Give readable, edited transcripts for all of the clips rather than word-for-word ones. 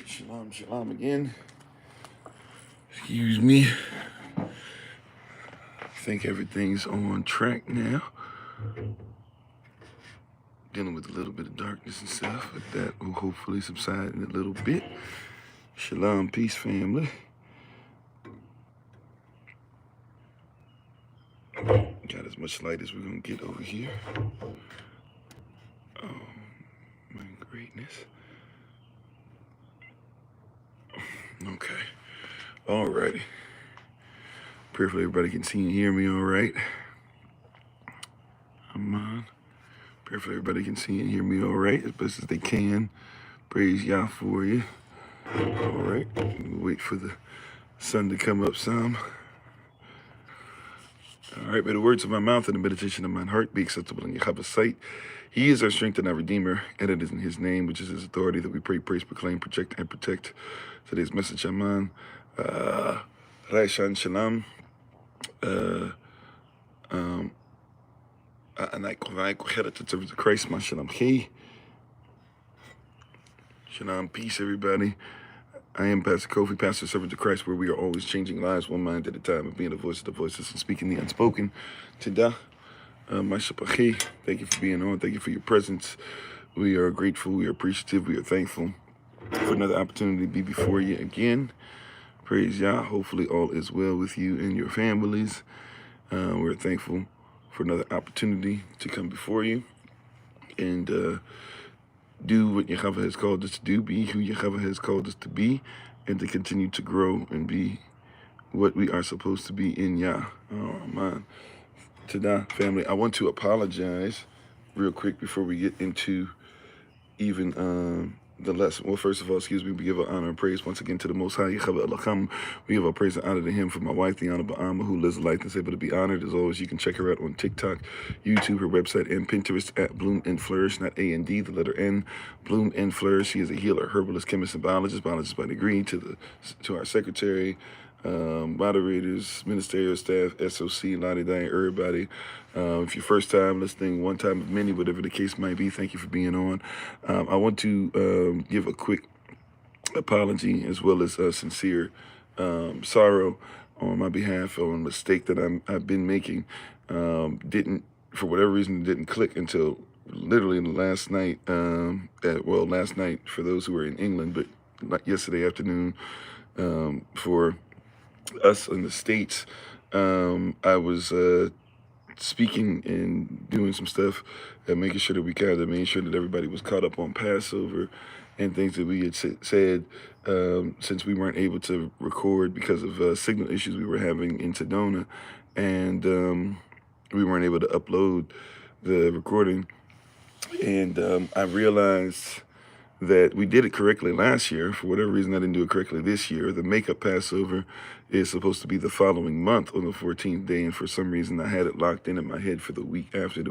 Shalom, shalom again. Excuse me. I think everything's on track now. Dealing with a little bit of darkness and stuff, but that will hopefully subside in a little bit. Shalom, peace, family. Got as much light as we're gonna get over here. Oh, my greatness. Okay. Alrighty. Prayerfully everybody can see and hear me all right. I'm on. Prayerfully everybody can see and hear me all right, as best as they can. Praise Yah for you. All right. Wait for the sun to come up some. All right, may the words of my mouth and the meditation of my heart be acceptable in Yahweh's sight. He is our strength and our Redeemer, and it is in His name, which is His authority, that we pray, praise, proclaim, project, and protect. Today's message, Aman. Raishan Shalom. To serve the Christ, my Shalom. Shalom, peace, everybody. I am Pastor Kofi, Pastor Servant of Christ, where we are always changing lives one mind at a time and being the voice of the voiceless and speaking the unspoken. Today, my Shapachi, thank you for being on. Thank you for your presence. We are grateful. We are appreciative. We are thankful for another opportunity to be before you again. Praise Yah. Hopefully all is well with you and your families. We're thankful for another opportunity to come before you and do what Yahweh has called us to do, be who Yahweh has called us to be, and to continue to grow and be what we are supposed to be in Yah. Oh, man. Today, family, I want to apologize real quick before we get into even the lesson. Well, first of all, excuse me, we give our honor and praise once again to the Most High, Yahweh Elohim. We give our praise and honor to Him for my wife, the Honorable Alma, who lives a life that's able to be honored. As always, you can check her out on TikTok, YouTube, her website, and Pinterest at Bloom and Flourish, not A-N-D, the letter N, Bloom and Flourish. She is a healer, herbalist, chemist, and biologist by degree. To our secretary, moderators, ministerial staff, SOC, Lottie Diane, everybody. If your first time listening, one time of many, whatever the case might be, thank you for being on. I want to give a quick apology as well as sincere sorrow on my behalf on a mistake that I've been making. For whatever reason, didn't click until literally last night. Last night for those who are in England, but like yesterday afternoon for us in the States. I was speaking and doing some stuff and making sure that we kind of made sure that everybody was caught up on Passover and things that we had said since we weren't able to record because of signal issues we were having in Sedona, and we weren't able to upload the recording. And I realized that we did it correctly last year. For whatever reason, I didn't do it correctly this year. The makeup Passover is supposed to be the following month on the 14th day, and for some reason I had it locked in my head for the week after,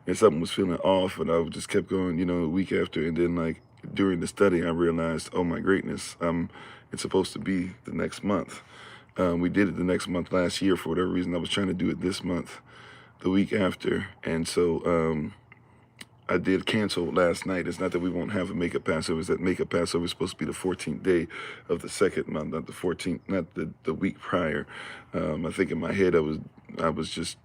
and something was feeling off, and I just kept going, the week after, and then like during the study, I realized, oh my greatness, it's supposed to be the next month. We did it the next month last year. For whatever reason, I was trying to do it this month, the week after, and so I did cancel last night. It's not that we won't have a makeup Passover. It's that makeup Passover is supposed to be the 14th day of the second month, not the 14th, not the week prior. I think in my head I was just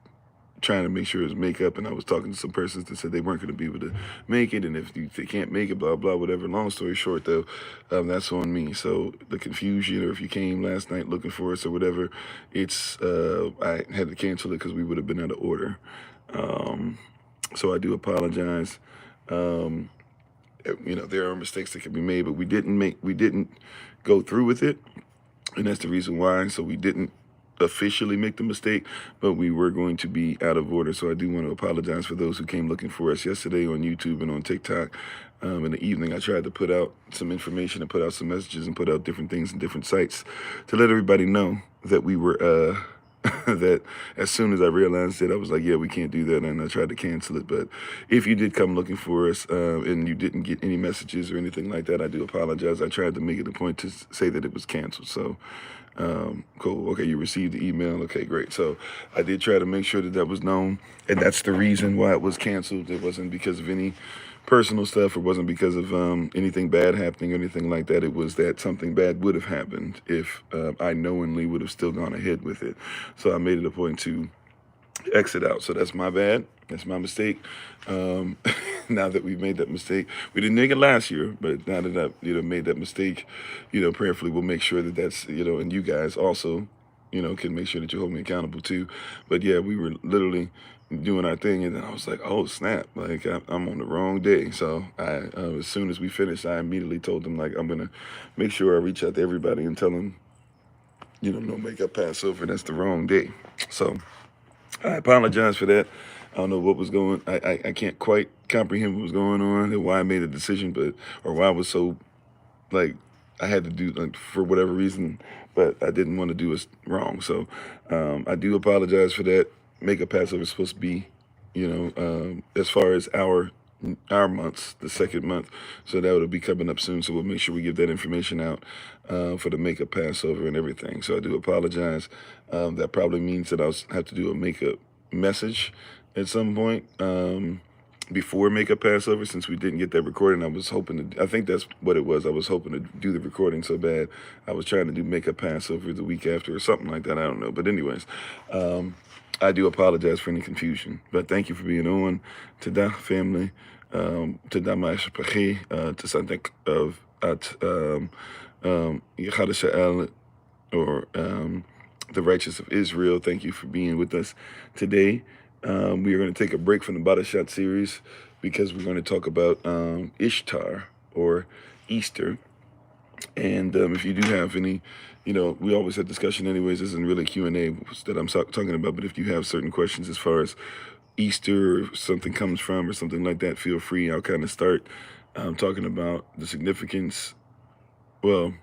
trying to make sure it was makeup, and I was talking to some persons that said they weren't going to be able to make it, and if they can't make it, blah, blah, whatever. Long story short, though, that's on me. So the confusion, or if you came last night looking for us or whatever, it's I had to cancel it because we would have been out of order. So I do apologize. There are mistakes that can be made, but we didn't go through with it, and that's the reason why. So we didn't officially make the mistake, but we were going to be out of order. So I do want to apologize for those who came looking for us yesterday on YouTube and on TikTok. In the evening, I tried to put out some information and put out some messages and put out different things in different sites to let everybody know that we were that as soon as I realized it, I was like, yeah, we can't do that, and I tried to cancel it. But if you did come looking for us and you didn't get any messages or anything like that, I do apologize. I tried to make it a point to say that it was canceled. So Cool. Okay, you received the email. Okay, great. So I did try to make sure that that was known, and that's the reason why it was canceled. It wasn't because of any personal stuff. It wasn't because of anything bad happening or anything like that. It was that something bad would have happened if I knowingly would have still gone ahead with it. So I made it a point to exit out. So that's my bad. That's my mistake. Now that we've made that mistake, we didn't make it last year, but now that I, made that mistake, prayerfully we'll make sure that that's, and you guys also, can make sure that you hold me accountable too. But yeah, we were literally doing our thing, and then I was like, oh snap, like I'm on the wrong day. So I, as soon as we finished, I immediately told them, like, I'm gonna make sure I reach out to everybody and tell them, no makeup Passover. That's the wrong day. So I apologize for that. I don't know what was going. I can't quite comprehend what was going on and why I made a decision, or why I was so, like, I had to do, like, for whatever reason, but I didn't want to do it wrong. So I do apologize for that. Makeup Passover is supposed to be, as far as our months, the second month. So that will be coming up soon. So we'll make sure we give that information out for the makeup Passover and everything. So I do apologize. That probably means that I'll have to do a makeup message at some point before makeup Passover, since we didn't get that recording. I was hoping to, I think that's what it was. I was hoping to do the recording so bad. I was trying to do makeup Passover the week after or something like that. I don't know. But anyways, I do apologize for any confusion. But thank you for being on. Tada, family. Tada, ma'ashapachi. To something of at Yechad or the righteous of Israel. Thank you for being with us today. We are going to take a break from the Bada Shot series because we're going to talk about Ishtar or Easter. And if you do have any, we always have discussion anyways. This isn't really Q&A that I'm talking about, but if you have certain questions as far as Easter or something comes from or something like that, feel free. I'll kind of start talking about the significance, well,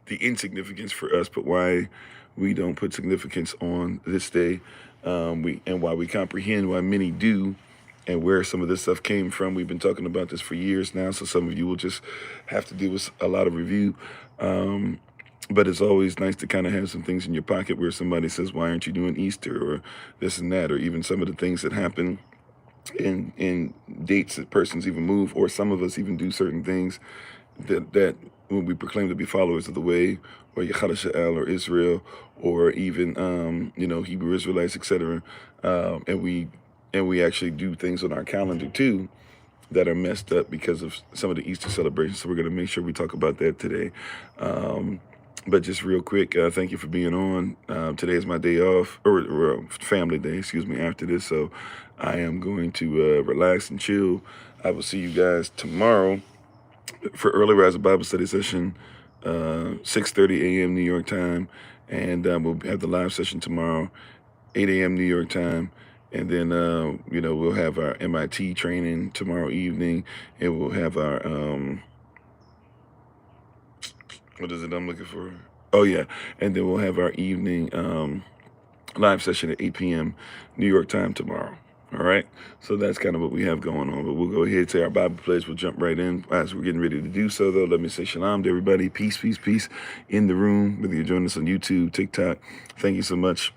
the insignificance for us, but why we don't put significance on this day, and why we comprehend why many do, and where some of this stuff came from. We've been talking about this for years now, so some of you will just have to do with a lot of review. But it's always nice to kind of have some things in your pocket where somebody says, why aren't you doing Easter or this and that, or even some of the things that happen in dates that persons even move, or some of us even do certain things that when we proclaim to be followers of the way, or Yechad Sha'al, or Israel, or even Hebrew Israelites, etc., and we actually do things on our calendar too that are messed up because of some of the Easter celebrations. So we're going to make sure we talk about that today. But just real quick, thank you for being on. Today is my day off, or family day, excuse me, after this. So I am going to relax and chill. I will see you guys tomorrow for Early Rise Bible Study session, 6:30 a.m. New York time. And we'll have the live session tomorrow, 8 a.m. New York time. And then, we'll have our MIT training tomorrow evening. And we'll have our, what is it I'm looking for? Oh, yeah. And then we'll have our evening live session at 8 p.m. New York time tomorrow. All right. So that's kind of what we have going on. But we'll go ahead and say our Bible pledge. We'll jump right in. As we're getting ready to do so, though, let me say shalom to everybody. Peace, peace, peace in the room. Whether you're joining us on YouTube, TikTok, thank you so much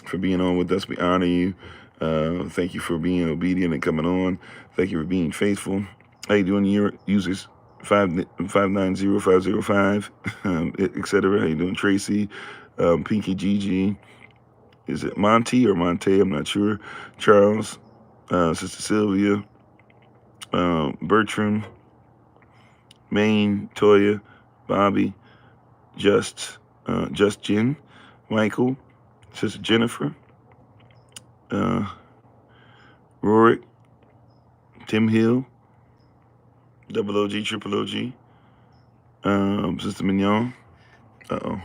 for being on with us. We honor you. Thank you for being obedient and coming on. Thank you for being faithful. How you doing, your users? 590505, etc. How you doing, Tracy? Pinky Gigi. Is it Monty or Monte? I'm not sure. Charles, Sister Sylvia, Bertram, Maine, Toya, Bobby, Justin, Michael, Sister Jennifer, Rorik, Tim Hill, Double OG, Triple OG, Sister Mignon, Brother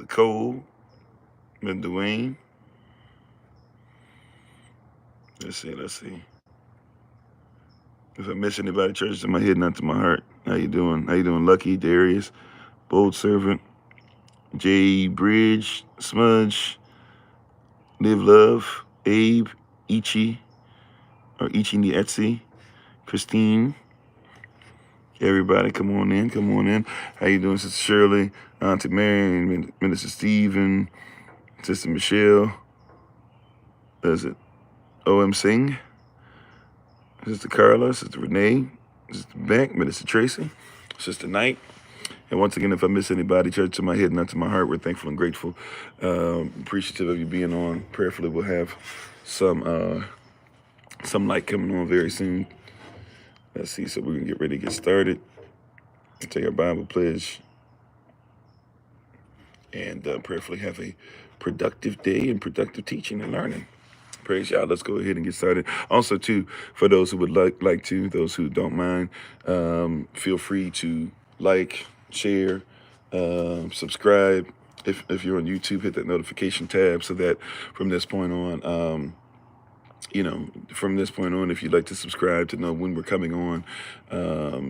Cole, Brother Dwayne. Let's see. If I miss anybody, church to my head, not to my heart. How you doing? Lucky, Darius, Bold Servant, J. Bridge, Smudge, Live Love, Abe, Ichi, or Ichi Etsy, Christine, Everybody, come on in, come on in. How you doing, Sister Shirley, Auntie Mary, Minister Stephen, Sister Michelle? Does it? O.M. Singh, Sister Carla, Sister Renee, Sister Beck, Minister Tracy, Sister Knight. And once again, if I miss anybody, church to my head, not to my heart, we're thankful and grateful, appreciative of you being on. Prayerfully, we'll have some light coming on very soon. Let's see, so we're going to get ready to get started. Take our Bible pledge. And prayerfully have a productive day and productive teaching and learning. Praise y'all. Let's go ahead and get started. Also, too, for those who would like to, those who don't mind, feel free to like, share, subscribe. If you're on YouTube, hit that notification tab so that from this point on, if you'd like to subscribe to know when we're coming on,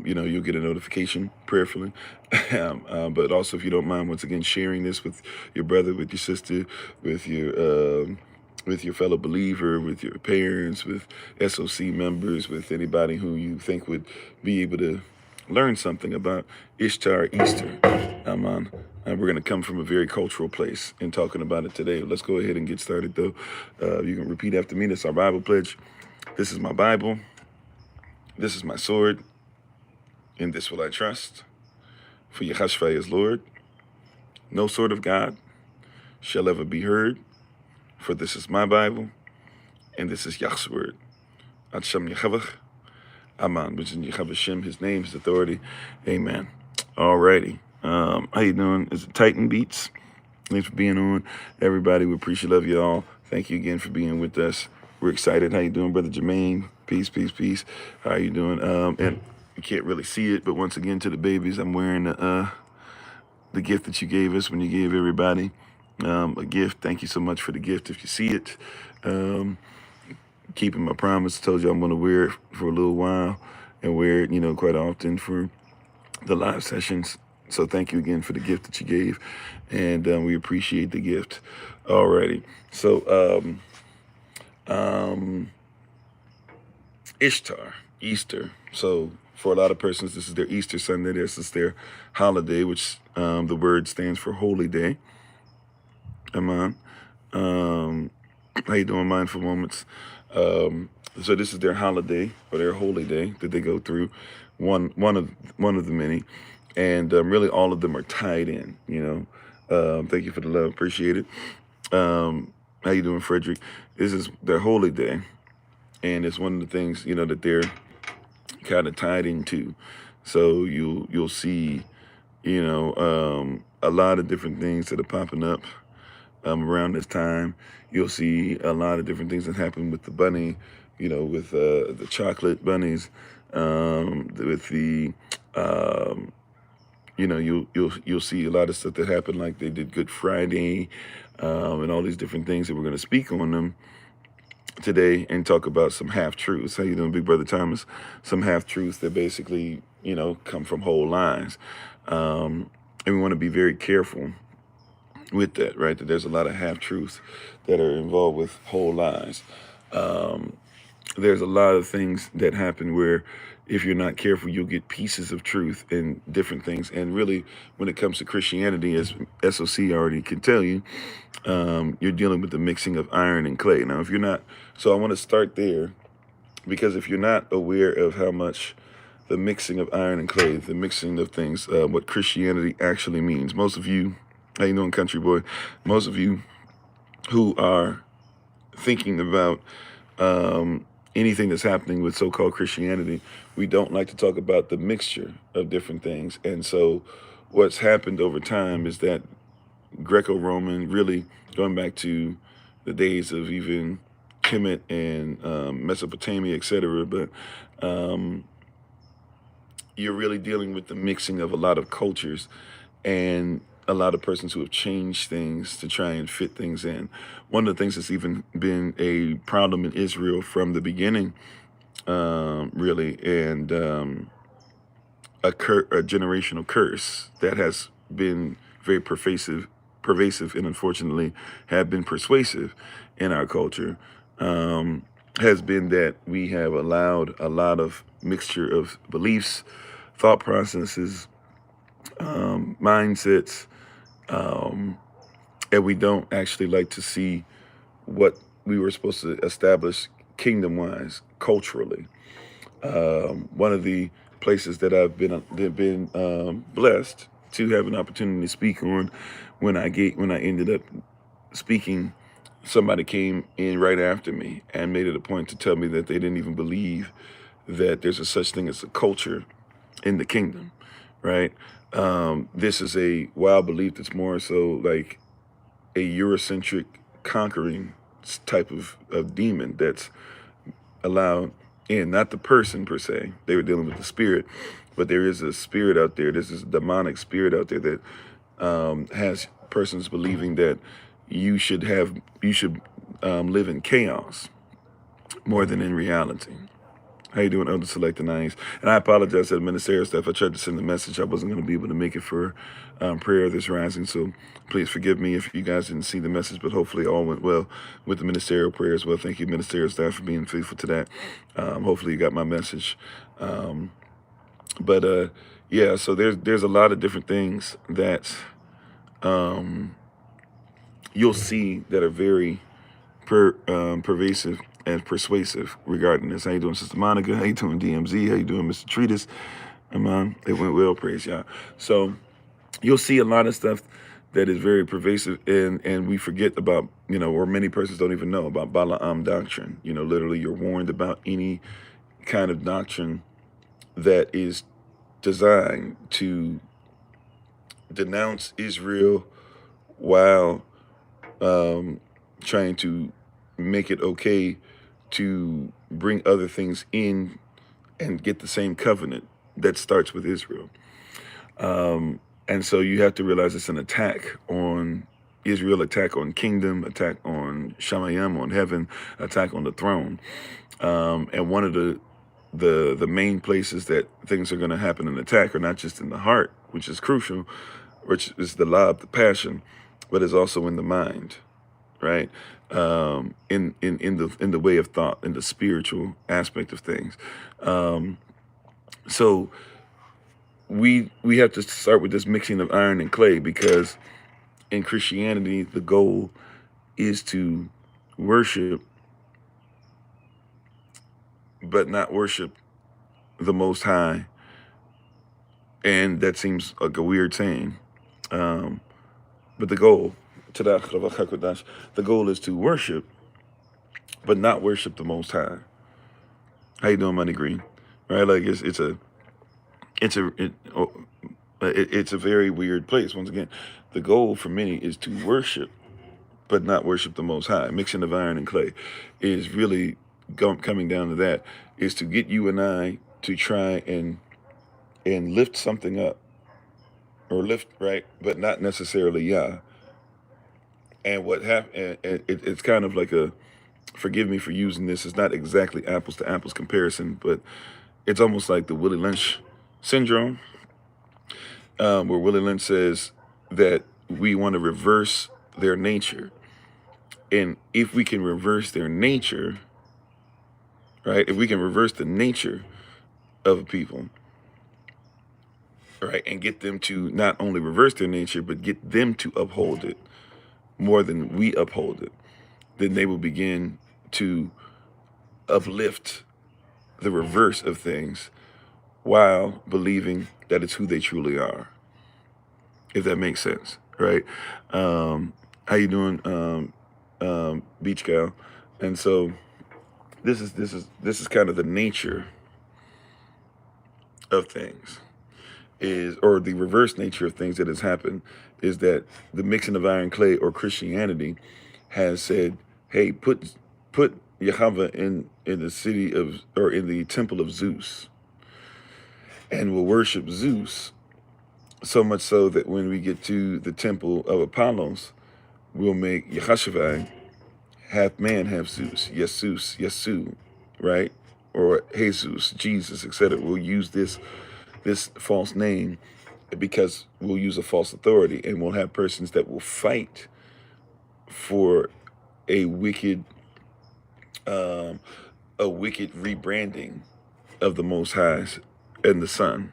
you'll get a notification prayerfully. But also, if you don't mind, once again, sharing this with your brother, with your sister, with your fellow believer, with your parents, with SOC members, with anybody who you think would be able to learn something about Ishtar, Easter. Aman. And we're going to come from a very cultural place in talking about it today. Let's go ahead and get started, though. You can repeat after me. That's our Bible pledge. This is my Bible. This is my sword. In this will I trust. For Yahashua is Lord. No sword of God shall ever be heard. For this is my Bible. And this is Yah's word. Ad-Shem Yehavach. Aman. Which is Yehavah Shem, his name, his authority. Amen. Alrighty. How you doing? It's Titan Beats. Thanks for being on. Everybody, we appreciate, love you all. Thank you again for being with us. We're excited. How you doing, Brother Jermaine? Peace, peace, peace. How you doing? And you can't really see it, but once again, to the babies, I'm wearing the gift that you gave us when you gave everybody a gift. Thank you so much for the gift. If you see it, keeping my promise. I told you I'm going to wear it for a little while and wear it, quite often for the live sessions. So thank you again for the gift that you gave, and we appreciate the gift. Alrighty. So Ishtar, Easter. So for a lot of persons, this is their Easter Sunday. This is their holiday, which the word stands for holy day. Amen. How you doing, Mindful Moments? So this is their holiday or their holy day that they go through. One of the many. And really, all of them are tied in, Thank you for the love. Appreciate it. How you doing, Frederick? This is their holy day. And it's one of the things, that they're kind of tied into. So you'll see, a lot of different things that are popping up around this time. You'll see a lot of different things that happen with the bunny, with the chocolate bunnies, with the... you'll see a lot of stuff that happened, like they did Good Friday, and all these different things that we're going to speak on them today and talk about some half-truths. How you doing, Big Brother Thomas? Some half-truths that basically, come from whole lies. And we want to be very careful with that, right? That there's a lot of half-truths that are involved with whole lies. There's a lot of things that happen where if you're not careful, you'll get pieces of truth in different things. And really, when it comes to Christianity, as SOC already can tell you, you're dealing with the mixing of iron and clay. Now, if you're not, so I want to start there, because if you're not aware of how much the mixing of iron and clay, the mixing of things, what Christianity actually means, most of you, how you doing, country boy? Most of you who are thinking about anything that's happening with so-called Christianity, we don't like to talk about the mixture of different things. And so what's happened over time is that Greco-Roman, really going back to the days of even Kemet and Mesopotamia, etc., but you're really dealing with the mixing of a lot of cultures and a lot of persons who have changed things to try and fit things in. One of the things that's even been a problem in Israel from the beginning, really, and a generational curse that has been very pervasive, and unfortunately have been persuasive in our culture, has been that we have allowed a lot of mixture of beliefs, thought processes, mindsets, and we don't actually like to see what we were supposed to establish kingdom-wise, culturally. One of the places that I've been blessed to have an opportunity to speak on, when I ended up speaking, somebody came in right after me and made it a point to tell me that they didn't even believe that there's a such thing as a culture in the kingdom, right? This is a wild belief that's more so like a Eurocentric conquering type of demon that's allowed in, not the person per se. They were dealing with the spirit, but there is a spirit out there. There's this demonic spirit out there that has persons believing that you should live in chaos more than in reality. How you doing, Elder Select Nice? And I apologize to the ministerial staff. I tried to send a message. I wasn't going to be able to make it for prayer this rising, so please forgive me if you guys didn't see the message, but hopefully all went well with the ministerial prayer as well. Thank you, ministerial staff, for being faithful to that. Hopefully you got my message. Yeah, so there's a lot of different things that you'll see that are very pervasive and persuasive regarding this. How you doing, Sister Monica? How you doing, DMZ? How you doing, Mr. Treatise? It went well, praise y'all. So you'll see a lot of stuff that is very pervasive, and we forget about, or many persons don't even know about Balaam doctrine. Literally you're warned about any kind of doctrine that is designed to denounce Israel while trying to make it okay to bring other things in and get the same covenant that starts with Israel. And so you have to realize it's an attack on Israel, attack on kingdom, attack on Shamayim, on heaven, attack on the throne. And one of the main places that things are going to happen in attack are not just in the heart, which is crucial, which is the law of the passion, but is also in the mind, right? In the way of thought, in the spiritual aspect of things. So we have to start with this mixing of iron and clay, because in Christianity, the goal is to worship, but not worship the Most High. And that seems like a weird saying. But the goal is to worship, but not worship the Most High. How you doing, Money Green? Right? Like it's a very weird place. Once again, the goal for many is to worship, but not worship the Most High. Mixing of iron and clay is really coming down to that, is to get you and I to try and lift something up, or lift, right, but not necessarily Yah. And what happened, it's kind of like forgive me for using this, it's not exactly apples to apples comparison, but it's almost like the Willie Lynch syndrome, where Willie Lynch says that we want to reverse their nature. And if we can reverse their nature, right, if we can reverse the nature of a people, right, and get them to not only reverse their nature, but get them to uphold it more than we uphold it, then they will begin to uplift the reverse of things while believing that it's who they truly are, if that makes sense, right? How you doing, Beach Gal? And so this is kind of the nature of things, or the reverse nature of things that has happened, is that the mixing of iron and clay, or Christianity, has said, hey, put Yahweh in the city of, or in the temple of Zeus, and we'll worship Zeus, so much so that when we get to the temple of Apollos, we'll make Yahashua half man, half Zeus, Jesus, Yesu, right? Or Jesus, Jesus, etc. We'll use this false name because we'll use a false authority, and we'll have persons that will fight for a wicked rebranding of the Most High and the Son,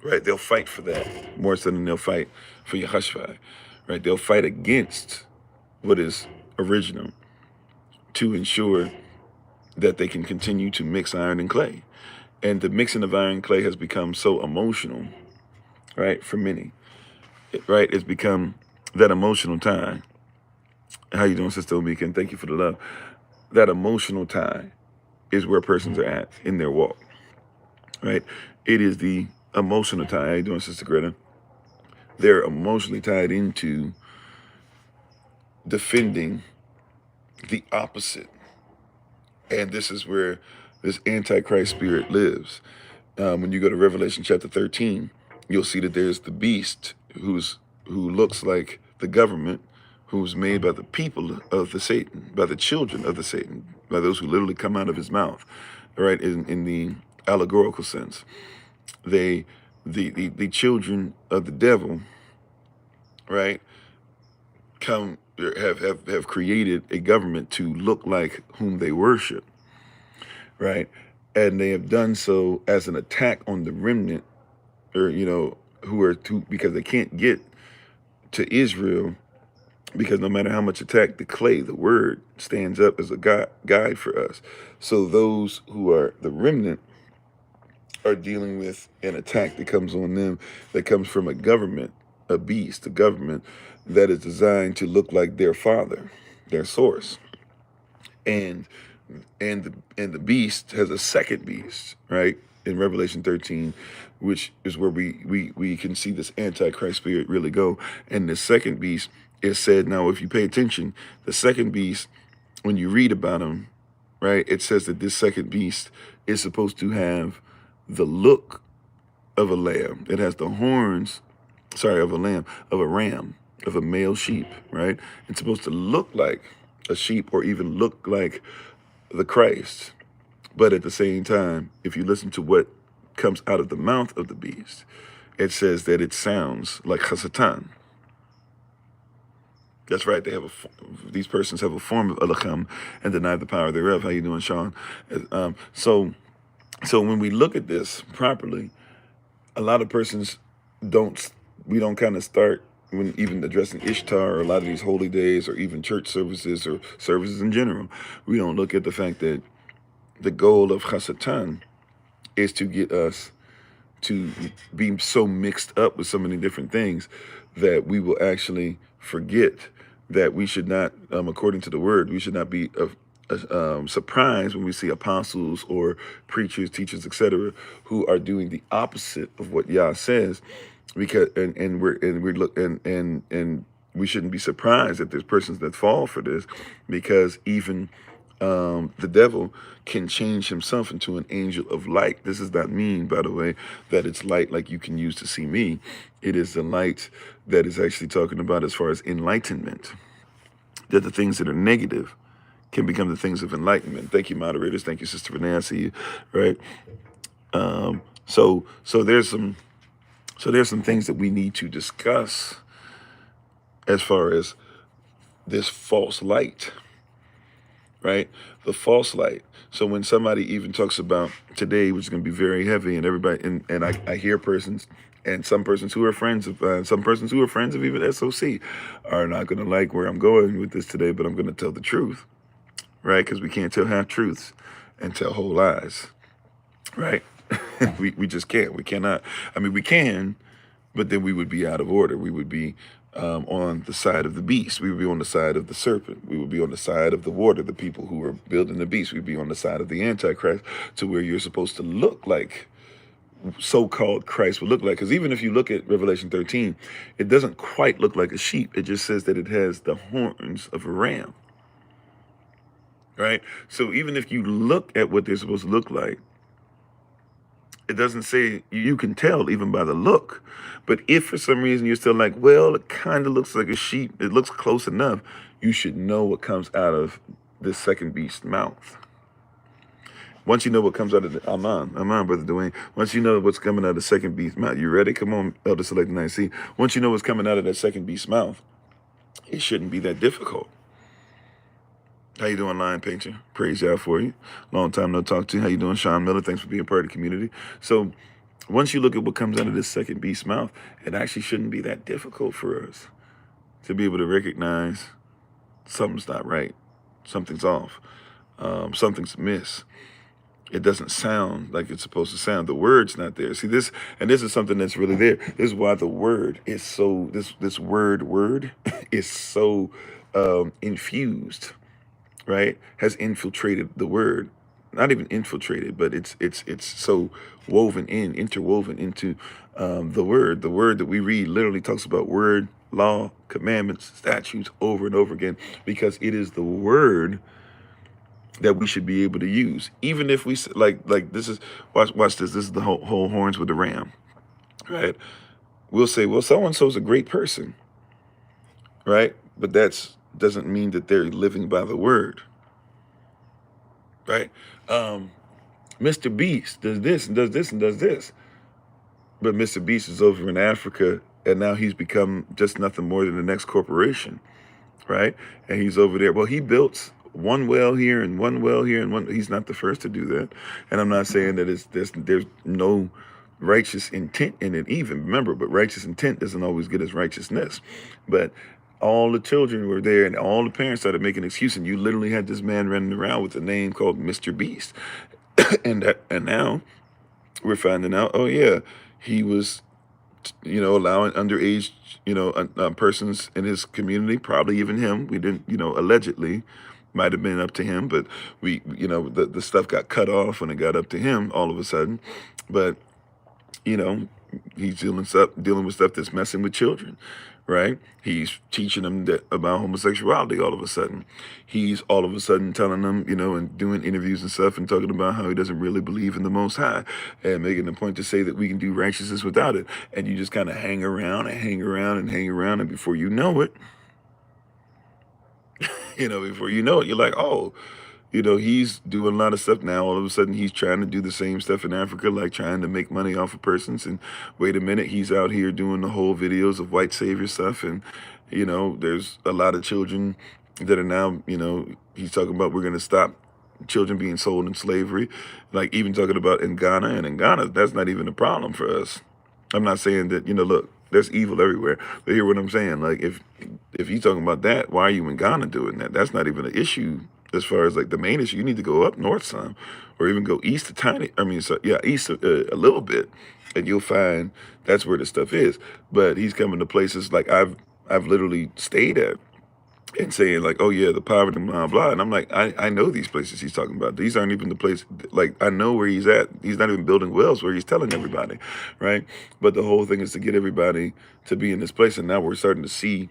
right? They'll fight for that more so than they'll fight for Yehoshua, right? They'll fight against what is original to ensure that they can continue to mix iron and clay. And the mixing of iron and clay has become so emotional, right, for many, right? It's become that emotional tie. How you doing, Sister Omika? And thank you for the love. That emotional tie is where persons are at in their walk, right? It is the emotional tie. How you doing, Sister Greta? They're emotionally tied into defending the opposite. And this is where this Antichrist spirit lives. When you go to Revelation chapter 13, you'll see that there's the beast who looks like the government, who's made by the people of the Satan, by the children of the Satan, by those who literally come out of his mouth, right? In the allegorical sense, the children of the devil, right, have created a government to look like whom they worship, right? And they have done so as an attack on the remnant, or because they can't get to Israel, because no matter how much attack the clay, the word stands up as a guide for us. So those who are the remnant are dealing with an attack that comes on them, that comes from a government, a beast, a government that is designed to look like their father, their source. And the beast has a second beast, right? In Revelation 13, which is where we can see this Antichrist spirit really go. And the second beast is said, now if you pay attention, the second beast, when you read about him, right, it says that this second beast is supposed to have the look of a lamb. It has the horns, of a lamb, of a ram, of a male sheep, right? It's supposed to look like a sheep or even look like the Christ. But at the same time, if you listen to what comes out of the mouth of the beast, it says that it sounds like Hasatan. That's right. These persons have a form of Elohim and deny the power thereof. How you doing, Sean? So when we look at this properly, a lot of persons we don't kind of start when even addressing Ishtar or a lot of these holy days or even church services or services in general. We don't look at the fact that the goal of Hasatan is to get us to be so mixed up with so many different things that we will actually forget that we should not, according to the word, we should not be surprised when we see apostles or preachers, teachers, etc., who are doing the opposite of what Yah says, because we shouldn't be surprised that there's persons that fall for this, because even the devil can change himself into an angel of light. This does not mean, by the way, that it's light like you can use to see me. It is the light that is actually talking about as far as enlightenment, that the things that are negative can become the things of enlightenment. Thank you, moderators. Thank you, Sister Renee. I see you, right? So there's some things that we need to discuss as far as this false light, right? The false light. So when somebody even talks about today, which is going to be very heavy, and everybody, and I hear persons, and some persons who are friends of even SOC are not going to like where I'm going with this today, but I'm going to tell the truth, right? Because we can't tell half truths and tell whole lies, right? we just can't. We cannot. I mean, we can, but then we would be out of order. We would be on the side of the beast. We would be on the side of the serpent. We would be on the side of the water, the people who are building the beast. We'd be on the side of the Antichrist, to where you're supposed to look like so-called Christ would look like. Because even if you look at Revelation 13, it doesn't quite look like a sheep. It just says that it has the horns of a ram, right? So even if you look at what they're supposed to look like, it doesn't say, you can tell even by the look. But if for some reason you're still like, well, it kind of looks like a sheep, it looks close enough, you should know what comes out of this second beast's mouth. Once you know what comes out of the, Aman, Brother Dwayne. Once you know what's coming out of the second beast's mouth, you ready? Come on, Elder Select 9C. Once you know what's coming out of that second beast's mouth, it shouldn't be that difficult. How you doing, Lion Painter? Praise God for you. Long time no talk to you. How you doing, Sean Miller? Thanks for being part of the community. So once you look at what comes out of this second beast's mouth, it actually shouldn't be that difficult for us to be able to recognize something's not right, something's off, something's amiss. It doesn't sound like it's supposed to sound. The word's not there. See this, and this is something that's really there. This is why the word is so, this word is so infused, right? Has infiltrated the word. Not even infiltrated, but it's so interwoven into the word. The word that we read literally talks about word, law, commandments, statutes over and over again, because it is the word that we should be able to use. Even if we like this is watch this. This is the whole horns with the ram, right? We'll say, well, so and so's a great person, right? But that's doesn't mean that they're living by the word, right? Mr. Beast does this and does this and does this, but Mr. Beast is over in Africa, and now he's become just nothing more than the next corporation, right? And he's over there. Well, he built one well here and one well here, and one. He's not the first to do that. And I'm not saying that there's no righteous intent in it even. Remember, but righteous intent doesn't always get us righteousness. But all the children were there, and all the parents started making excuses, and you literally had this man running around with a name called Mr. Beast. and now we're finding out, oh yeah, he was, allowing underage, persons in his community, probably even him. We didn't, allegedly, might have been up to him, but the stuff got cut off when it got up to him all of a sudden. But, he's dealing with stuff that's messing with children, right? He's teaching them about homosexuality all of a sudden. He's all of a sudden telling them, and doing interviews and stuff and talking about how he doesn't really believe in the Most High, and making the point to say that we can do righteousness without it. And you just kind of hang around and hang around and hang around, and before you know it, you're like, oh, he's doing a lot of stuff now. All of a sudden, he's trying to do the same stuff in Africa, like trying to make money off of persons. And wait a minute, he's out here doing the whole videos of white savior stuff. And, there's a lot of children that are now, he's talking about we're going to stop children being sold in slavery. Like even talking about in Ghana. And in Ghana, that's not even a problem for us. I'm not saying that, look, there's evil everywhere. But hear what I'm saying? Like if you're talking about that, why are you in Ghana doing that? That's not even an issue. As far as like the main issue, you need to go up north some, or even go east east a little bit, and you'll find that's where the stuff is. But he's coming to places like I've literally stayed at, and saying like, oh yeah, the poverty, blah blah. And I'm like, I know these places he's talking about. These aren't even the place. Like I know where he's at. He's not even building wells where he's telling everybody, right? But the whole thing is to get everybody to be in this place, and now we're starting to see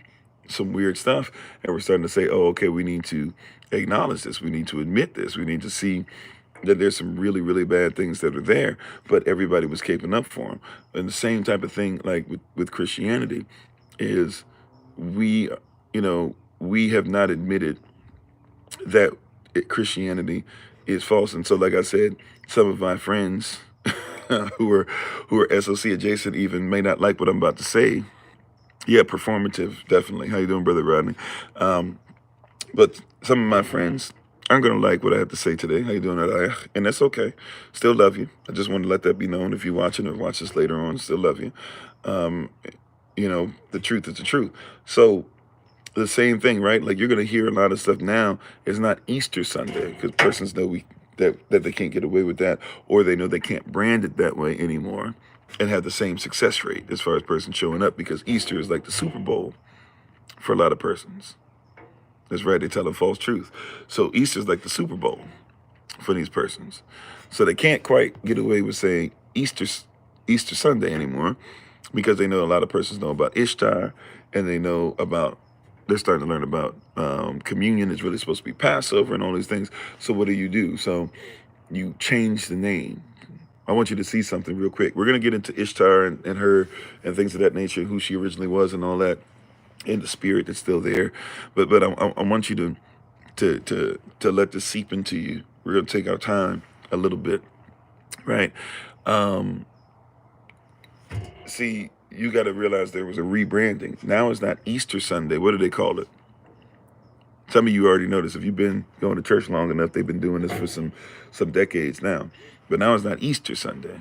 some weird stuff, and we're starting to say, oh, okay, we need to acknowledge this. We need to admit this. We need to see that there's some really, really bad things that are there, but everybody was caping up for them. And the same type of thing, like with Christianity, is we have not admitted that Christianity is false. And so, like I said, some of my friends who are SOC adjacent even may not like what I'm about to say. Yeah, performative, definitely. How you doing, Brother Rodney? But some of my friends aren't going to like what I have to say today. How you doing, Adaya? And that's okay. Still love you. I just want to let that be known. If you're watching or watch this later on, still love you. The truth is the truth. So the same thing, right? Like you're going to hear a lot of stuff now. It's not Easter Sunday because persons know that they can't get away with that, or they know they can't brand it that way anymore and have the same success rate as far as persons showing up, because Easter is like the Super Bowl for a lot of persons. That's right, they tell a false truth. So Easter's like the Super Bowl for these persons. So they can't quite get away with saying Easter Sunday anymore, because they know a lot of persons know about Ishtar, and they're starting to learn about communion is really supposed to be Passover and all these things. So what do? So you change the name. I want you to see something real quick. We're going to get into Ishtar and her and things of that nature, who she originally was and all that, and the spirit that's still there. But I want you to let this seep into you. We're going to take our time a little bit, right? See, you got to realize there was a rebranding. Now it's not Easter Sunday. What do they call it? Some of you already noticed. If you've been going to church long enough, they've been doing this for some decades now. But now it's not Easter Sunday.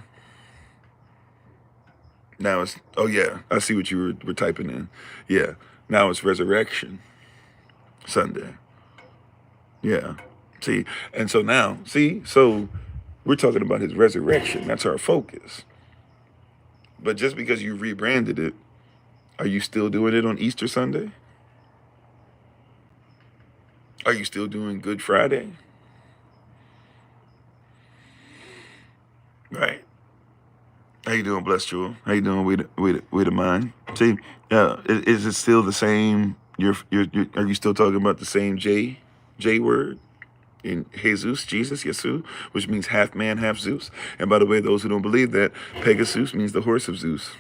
Now it's, oh yeah, I see what you were typing in. Yeah, now it's Resurrection Sunday. Yeah, see, and so now, see, so we're talking about his resurrection. That's our focus. But just because you rebranded it, are you still doing it on Easter Sunday? Are you still doing Good Friday? Right. How you doing, Blessed Jewel? How you doing, Way to Mind? See, is it still the same? Are you still talking about the same J word in Jesus, Yesu, which means half man, half Zeus? And by the way, those who don't believe that, Pegasus means the horse of Zeus.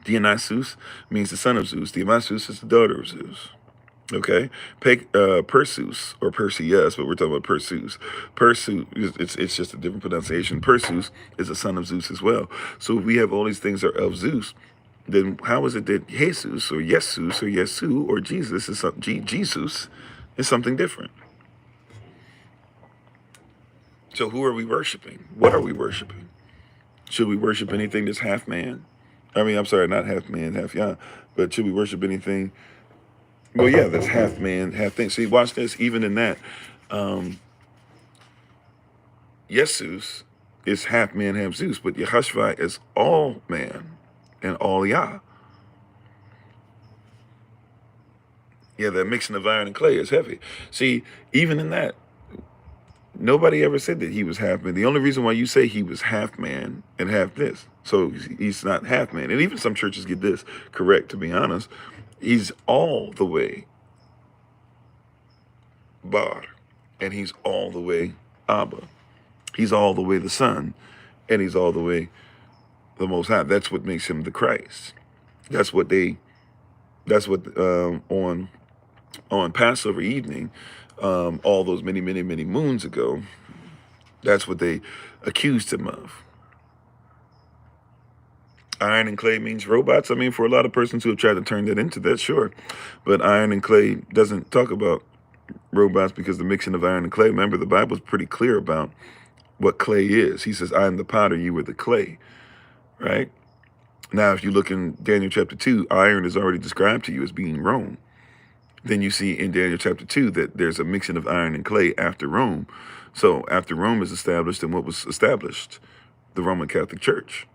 Dionysus means the son of Zeus. Dionysus is the daughter of Zeus. Okay, Perseus or Perseus, but we're talking about Perseus. Perseus, it's just a different pronunciation. Perseus is a son of Zeus as well. So if we have all these things that are of Zeus, then how is it that Jesus or Yesus or Yesu or Jesus is Jesus is something different? So who are we worshiping? What are we worshiping? Should we worship anything that's half man? I mean, I'm sorry, not half man, half Yah, but should we worship anything? Well, yeah, that's half man, half thing. See, watch this. Even in that, Jesus is half man, half Zeus, but Yehoshua is all man and all Yah. Yeah, that mixing of iron and clay is heavy. See, even in that, nobody ever said that he was half man. The only reason why you say he was half man and half this, so he's not half man. And even some churches get this correct, to be honest. He's all the way Bar, and he's all the way Abba. He's all the way the Son, and he's all the way the Most High. That's what makes him the Christ. That's what on Passover evening, all those many moons ago, that's what they accused him of. Iron and clay means robots. I mean, for a lot of persons who have tried to turn that into that, sure. But iron and clay doesn't talk about robots because the mixing of iron and clay. Remember, the Bible's pretty clear about what clay is. He says, I am the potter, you are the clay, right? Now, if you look in Daniel chapter 2, iron is already described to you as being Rome. Then you see in Daniel chapter 2 that there's a mixing of iron and clay after Rome. So after Rome is established, and what was established? The Roman Catholic Church.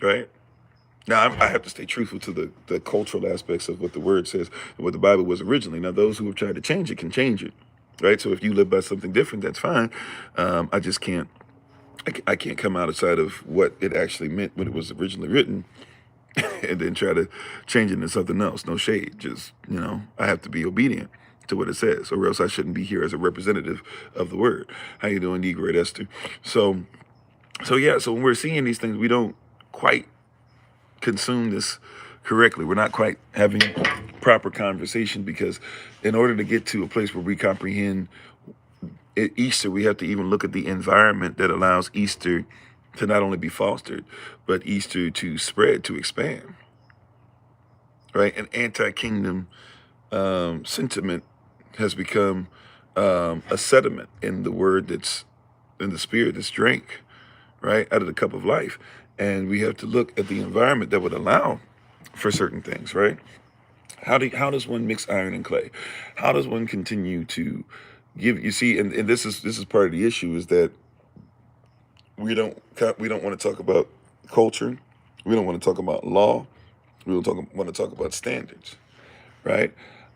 Right? Now, I have to stay truthful to the cultural aspects of what the word says and what the Bible was originally. Now, those who have tried to change it can change it, right? So if you live by something different, that's fine. I just can't, I can't come outside of what it actually meant when it was originally written and then try to change it into something else. No shade, just, I have to be obedient to what it says, or else I shouldn't be here as a representative of the word. How you doing, Negro Esther? So yeah, so when we're seeing these things, we don't quite consume this correctly. We're not quite having proper conversation, because in order to get to a place where we comprehend Easter, we have to even look at the environment that allows Easter to not only be fostered, but Easter to spread, to expand, right? An anti-kingdom sentiment has become a sediment in the word that's in the spirit that's drank, right, out of the cup of life. And we have to look at the environment that would allow for certain things, right? How does one mix iron and clay? How does one continue to give? You see, and this is part of the issue, is that we don't want to talk about culture. We don't want to talk about law. We don't want to talk about standards, right?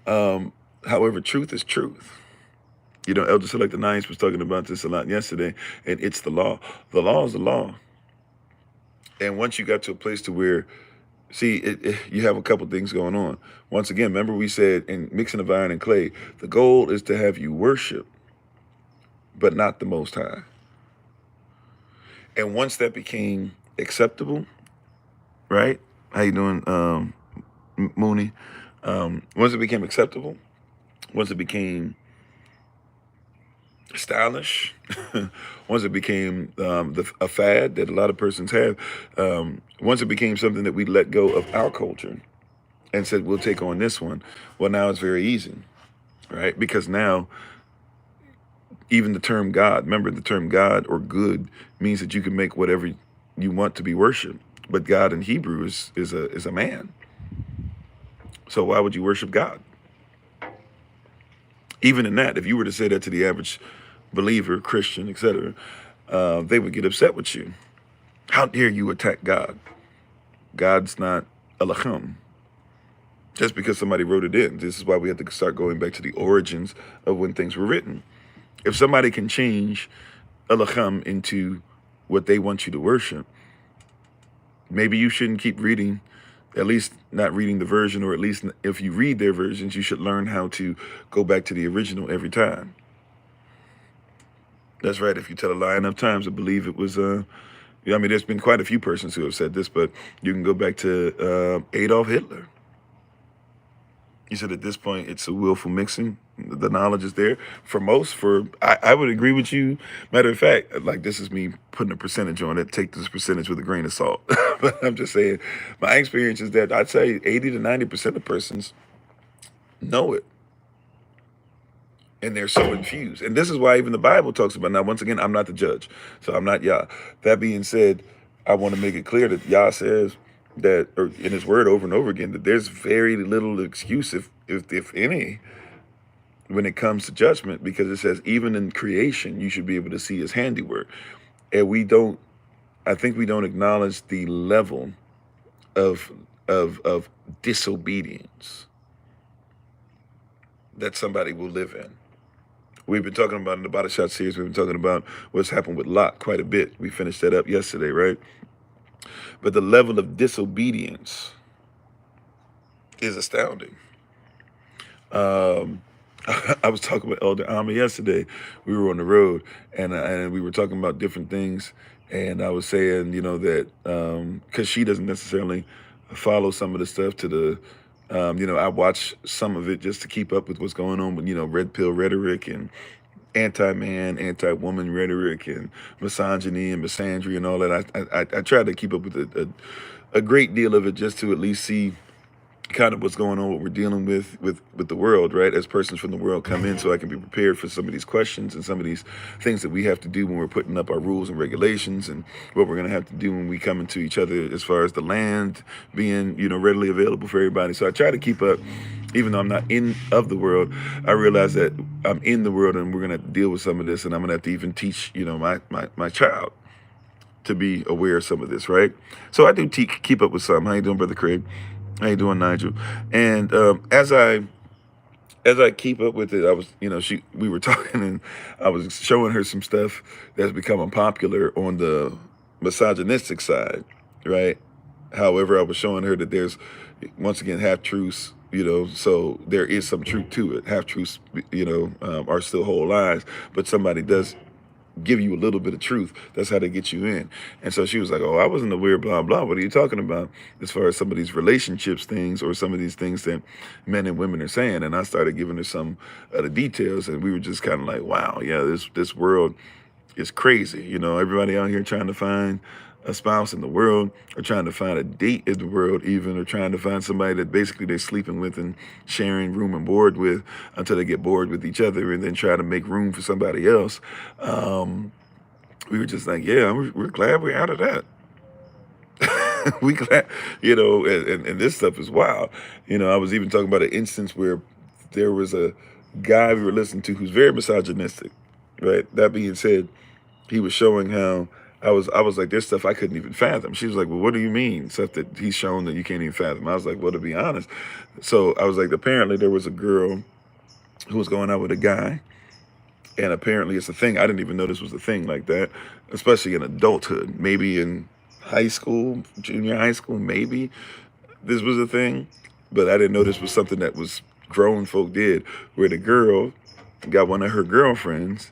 However, truth is truth. Elder Select the Ninth was talking about this a lot yesterday, and it's the law. The law is the law. And once you got to a place to where, see, you have a couple things going on. Once again, remember we said in mixing of iron and clay, the goal is to have you worship, but not the Most High. And once that became acceptable, right? How you doing, Mooney? Once it became acceptable, once it became stylish, once it became a fad that a lot of persons have, once it became something that we let go of our culture and said, we'll take on this one, well, now it's very easy, right? Because now Even the term God, remember the term God or good means that you can make whatever you want to be worshipped. But God in Hebrew is a man. So why would you worship God? Even in that, if you were to say that to the average believer, Christian, etc., they would get upset with you. How dare you attack God? God's not Elohim. Just because somebody wrote it in. This is why we have to start going back to the origins of when things were written. If somebody can change Elohim into what they want you to worship, maybe you shouldn't keep reading, at least not reading the version, or at least if you read their versions, you should learn how to go back to the original every time. That's right. If you tell a lie enough times, I believe it was, I mean, there's been quite a few persons who have said this, but you can go back to Adolf Hitler. He said at this point, it's a willful mixing. The knowledge is there. For most, I would agree with you. Matter of fact, like this is me putting a percentage on it. Take this percentage with a grain of salt. But I'm just saying, my experience is that I'd say 80 to 90% of persons know it. And they're so infused. And this is why even the Bible talks about, now, once again, I'm not the judge, so I'm not Yah. That being said, I want to make it clear that Yah says that, or in his word over and over again, that there's very little excuse, if any, when it comes to judgment, because it says even in creation, you should be able to see his handiwork. And I think we don't acknowledge the level of disobedience that somebody will live in. We've been talking about in the Body Shot series, we've been talking about what's happened with Lot quite a bit. We finished that up yesterday, right? But the level of disobedience is astounding. I was talking with Elder Alma yesterday. We were on the road, and we were talking about different things. And I was saying, that because she doesn't necessarily follow some of the stuff to the, I watch some of it just to keep up with what's going on with, red pill rhetoric and anti-man, anti-woman rhetoric and misogyny and misandry and all that. I try to keep up with a great deal of it just to at least see kind of what's going on, what we're dealing with the world, right? As persons from the world come in, so I can be prepared for some of these questions and some of these things that we have to do when we're putting up our rules and regulations, and what we're going to have to do when we come into each other as far as the land being, readily available for everybody. So I try to keep up, even though I'm not of the world. I realize that I'm in the world, and we're going to have to deal with some of this, and I'm going to have to even teach, my child to be aware of some of this, right? So I do keep up with some. How you doing, Brother Craig? How you doing, Nigel? And as I keep up with it, I was, we were talking, and I was showing her some stuff that's become unpopular on the misogynistic side, right? However, I was showing her that there's, once again, half-truths, so there is some truth to it. Half-truths, are still whole lies, but somebody does give you a little bit of truth. That's how they get you in. And so she was like, oh, I wasn't aware, blah, blah. What are you talking about as far as some of these relationships things, or some of these things that men and women are saying? And I started giving her some of the details, and we were just kind of like, wow, yeah, this world is crazy. Everybody out here trying to find a spouse in the world, or trying to find a date in the world even, or trying to find somebody that basically they're sleeping with and sharing room and board with until they get bored with each other, and then try to make room for somebody else. We were just like, yeah, we're glad we're out of that. We glad, and this stuff is wild. I was even talking about an instance where there was a guy we were listening to who's very misogynistic, right? That being said, he was showing how I was like, there's stuff I couldn't even fathom. She was like, well, what do you mean? Stuff that he's shown that you can't even fathom. I was like, well, to be honest. So I was like, apparently there was a girl who was going out with a guy, and apparently it's a thing. I didn't even know this was a thing like that, especially in adulthood. Maybe in high school, junior high school, maybe this was a thing, but I didn't know this was something that was grown folk did, where the girl got one of her girlfriends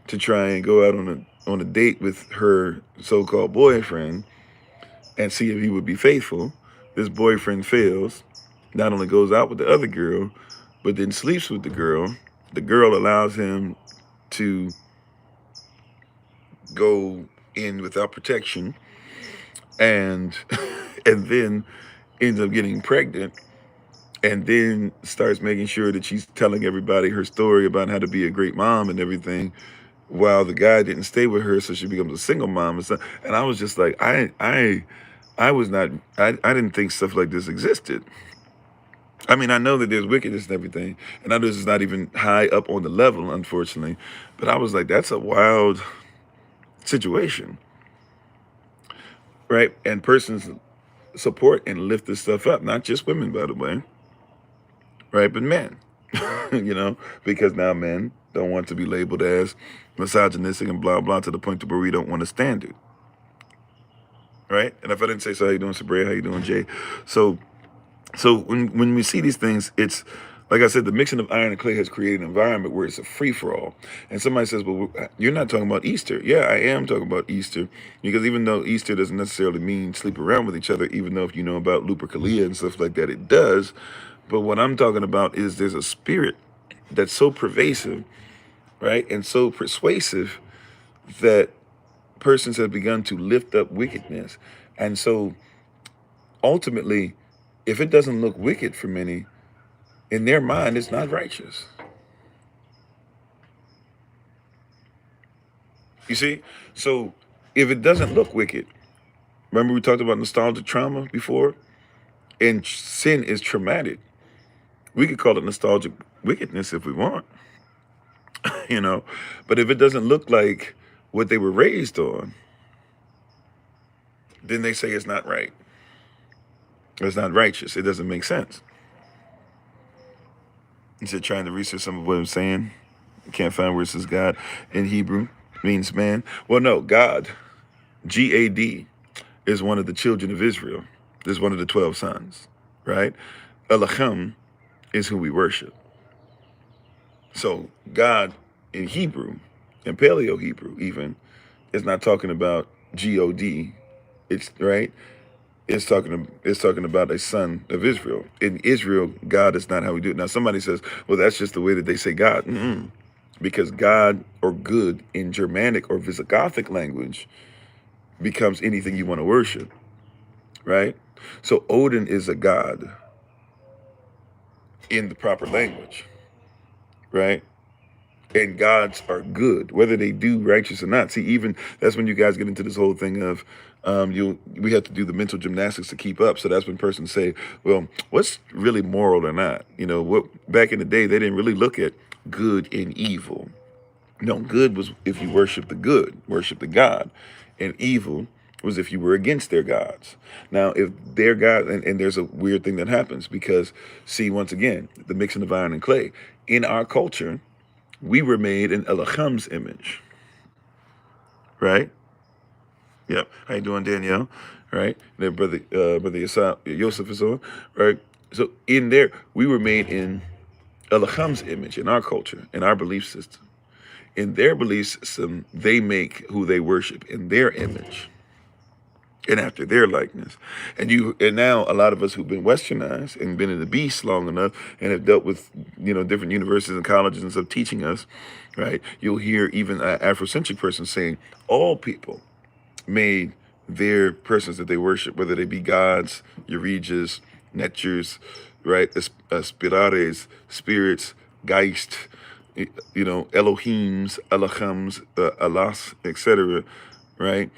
to try and go out on a date with her so-called boyfriend and see if he would be faithful. This boyfriend fails, not only goes out with the other girl, but then sleeps with the girl. The girl allows him to go in without protection, and and then ends up getting pregnant, and then starts making sure that she's telling everybody her story about how to be a great mom and everything. while the guy didn't stay with her, so she becomes a single mom and stuff. And I was just like, I was not, I didn't think stuff like this existed. I mean, I know that there's wickedness and everything, and I know this is not even high up on the level, unfortunately, but I was like, that's a wild situation, right? And persons support and lift this stuff up, not just women, by the way, right? But men, because now men don't want to be labeled as misogynistic and blah, blah, to the point to where we don't want to stand it, right? And if I didn't say so, how you doing, Sabria? How you doing, Jay? So when we see these things, it's, like I said, the mixing of iron and clay has created an environment where it's a free-for-all. And somebody says, well, you're not talking about Easter. Yeah, I am talking about Easter, because even though Easter doesn't necessarily mean sleep around with each other, even though if you know about Lupercalia and stuff like that, it does. But what I'm talking about is there's a spirit that's so pervasive, right, and so persuasive that persons have begun to lift up wickedness. And so ultimately, if it doesn't look wicked for many, in their mind, it's not righteous. You see? So if it doesn't look wicked, remember we talked about nostalgic trauma before? And sin is traumatic. We could call it nostalgic wickedness if we want, But if it doesn't look like what they were raised on, then they say it's not right. It's not righteous. It doesn't make sense. He said, trying to research some of what I'm saying. Can't find where it says God in Hebrew means man. Well, no, God, G-A-D, is one of the children of Israel. Is one of the 12 sons, right? Elohim is who we worship. So God in Hebrew, in Paleo Hebrew even, is not talking about G-O-D. It's right. It's talking about a son of Israel. In Israel, God is not how we do it. Now, somebody says, well, that's just the way that they say God. Because God or good in Germanic or Visigothic language becomes anything you want to worship, right? So Odin is a god in the proper language, right? And gods are good, whether they do righteous or not. See, even that's when you guys get into this whole thing of we have to do the mental gymnastics to keep up. So that's when persons say, well, what's really moral or not? What back in the day, they didn't really look at good and evil. No, good was if you worship the good, worship the God, and evil was if you were against their gods. Now, if their God, and there's a weird thing that happens because, see, once again, the mixing of iron and clay. In our culture, we were made in Elohim's image, right? Yep. How you doing, Danielle? Right? There, brother Yosef is on, right? So in there, we were made in Elohim's image, in our culture, in our belief system. In their belief system, they make who they worship in their image and after their likeness. And now a lot of us who've been westernized and been in the beast long enough and have dealt with, different universities and colleges and stuff teaching us, right? You'll hear even an Afrocentric person saying all people made their persons that they worship, whether they be gods, Eurijas, Netchers, right? Spirares, spirits, Geist, Elohims, Elohims, Allahs, etc., right?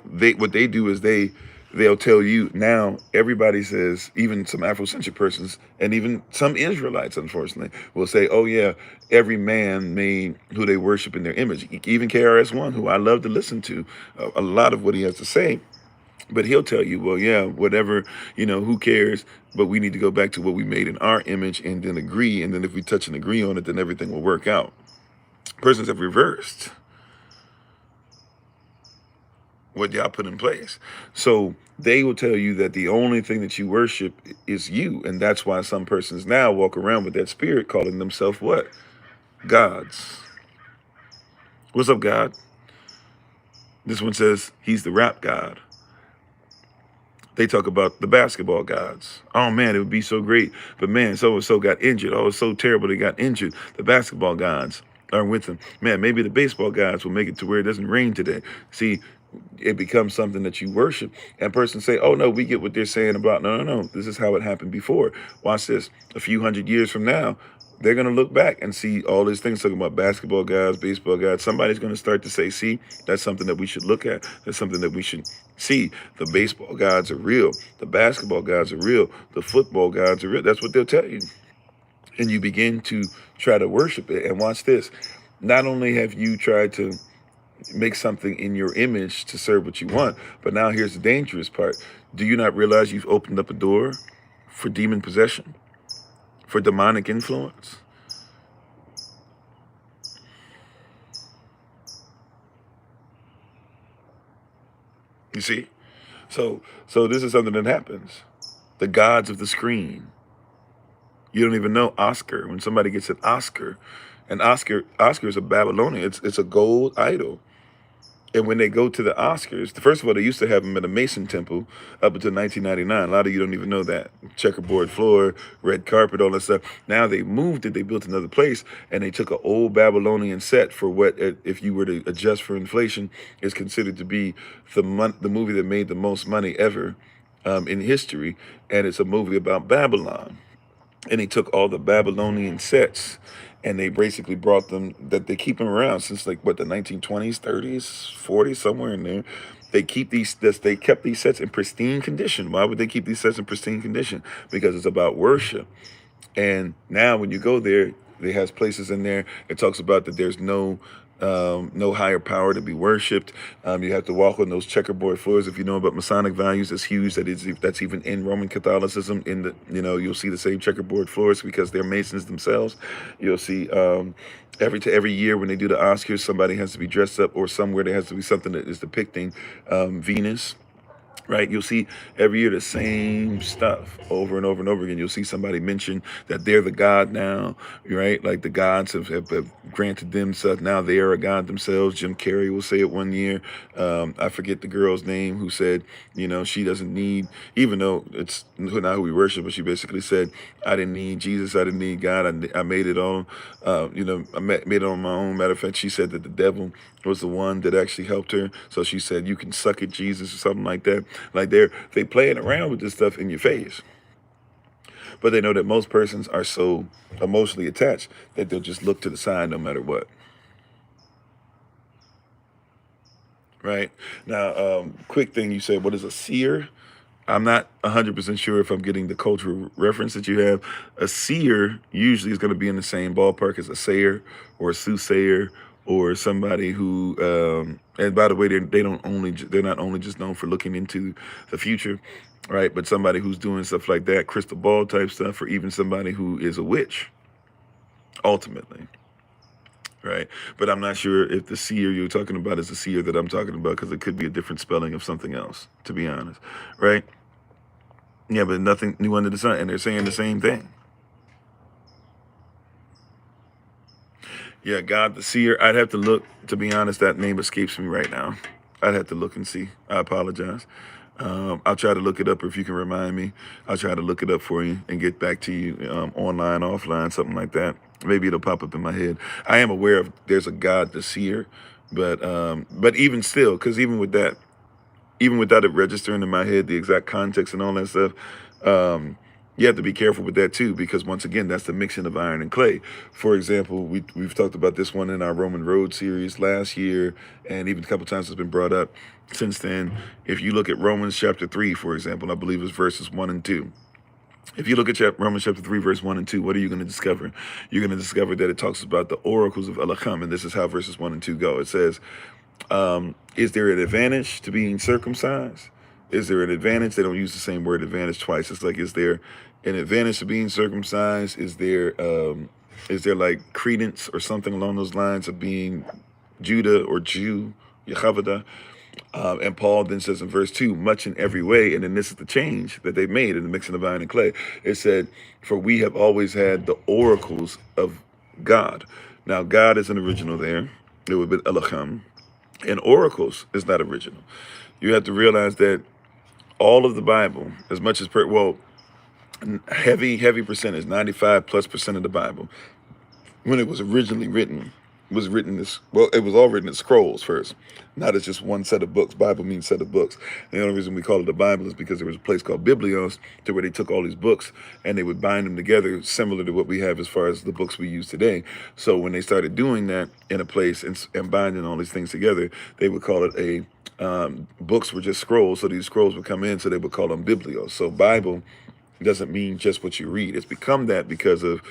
What they do is they'll tell you now, everybody says, even some Afrocentric persons and even some Israelites, unfortunately, will say, oh yeah, every man made who they worship in their image. Even KRS-One, who I love to listen to, a lot of what he has to say, but he'll tell you, well, yeah, whatever, who cares? But we need to go back to what we made in our image and then agree. And then if we touch and agree on it, then everything will work out. Persons have reversed what y'all put in place. So they will tell you that the only thing that you worship is you. And that's why some persons now walk around with that spirit calling themselves what? Gods. What's up, God? This one says he's the rap god. They talk about the basketball gods. Oh man, it would be so great. But man, so-and-so got injured. Oh, it's so terrible they got injured. The basketball gods are with them. Man, maybe the baseball gods will make it to where it doesn't rain today. See, it becomes something that you worship, and persons say, oh no, we get what they're saying about, no, this is how it happened before. Watch this. A few hundred years from now, they're going to look back and see all these things talking about basketball gods, baseball gods. Somebody's going to start to say, see, that's something that we should look at. That's something that we should see. The baseball gods are real. The basketball gods are real. The football gods are real. That's what they'll tell you. And you begin to try to worship it. And watch this. Not only have you tried to make something in your image to serve what you want, but now here's the dangerous part. Do you not realize you've opened up a door for demon possession, for demonic influence? You see? So this is something that happens. The gods of the screen. You don't even know Oscar. When somebody gets an Oscar, and Oscar is a Babylonian. It's a gold idol. And when they go to the Oscars, first of all, they used to have them at a Mason temple up until 1999. A lot of you don't even know that. Checkerboard floor, red carpet, all that stuff. Now they moved it. They built another place, and they took an old Babylonian set for what, if you were to adjust for inflation, is considered to be the movie that made the most money ever in history. And it's a movie about Babylon. And they took all the Babylonian sets, and they basically brought them, that they keep them around since like what, the 1920s, 30s, 40s, somewhere in there. They kept these sets in pristine condition. Why would they keep these sets in pristine condition? Because it's about worship. And now when you go there, it has places in there. It talks about that there's no higher power to be worshipped. You have to walk on those checkerboard floors. If you know about Masonic values, it's huge. That's even in Roman Catholicism. You'll see the same checkerboard floors because they're Masons themselves. You'll see every year when they do the Oscars, somebody has to be dressed up, or somewhere there has to be something that is depicting Venus. Right, you'll see every year the same stuff over and over and over again. You'll see somebody mention that they're the god now, right? Like the gods have granted them stuff. Now they are a god themselves. Jim Carrey will say it one year. I forget the girl's name who said, she doesn't need, even though it's not who we worship, but she basically said, I didn't need Jesus. I didn't need God. I made it all, I made it on my own. Matter of fact, she said that the devil was the one that actually helped her. So she said, you can suck at Jesus or something like that. Like they playing around with this stuff in your face. But they know that most persons are so emotionally attached that they'll just look to the side no matter what. Right? Now, quick thing, you said, what is a seer? I'm not 100% sure if I'm getting the cultural reference that you have. A seer usually is going to be in the same ballpark as a sayer or a soothsayer, or somebody who, and by the way, they're not only just known for looking into the future, right? But somebody who's doing stuff like that, crystal ball type stuff, or even somebody who is a witch, ultimately, right? But I'm not sure if the seer you're talking about is the seer that I'm talking about, because it could be a different spelling of something else, to be honest, right? Yeah, but nothing new under the sun, and they're saying the same thing. Yeah, God the seer. I'd have to look. To be honest, that name escapes me right now. I'd have to look and see. I apologize. I'll try to look it up, or if you can remind me, I'll try to look it up for you and get back to you online, offline, something like that. Maybe it'll pop up in my head. I am aware of there's a God the seer, but even still, because even without it registering in my head, the exact context and all that stuff, you have to be careful with that too, because once again, that's the mixing of iron and clay. For example, we've talked about this one in our Roman Road series last year, and even a couple times it's been brought up since then. If you look at Romans chapter 3, for example, I believe it's verses 1 and 2. If you look at Romans chapter 3, verse 1 and 2, what are you going to discover? You're going to discover that it talks about the oracles of Elohim, and this is how verses 1 and 2 go. It says, is there an advantage to being circumcised? Is there an advantage? They don't use the same word advantage twice. It's like, is there an advantage to being circumcised? Is there like credence or something along those lines of being Judah or Jew, Yehovah? And Paul then says in verse 2, much in every way, and then this is the change that they made in the mixing of iron and clay. It said, for we have always had the oracles of God. Now, God is an original there. It would be Elohim. And oracles is not original. You have to realize that all of the Bible, as much as heavy percentage, 95+% of the Bible, when it was originally written, was written as, well, it was all written as scrolls first, not as just one set of books. Bible means set of books. And the only reason we call it a Bible is because there was a place called Biblios, to where they took all these books and they would bind them together, similar to what we have as far as the books we use today. So when they started doing that in a place and binding all these things together, they would call it a books were just scrolls. So these scrolls would come in, so they would call them Biblios. So Bible doesn't mean just what you read. It's become that because of,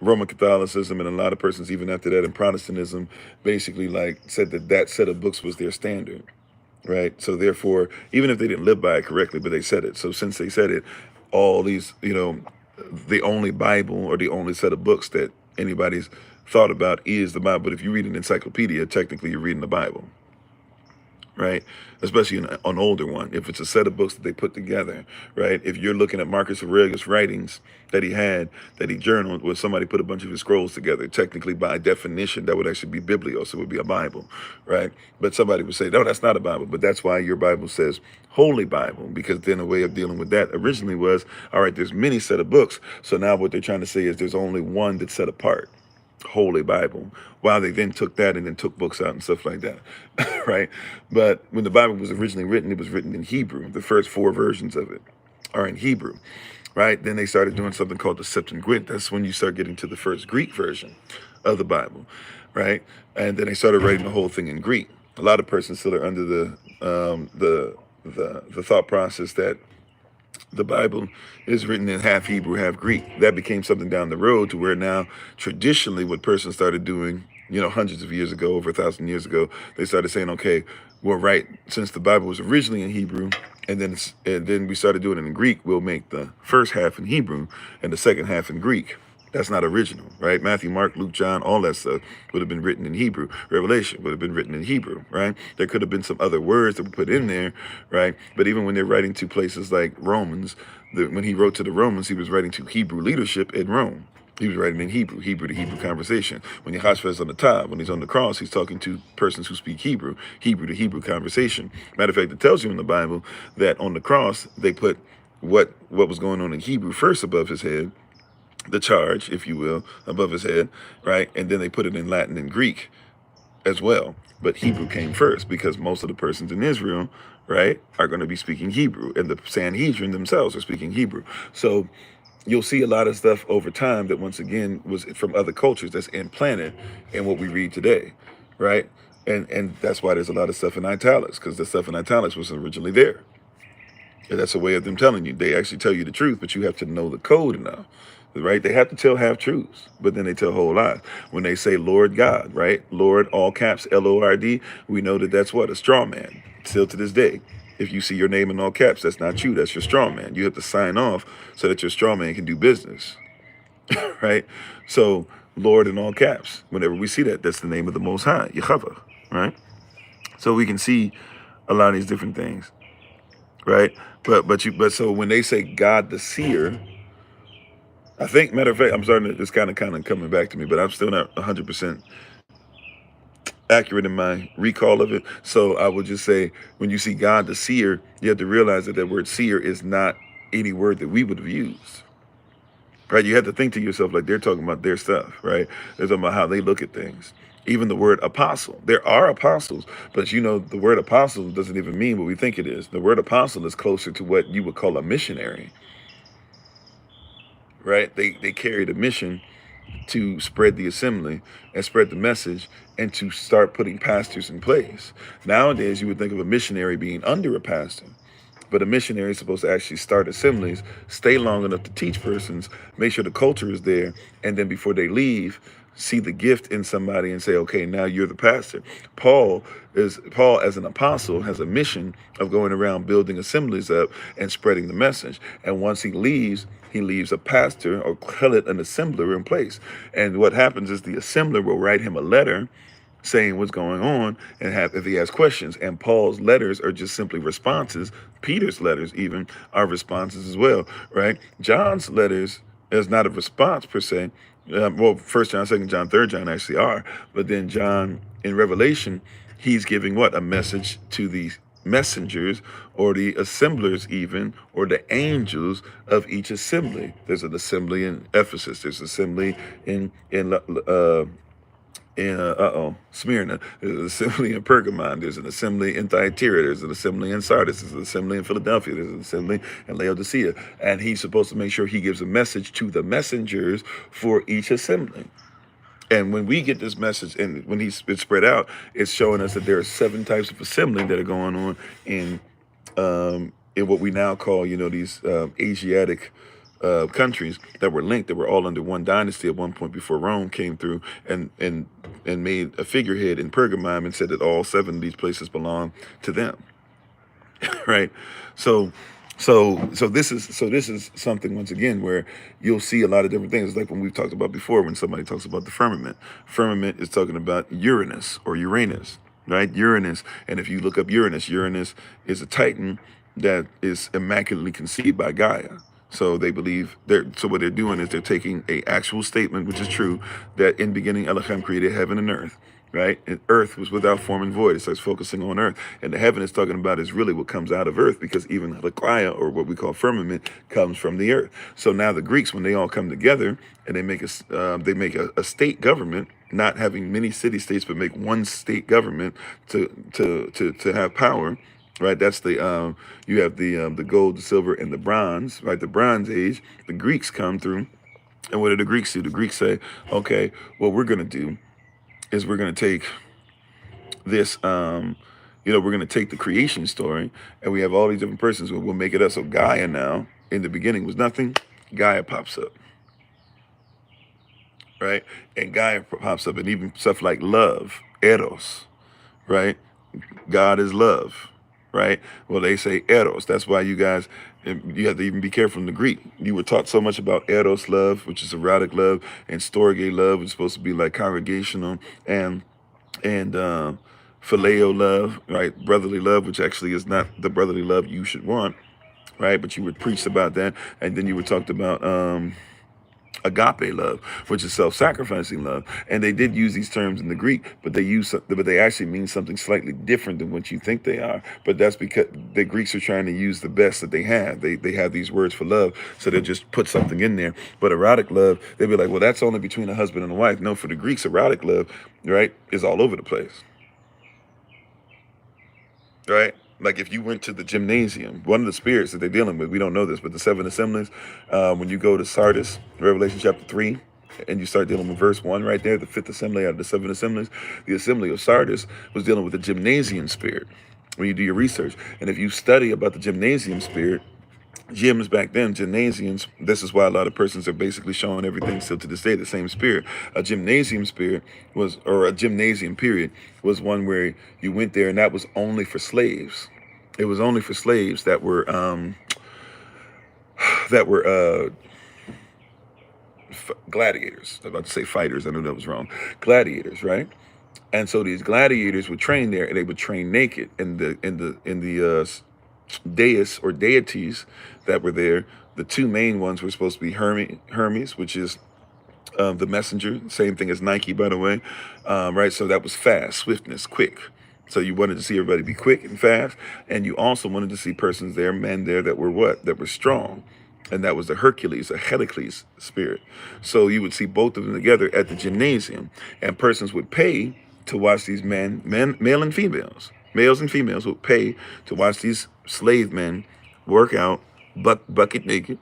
Roman Catholicism, and a lot of persons even after that in Protestantism basically like said that that set of books was their standard, right? So therefore, even if they didn't live by it correctly, but they said it. So since they said it, all these, the only Bible or the only set of books that anybody's thought about is the Bible. But if you read an encyclopedia, technically you're reading the Bible, right? Especially an older one, if it's a set of books that they put together, right? If you're looking at Marcus Aurelius' writings that he had, that he journaled, where somebody put a bunch of his scrolls together, technically by definition, that would actually be Biblios, it would be a Bible, right? But somebody would say, no, that's not a Bible. But that's why your Bible says Holy Bible, because then a way of dealing with that originally was, all right, there's many set of books. So now what they're trying to say is there's only one that's set apart. Holy Bible, while they then took that and then took books out and stuff like that, right? But when the Bible was originally written, it was written in Hebrew. The first 4 versions of it are in Hebrew, right? Then they started doing something called the Septuagint. That's when you start getting to the first Greek version of the Bible, right? And then they started writing the whole thing in Greek. A lot of persons still are under the thought process that the Bible is written in half Hebrew, half Greek. That became something down the road to where now traditionally what persons started doing, hundreds of years ago, over 1,000 years ago, they started saying, okay, well, right, since the Bible was originally in Hebrew, and then we started doing it in Greek, we'll make the first half in Hebrew and the second half in Greek. That's not original, right? Matthew, Mark, Luke, John, all that stuff would have been written in Hebrew. Revelation would have been written in Hebrew, right? There could have been some other words that were put in there, right? But even when they're writing to places like Romans, when he wrote to the Romans, he was writing to Hebrew leadership in Rome. He was writing in Hebrew to Hebrew conversation. When Yahashua is on the top, when he's on the cross, he's talking to persons who speak Hebrew to Hebrew conversation. Matter of fact, it tells you in the Bible that on the cross, they put what was going on in Hebrew first above his head, the charge, if you will, above his head, right? And then they put it in Latin and Greek as well. But Hebrew came first because most of the persons in Israel, right, are going to be speaking Hebrew, and the Sanhedrin themselves are speaking Hebrew. So you'll see a lot of stuff over time that once again was from other cultures that's implanted in what we read today, right? And that's why there's a lot of stuff in italics, because the stuff in italics was originally there. And that's a way of them telling you. They actually tell you the truth, but you have to know the code enough, right? They have to tell half truths, but then they tell whole lies. When they say Lord God, right? Lord, all caps, Lord, we know that that's what? A straw man. Still to this day. If you see your name in all caps, that's not you. That's your straw man. You have to sign off so that your straw man can do business, right? So Lord in all caps, whenever we see that, that's the name of the Most High, Yehovah, right? So we can see a lot of these different things, right? But so when they say God the seer, I think, matter of fact, I'm starting to, it's kind of coming back to me, but I'm still not 100% accurate in my recall of it. So I would just say, when you see God the seer, you have to realize that that word seer is not any word that we would have used, right? You have to think to yourself, like, they're talking about their stuff, right? They're talking about how they look at things. Even the word apostle, there are apostles, but the word apostle doesn't even mean what we think it is. The word apostle is closer to what you would call a missionary, right? They carried a mission to spread the assembly and spread the message and to start putting pastors in place. Nowadays, you would think of a missionary being under a pastor, but a missionary is supposed to actually start assemblies, stay long enough to teach persons, make sure the culture is there, and then before they leave, see the gift in somebody and say, okay, now you're the pastor. Paul as an apostle has a mission of going around building assemblies up and spreading the message. And once he leaves a pastor, or call it an assembler, in place. And what happens is the assembler will write him a letter saying what's going on, and if he has questions. And Paul's letters are just simply responses. Peter's letters even are responses as well, right? John's letters is not a response per se. Well, 1 John, 2 John, 3 John actually are. But then John in Revelation, he's giving what? A message to the messengers or the assemblers even, or the angels of each assembly. There's an assembly in Ephesus. There's an assembly in Smyrna. There's an assembly in Pergamon. There's an assembly in Thyatira. There's an assembly in Sardis. There's an assembly in Philadelphia. There's an assembly in Laodicea. And he's supposed to make sure he gives a message to the messengers for each assembly. And when we get this message, and when it's spread out, it's showing us that there are 7 types of assembly that are going on in what we now call, these Asiatic countries that were linked, that were all under one dynasty at one point before Rome came through and made a figurehead in Pergamum and said that all 7 of these places belong to them, right? So this is something, once again, where you'll see a lot of different things. It's like when we've talked about before, when somebody talks about the firmament. Firmament is talking about Uranus or Uranus, right? Uranus. And if you look up Uranus, Uranus is a Titan that is immaculately conceived by Gaia. So they believe so what they're doing is they're taking a actual statement, which is true, that in beginning Elohim created heaven and earth. Right? And earth was without form and void. It starts focusing on earth. And the heaven it's talking about is really what comes out of earth, because even Halakia, or what we call firmament, comes from the earth. So now the Greeks, when they all come together and they make a state government, not having many city-states, but make one state government to have power. Right, that's the you have the gold, the silver, and the bronze. Right, the Bronze Age. The Greeks come through, and what do the Greeks do? The Greeks say, okay, what we're going to do is we're going to take this, we're going to take the creation story, and we have all these different persons. We'll make it up. So Gaia now, in the beginning was nothing. Gaia pops up, right? And Gaia pops up, and even stuff like love, eros, right? God is love, right? Well, they say eros. That's why you guys, you have to even be careful in the Greek. You were taught so much about eros love, which is erotic love, and storge love, which is supposed to be like congregational, and phileo love, right? Brotherly love, which actually is not the brotherly love you should want, right? But you would preach about that, and then you were talked about agape love, which is self-sacrificing love. And they did use these terms in the Greek, but they actually mean something slightly different than what you think they are. But that's because the Greeks are trying to use the best that they have. They have these words for love, so they'll just put something in there. But erotic love, they'll be like, well, that's only between a husband and a wife. No, for the Greeks, erotic love, right, is all over the place, right? Like if you went to the gymnasium, one of the spirits that they're dealing with, we don't know this, but the 7 assemblies, when you go to Sardis, Revelation chapter 3, and you start dealing with verse 1 right there, the 5th assembly out of the 7 assemblies, the assembly of Sardis was dealing with the gymnasium spirit when you do your research. And if you study about the gymnasium spirit, gyms back then, gymnasiums, this is why a lot of persons are basically showing everything still to this day, the same spirit. A gymnasium spirit was, or a gymnasium period, was one where you went there and that was only for slaves. It was only for slaves that were gladiators. I was about to say fighters. I knew that was wrong. Gladiators, right? And so these gladiators would train there, and they would train naked. In the dais or deities that were there, the 2 main ones were supposed to be Hermes, which is the messenger, same thing as Nike, by the way, right? So that was fast, swiftness, quick. So you wanted to see everybody be quick and fast, and you also wanted to see persons there, men there, that were what? That were strong. And that was the Hercules, a Heracles spirit. So you would see both of them together at the gymnasium, and persons would pay to watch these men, male and females. Males and females would pay to watch these slave men work out, bucket naked,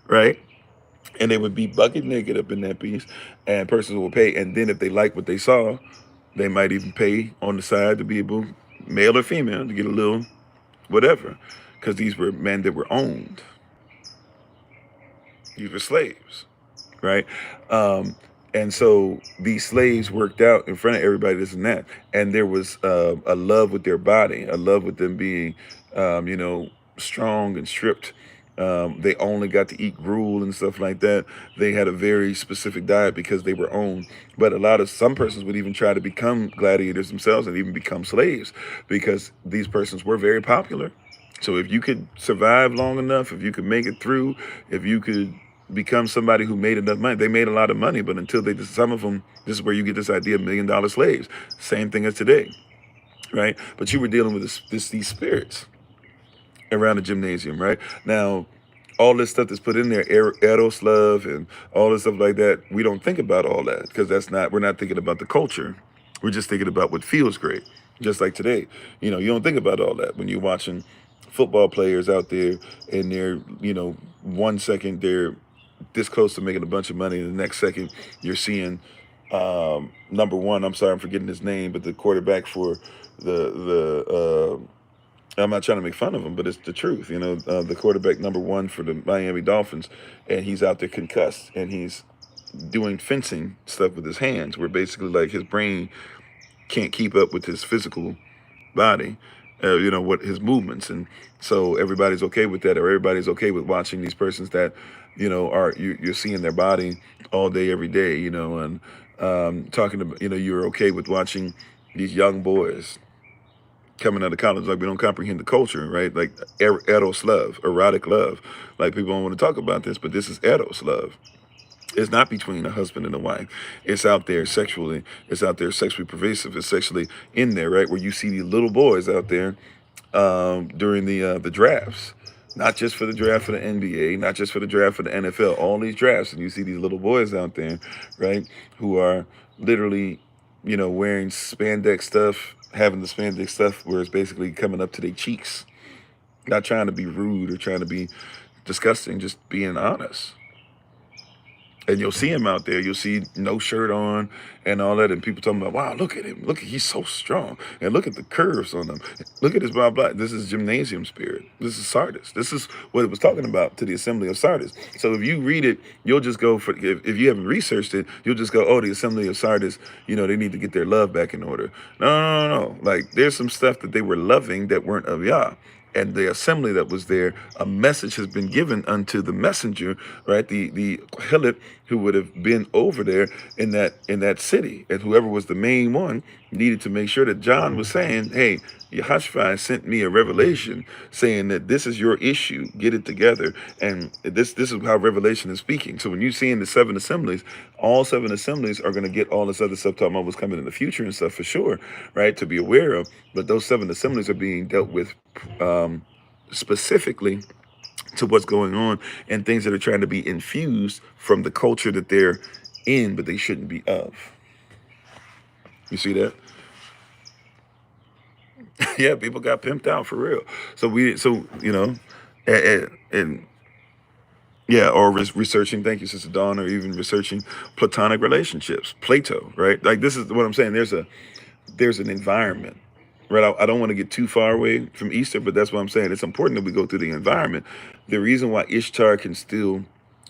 right? And they would be bucket naked up in that piece, and persons would pay. And then if they liked what they saw, they might even pay on the side to be able, male or female, to get a little whatever, because these were men that were owned. These were slaves, right? And so these slaves worked out in front of everybody, this and that. And there was a love with their body, a love with them being, strong and stripped. They only got to eat gruel and stuff like that. They had a very specific diet because they were owned. But some persons would even try to become gladiators themselves and even become slaves, because these persons were very popular. So if you could survive long enough, if you could make it through, if you could become somebody who made enough money. They made a lot of money, but until some of them, this is where you get this idea of $1 million slaves. Same thing as today, right? But you were dealing with these spirits around the gymnasium, right? Now, all this stuff that's put in there, eros love and all this stuff like that, we don't think about all that because we're not thinking about the culture. We're just thinking about what feels great. Just like today, you don't think about all that when you're watching football players out there and they're, 1 second they're this close to making a bunch of money, and the next second you're seeing number one, I'm sorry, I'm forgetting his name, but the quarterback for the I'm not trying to make fun of him, but it's the truth. The quarterback number one for the Miami Dolphins, and he's out there concussed, and he's doing fencing stuff with his hands, where basically like his brain can't keep up with his physical body, what his movements, and so everybody's okay with that, or everybody's okay with watching these persons that, you're seeing their body all day, every day, and talking about, you're okay with watching these young boys coming out of college, like we don't comprehend the culture, right? Like eros love, erotic love. Like people don't want to talk about this, but this is eros love. It's not between a husband and a wife. It's out there sexually. It's out there sexually pervasive. It's sexually in there, right? Where you see these little boys out there during the drafts, not just for the draft for the NBA, not just for the draft for the NFL, all these drafts, and you see these little boys out there, right, who are literally, wearing spandex stuff, having the spandex stuff where it's basically coming up to their cheeks. Not trying to be rude or trying to be disgusting, just being honest. And you'll see him out there. You'll see no shirt on and all that. And people talking about, wow, look at him. Look, he's so strong. And look at the curves on him. Look at his blah, blah. This is gymnasium spirit. This is Sardis. This is what it was talking about to the assembly of Sardis. So if you read it, you'll just go for, if you haven't researched it, you'll just go, oh, the assembly of Sardis, they need to get their love back in order. No. Like there's some stuff that they were loving that weren't of Yah. And the assembly that was there, a message has been given unto the messenger, right? The Hilip who would have been over there in that city, and whoever was the main one needed to make sure that John was saying, hey, Yehoshua sent me a revelation saying that this is your issue, get it together. And this is how revelation is speaking. So when you see in the 7 assemblies, all 7 assemblies are going to get all this other stuff talking about what's coming in the future and stuff for sure, right, to be aware of. But those 7 assemblies are being dealt with specifically to what's going on and things that are trying to be infused from the culture that they're in, but they shouldn't be of. You see that? Yeah, people got pimped out for real. And yeah, or researching, thank you, Sister Dawn, or even researching platonic relationships, Plato, right? Like this is what I'm saying. There's an environment, right? I don't want to get too far away from Easter, but that's what I'm saying. It's important that we go through the environment. The reason why Ishtar can still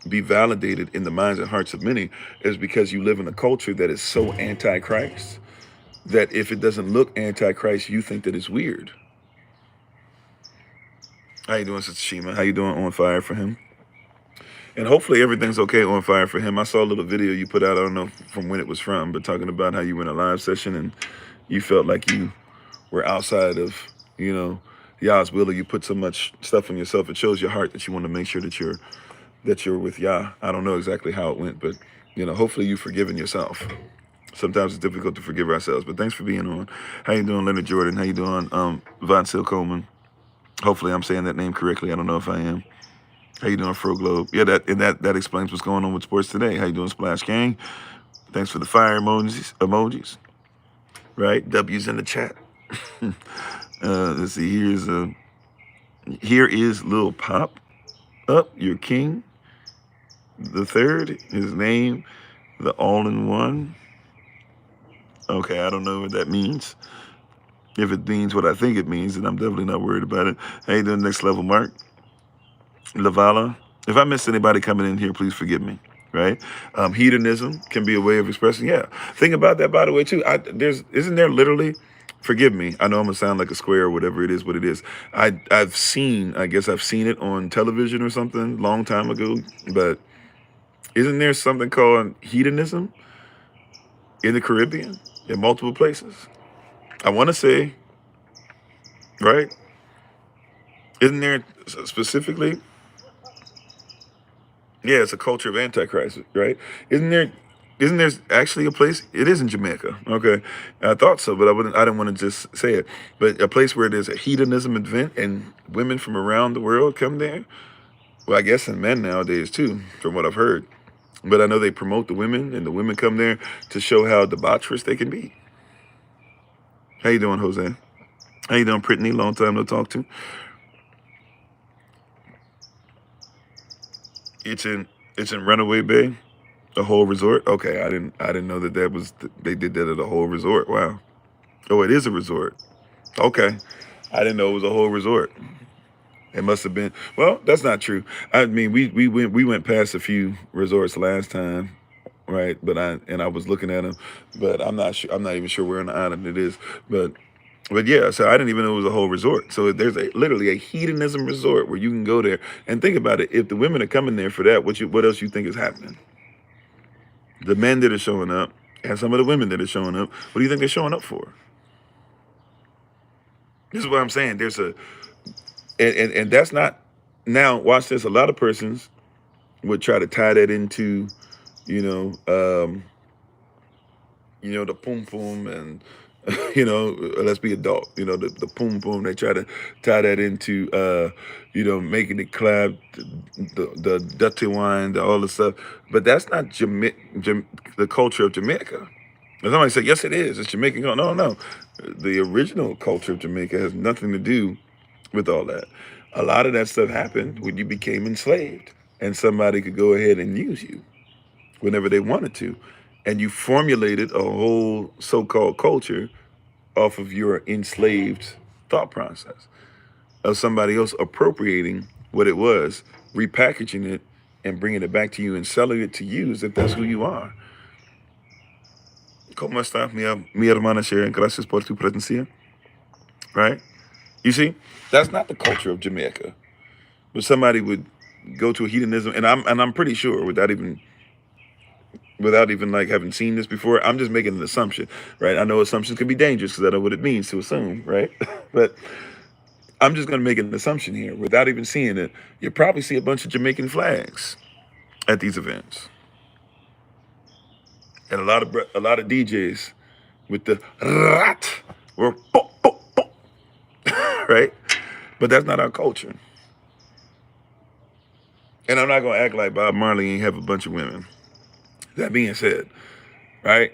be validated in the minds and hearts of many is because you live in a culture that is so anti-Christ that if it doesn't look anti-Christ, you think that it's weird. How you doing, Sister Shima? How you doing? On fire for him? And hopefully everything's okay on fire for him. I saw a little video you put out, I don't know from when it was from, but talking about how you were in a live session and you felt like you were outside of, Yah's will, or you put so much stuff on yourself. It shows your heart that you want to make sure that you're with Yah. I don't know exactly how it went, but, hopefully you've forgiven yourself. Sometimes it's difficult to forgive ourselves, but thanks for being on. How you doing, Leonard Jordan? How you doing, Von Sil Coleman? Hopefully I'm saying that name correctly. I don't know if I am. How you doing, Fro Globe? Yeah, that explains what's going on with sports today. How you doing, Splash Gang? Thanks for the fire emojis. Right? W's in the chat. Let's see. Here is Lil Pop Up, your king. The third, his name, the all-in-one. Okay, I don't know what that means. If it means what I think it means, then I'm definitely not worried about it. How you doing, Next Level Mark? Lavala. If I missed anybody coming in here, please forgive me, right? Hedonism can be a way of expressing. Yeah. Think about that, by the way, too. Isn't there literally, forgive me, I know I'm going to sound like a square or whatever it is, what it is. I've seen it on television or something long time ago, but isn't there something called hedonism in the Caribbean in multiple places? I want to say, right? Isn't there specifically? Yeah, it's a culture of Antichrist, right? Isn't there Isn't there actually a place? It is in Jamaica. Okay, I thought so, but I didn't want to just say it. But a place where there's a hedonism event and women from around the world come there. Well, I guess and men nowadays too, from what I've heard. But I know they promote the women, and the women come there to show how debaucherous they can be. How you doing, Jose? How you doing, Brittany? Long time no talk to. It's in Runaway Bay, the whole resort. Okay, I didn't know that they did that at a whole resort. Wow. Oh, it is a resort. Okay, I didn't know it was a whole resort. It must have been. Well, that's not true. I mean, we went past a few resorts last time, right? But I was looking at them, but I'm not sure. I'm not even sure where on the island it is. But yeah, so I didn't even know it was a whole resort. So there's literally a hedonism resort where you can go there and think about it. If the women are coming there for that, what else you think is happening? The men that are showing up and some of the women that are showing up. What do you think they're showing up for? This is what I'm saying. There's a and that's not. Now watch this. A lot of persons would try to tie that into, you know, the poom poom and, let's be adult. The poom poom. They try to tie that into, making it clap, the dirty wine, all the stuff. But that's not the culture of Jamaica. And somebody say, yes, it is. It's Jamaican. No. The original culture of Jamaica has nothing to do with all that. A lot of that stuff happened when you became enslaved, and somebody could go ahead and use you whenever they wanted to. And you formulated a whole so-called culture off of your enslaved thought process of somebody else appropriating what it was, repackaging it, and bringing it back to you and selling it to you as if that's who you are. ¿Cómo está, mi hermana Sharon? Gracias por tu presencia. Right? You see, that's not the culture of Jamaica. But somebody would go to a hedonism, and I'm pretty sure without even like having seen this before, I'm just making an assumption, right? I know assumptions can be dangerous because I know what it means to assume, right? But I'm just going to make an assumption here without even seeing it. You probably see a bunch of Jamaican flags at these events, and a lot of DJs with the rat or pop, pop, pop, right? But that's not our culture. And I'm not going to act like Bob Marley ain't have a bunch of women. That being said, right,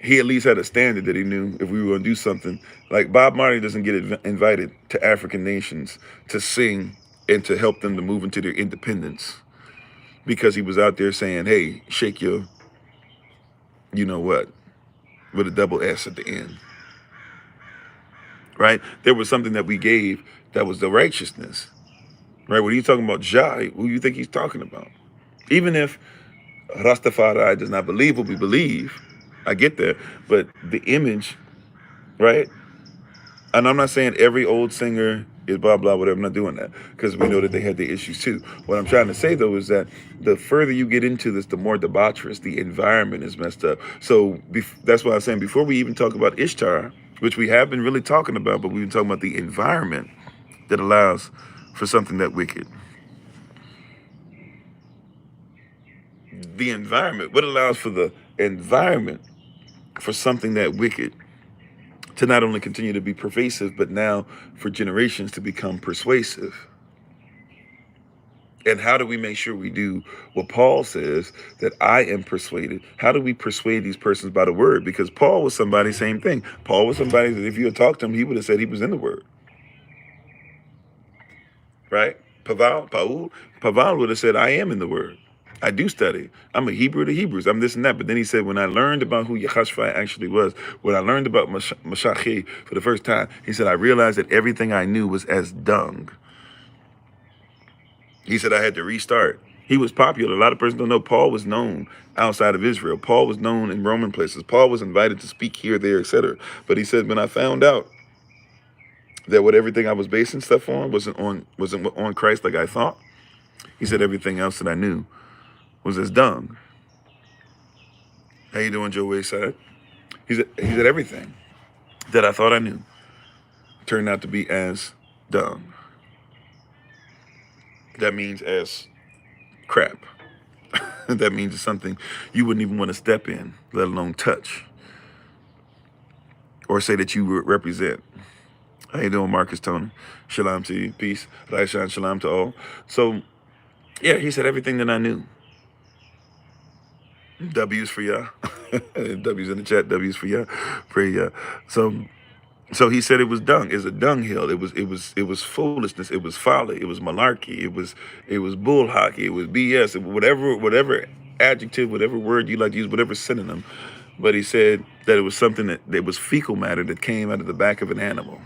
he at least had a standard that he knew if we were going to do something. Like Bob Marley doesn't get invited to African nations to sing and to help them to move into their independence because he was out there saying, hey, shake your, you know what, with a double S at the end, right? There was something that we gave that was the righteousness, right? When he's talking about Jah, who do you think he's talking about? Even if Rastafari does not believe what we believe, I get that, but the image, right? And I'm not saying every old singer is blah, blah, whatever. I'm not doing that because we know that they had the issues too. What I'm trying to say, though, is that the further you get into this, the more debaucherous the environment is messed up. So that's why I'm saying before we even talk about Ishtar, which we have been really talking about, but we've been talking about the environment that allows for something that wicked. The environment, what allows for the environment for something that wicked to not only continue to be pervasive, but now for generations to become persuasive. And how do we make sure we do what Paul says, that I am persuaded? How do we persuade these persons by the word? Because Paul was somebody, same thing. Paul was somebody that if you had talked to him, he would have said he was in the word. Right? Pavel would have said, I am in the word. I do study. I'm a Hebrew to Hebrews. I'm this and that. But then he said, when I learned about who Yahashua actually was, when I learned about Mashiach for the first time, he said, I realized that everything I knew was as dung. He said, I had to restart. He was popular. A lot of persons don't know Paul was known outside of Israel. Paul was known in Roman places. Paul was invited to speak here, there, etc. But he said, when I found out that what everything I was basing stuff on wasn't on Christ like I thought, he said everything else that I knew was as dung. How you doing, Joe Wayside? He said everything that I thought I knew turned out to be as dung. That means as crap. That means it's something you wouldn't even want to step in, let alone touch, or say that you represent. How you doing, Marcus Tony? Shalom to you. Peace. Raishan, shalom to all. So, yeah, he said everything that I knew. W's for y'all. W's in the chat. W's for y'all. Pray y'all. So he said it was dung. It's a dunghill. It was foolishness. It was folly. It was malarkey. It was bull hockey. It was BS. Whatever adjective, whatever word you like to use, whatever synonym. But he said that it was something that was fecal matter that came out of the back of an animal.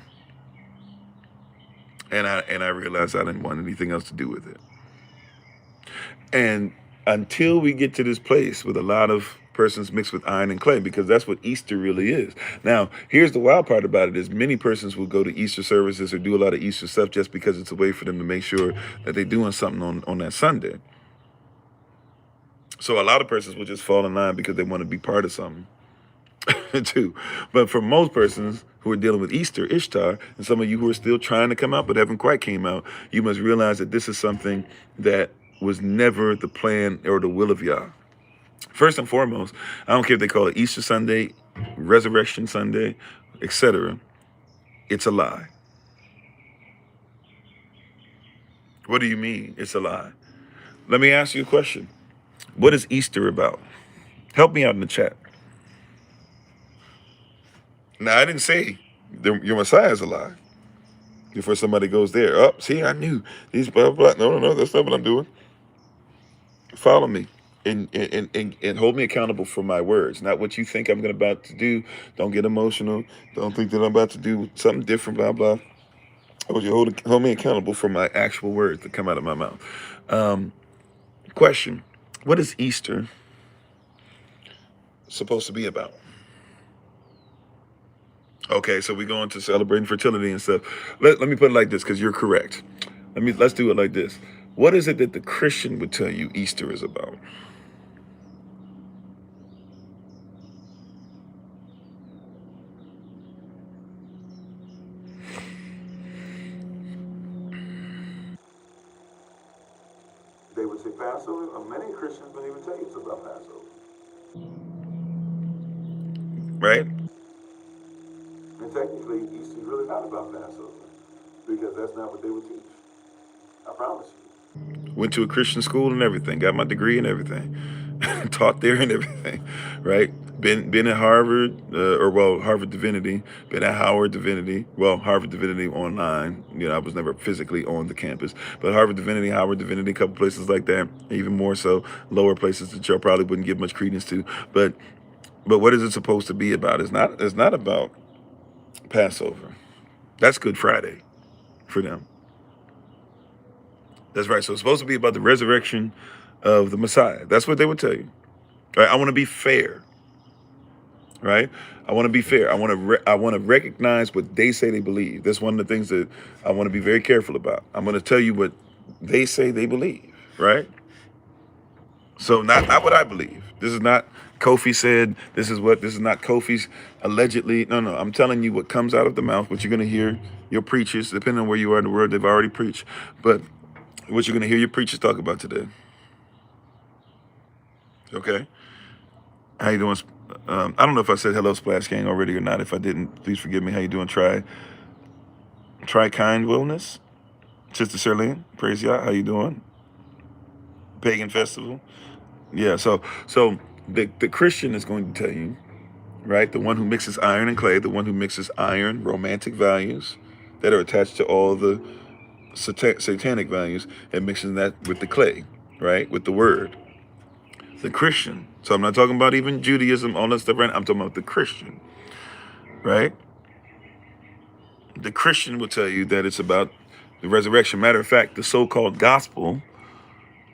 And I realized I didn't want anything else to do with it. And until we get to this place with a lot of persons mixed with iron and clay, because that's what Easter really is. Now, here's the wild part about it is many persons will go to Easter services or do a lot of Easter stuff just because it's a way for them to make sure that they're doing something on that Sunday. So a lot of persons will just fall in line because they want to be part of something. Too. But for most persons who are dealing with Easter, Ishtar, and some of you who are still trying to come out but haven't quite came out, you must realize that this is something that was never the plan or the will of Yah. First and foremost, I don't care if they call it Easter Sunday, Resurrection Sunday, etc. It's a lie. What do you mean it's a lie? Let me ask you a question. What is Easter about? Help me out in the chat. Now, I didn't say your Messiah is a lie. Before somebody goes there, oh, see, I knew these blah, blah. No, that's not what I'm doing. Follow me and hold me accountable for my words, not what you think I'm about to do. Don't get emotional. Don't think that I'm about to do something different, blah, blah. I want you to hold me accountable for my actual words that come out of my mouth. Question, what is Easter supposed to be about? Okay, so we're going to celebrating fertility and stuff. Let me put it like this, because you're correct. Let's do it like this. What is it that the Christian would tell you Easter is about? They would say Passover. Many Christians don't even tell you it's about Passover. Right? And technically, Easter is really not about Passover, because that's not what they would teach. I promise you. Went to a Christian school and everything, got my degree and everything, taught there and everything, right? Been at Harvard, Harvard Divinity, been at Howard Divinity, Harvard Divinity online. I was never physically on the campus, but Harvard Divinity, Howard Divinity, a couple places like that, even more so, lower places that y'all probably wouldn't give much credence to. But what is it supposed to be about? It's not about Passover. That's Good Friday for them. That's right. So it's supposed to be about the resurrection of the Messiah. That's what they would tell you. Right? I want to be fair. Right? I want to be fair. I want to recognize what they say they believe. That's one of the things that I want to be very careful about. I'm going to tell you what they say they believe. Right? So not what I believe. This is not Kofi said. This is not Kofi's allegedly. No. I'm telling you what comes out of the mouth, what you're going to hear your preachers, depending on where you are in the world, they've already preached. But what you're going to hear your preachers talk about today. Okay? How you doing? I don't know if I said hello, Splash Gang, already or not. If I didn't, please forgive me. How you doing? Try kind willness. Sister Sirlene, praise Yah. How you doing? Pagan Festival. Yeah, so the Christian is going to tell you, right? The one who mixes iron and clay, the one who mixes iron, romantic values that are attached to all the satanic values, and mixing that with the clay, right? With the word. The Christian. So I'm not talking about even Judaism, all that stuff, right? I'm talking about the Christian, right? The Christian will tell you that it's about the resurrection. Matter of fact, the so-called gospel,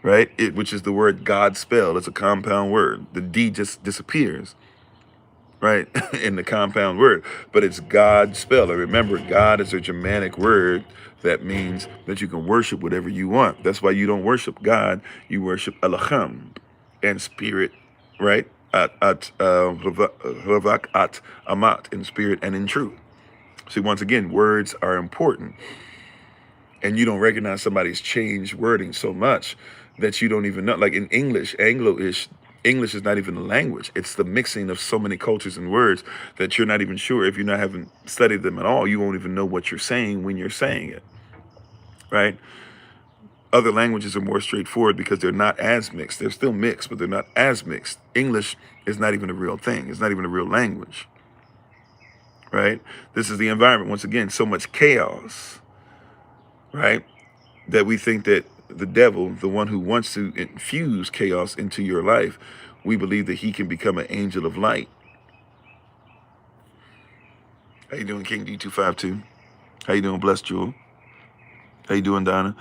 right? Which is the word God spelled. It's a compound word. The D just disappears, right? In the compound word, but it's God spelled. And remember, God is a Germanic word that means that you can worship whatever you want. That's why you don't worship God. You worship Elohim in spirit, right? Ravak at amat, in spirit and in truth. See, once again, words are important. And you don't recognize somebody's changed wording so much that you don't even know. Like in English, Anglo-ish, English is not even a language. It's the mixing of so many cultures and words that you're not even sure, if you haven't studied them at all, you won't even know what you're saying when you're saying it, right? Other languages are more straightforward because they're not as mixed. They're still mixed, but they're not as mixed. English is not even a real thing. It's not even a real language, right? This is the environment. Once again, so much chaos, right? That we think that the devil, the one who wants to infuse chaos into your life, we believe that he can become an angel of light. How you doing, King D252? How you doing, Blessed Jewel? How you doing, Donna?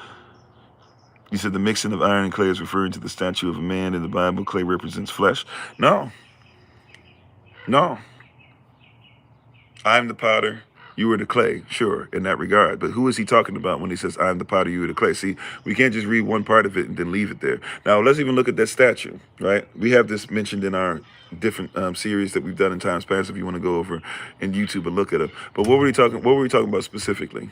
You said the mixing of iron and clay is referring to the statue of a man in the Bible. Clay represents flesh. No. No. I'm the potter, you are the clay. Sure, in that regard. But who is he talking about when he says, I'm the potter, you are the clay? See, we can't just read one part of it and then leave it there. Now, let's even look at that statue, right? We have this mentioned in our different series that we've done in times past, if you want to go over in YouTube and look at it. But what were we talking about specifically?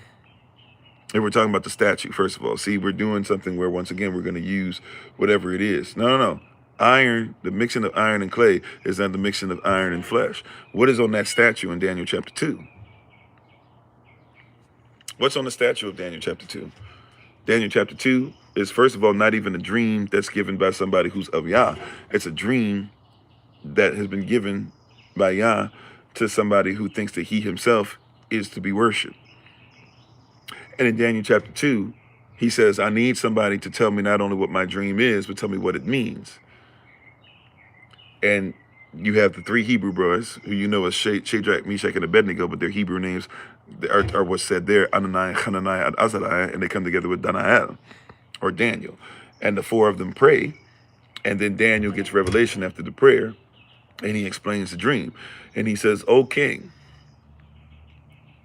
And we're talking about the statue, first of all. See, we're doing something where, once again, we're going to use whatever it is. No. Iron, the mixing of iron and clay is not the mixing of iron and flesh. What is on that statue in Daniel chapter 2? What's on the statue of Daniel chapter 2? Daniel chapter 2 is, first of all, not even a dream that's given by somebody who's of Yah. It's a dream that has been given by Yah to somebody who thinks that he himself is to be worshipped. And in Daniel chapter 2, he says, I need somebody to tell me not only what my dream is, but tell me what it means. And you have the three Hebrew brothers, who you know as Shadrach, Meshach, and Abednego, but their Hebrew names are what's said there, Ananiah, Hananiah, and Azariah, and they come together with Daniel, or Daniel. And the four of them pray, and then Daniel gets revelation after the prayer, and he explains the dream. And he says, O king,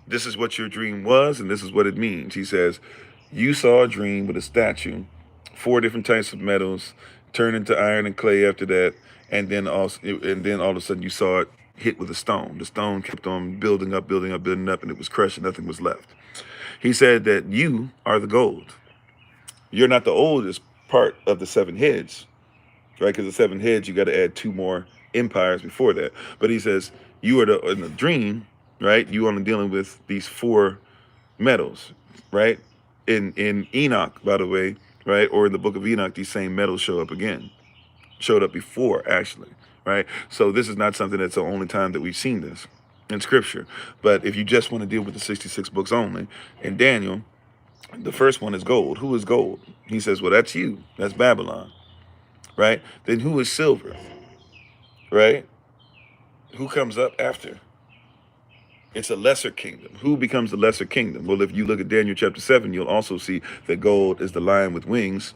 this is what your dream was, and this is what it means. He says, you saw a dream with a statue, 4 different types of metals, turned into iron and clay after that, and then all of a sudden you saw it hit with a stone. The stone kept on building up, and it was crushed, and nothing was left. He said that you are the gold. You're not the oldest part of the 7 heads, right? Because the 7 heads, you got to add 2 more empires before that. But he says, you are in the dream, right? You only dealing with these 4 metals, right? In Enoch, by the way, right? Or in the book of Enoch, these same metals showed up before, actually, right? So this is not something that's the only time that we've seen this in scripture. But if you just want to deal with the 66 books only, in Daniel, the first one is gold. Who is gold? He says, well, that's you. That's Babylon, right? Then who is silver, right? Who comes up after? It's a lesser kingdom. Who becomes the lesser kingdom? Well, if you look at Daniel chapter 7, you'll also see that gold is the lion with wings,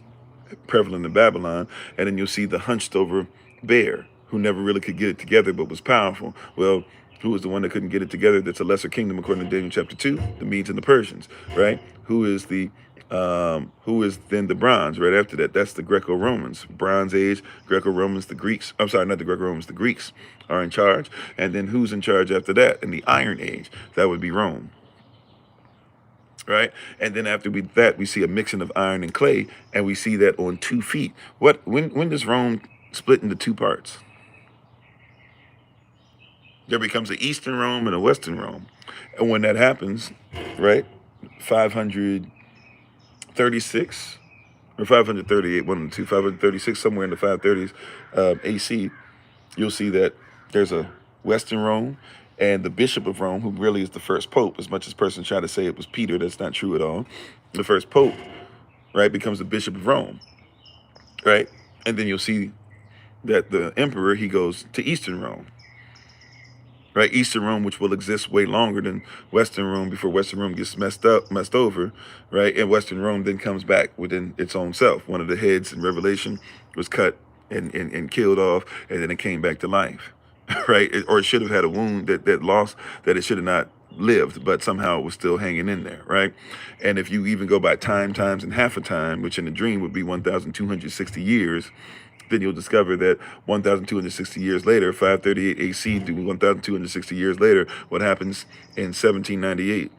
prevalent in Babylon, and then you'll see the hunched over bear, who never really could get it together but was powerful. Well, who is the one that couldn't get it together? That's a lesser kingdom according to Daniel chapter 2, the Medes and the Persians, right? Who is then the bronze right after that? That's the Greco-Romans. Bronze Age, Greco-Romans, the Greeks. I'm sorry, not the Greco-Romans, the Greeks are in charge. And then who's in charge after that? In the Iron Age, that would be Rome. Right? And then after that, we see a mixing of iron and clay, and we see that on 2 feet. When does Rome split into 2 parts? There becomes an Eastern Rome and a Western Rome. And when that happens, right, 536 or 538, one of the two, 536, somewhere in the 530s AC, you'll see that there's a Western Rome, and the Bishop of Rome, who really is the first pope, as much as persons try to say it was Peter, that's not true at all. The first pope, right, becomes the Bishop of Rome, right? And then you'll see that the emperor, he goes to Eastern Rome, right? Eastern Rome, which will exist way longer than Western Rome before Western Rome gets messed over, right? And Western Rome then comes back within its own self. One of the heads in Revelation was cut and killed off, and then it came back to life. Right? Or it should have had a wound that lost, that it should have not lived, but somehow it was still hanging in there, right? And if you even go by times, and half a time, which in the dream would be 1,260 years, then you'll discover that 1,260 years later, 538 AC to 1,260 years later, what happens in 1798,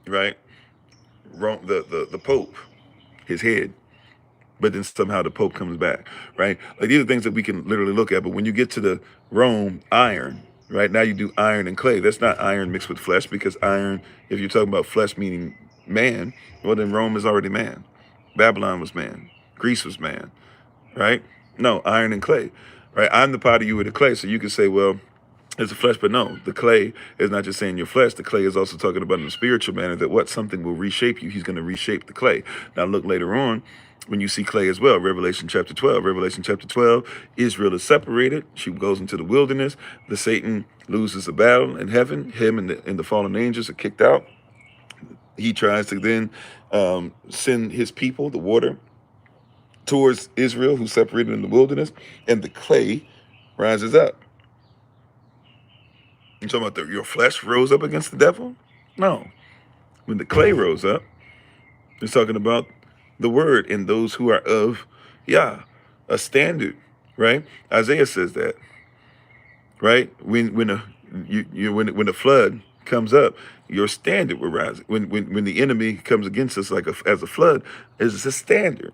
right? Rome, the Pope, his head. But then somehow the Pope comes back, right? Like these are things that we can literally look at. But when you get to the Rome, iron, right? Now you do iron and clay. That's not iron mixed with flesh, because iron, if you're talking about flesh meaning man, well then Rome is already man. Babylon was man. Greece was man, right? No, iron and clay, right? I'm the potter, you are the clay. So you can say, well, it's the flesh, but no, the clay is not just saying your flesh. The clay is also talking about in the spiritual manner that what something will reshape you. He's going to reshape the clay. Now look later on when you see clay as well. Revelation chapter 12. Revelation chapter 12, Israel is separated. She goes into the wilderness. The Satan loses a battle in heaven. Him and the fallen angels are kicked out. He tries to then send his people, the water, towards Israel, who's separated in the wilderness, and the clay rises up. You talking about your flesh rose up against the devil? No. When the clay rose up, it's talking about the word and those who are of Yah, a standard, right? Isaiah says that, right? When the flood comes up, your standard will rise. When the enemy comes against us as a flood, it's a standard.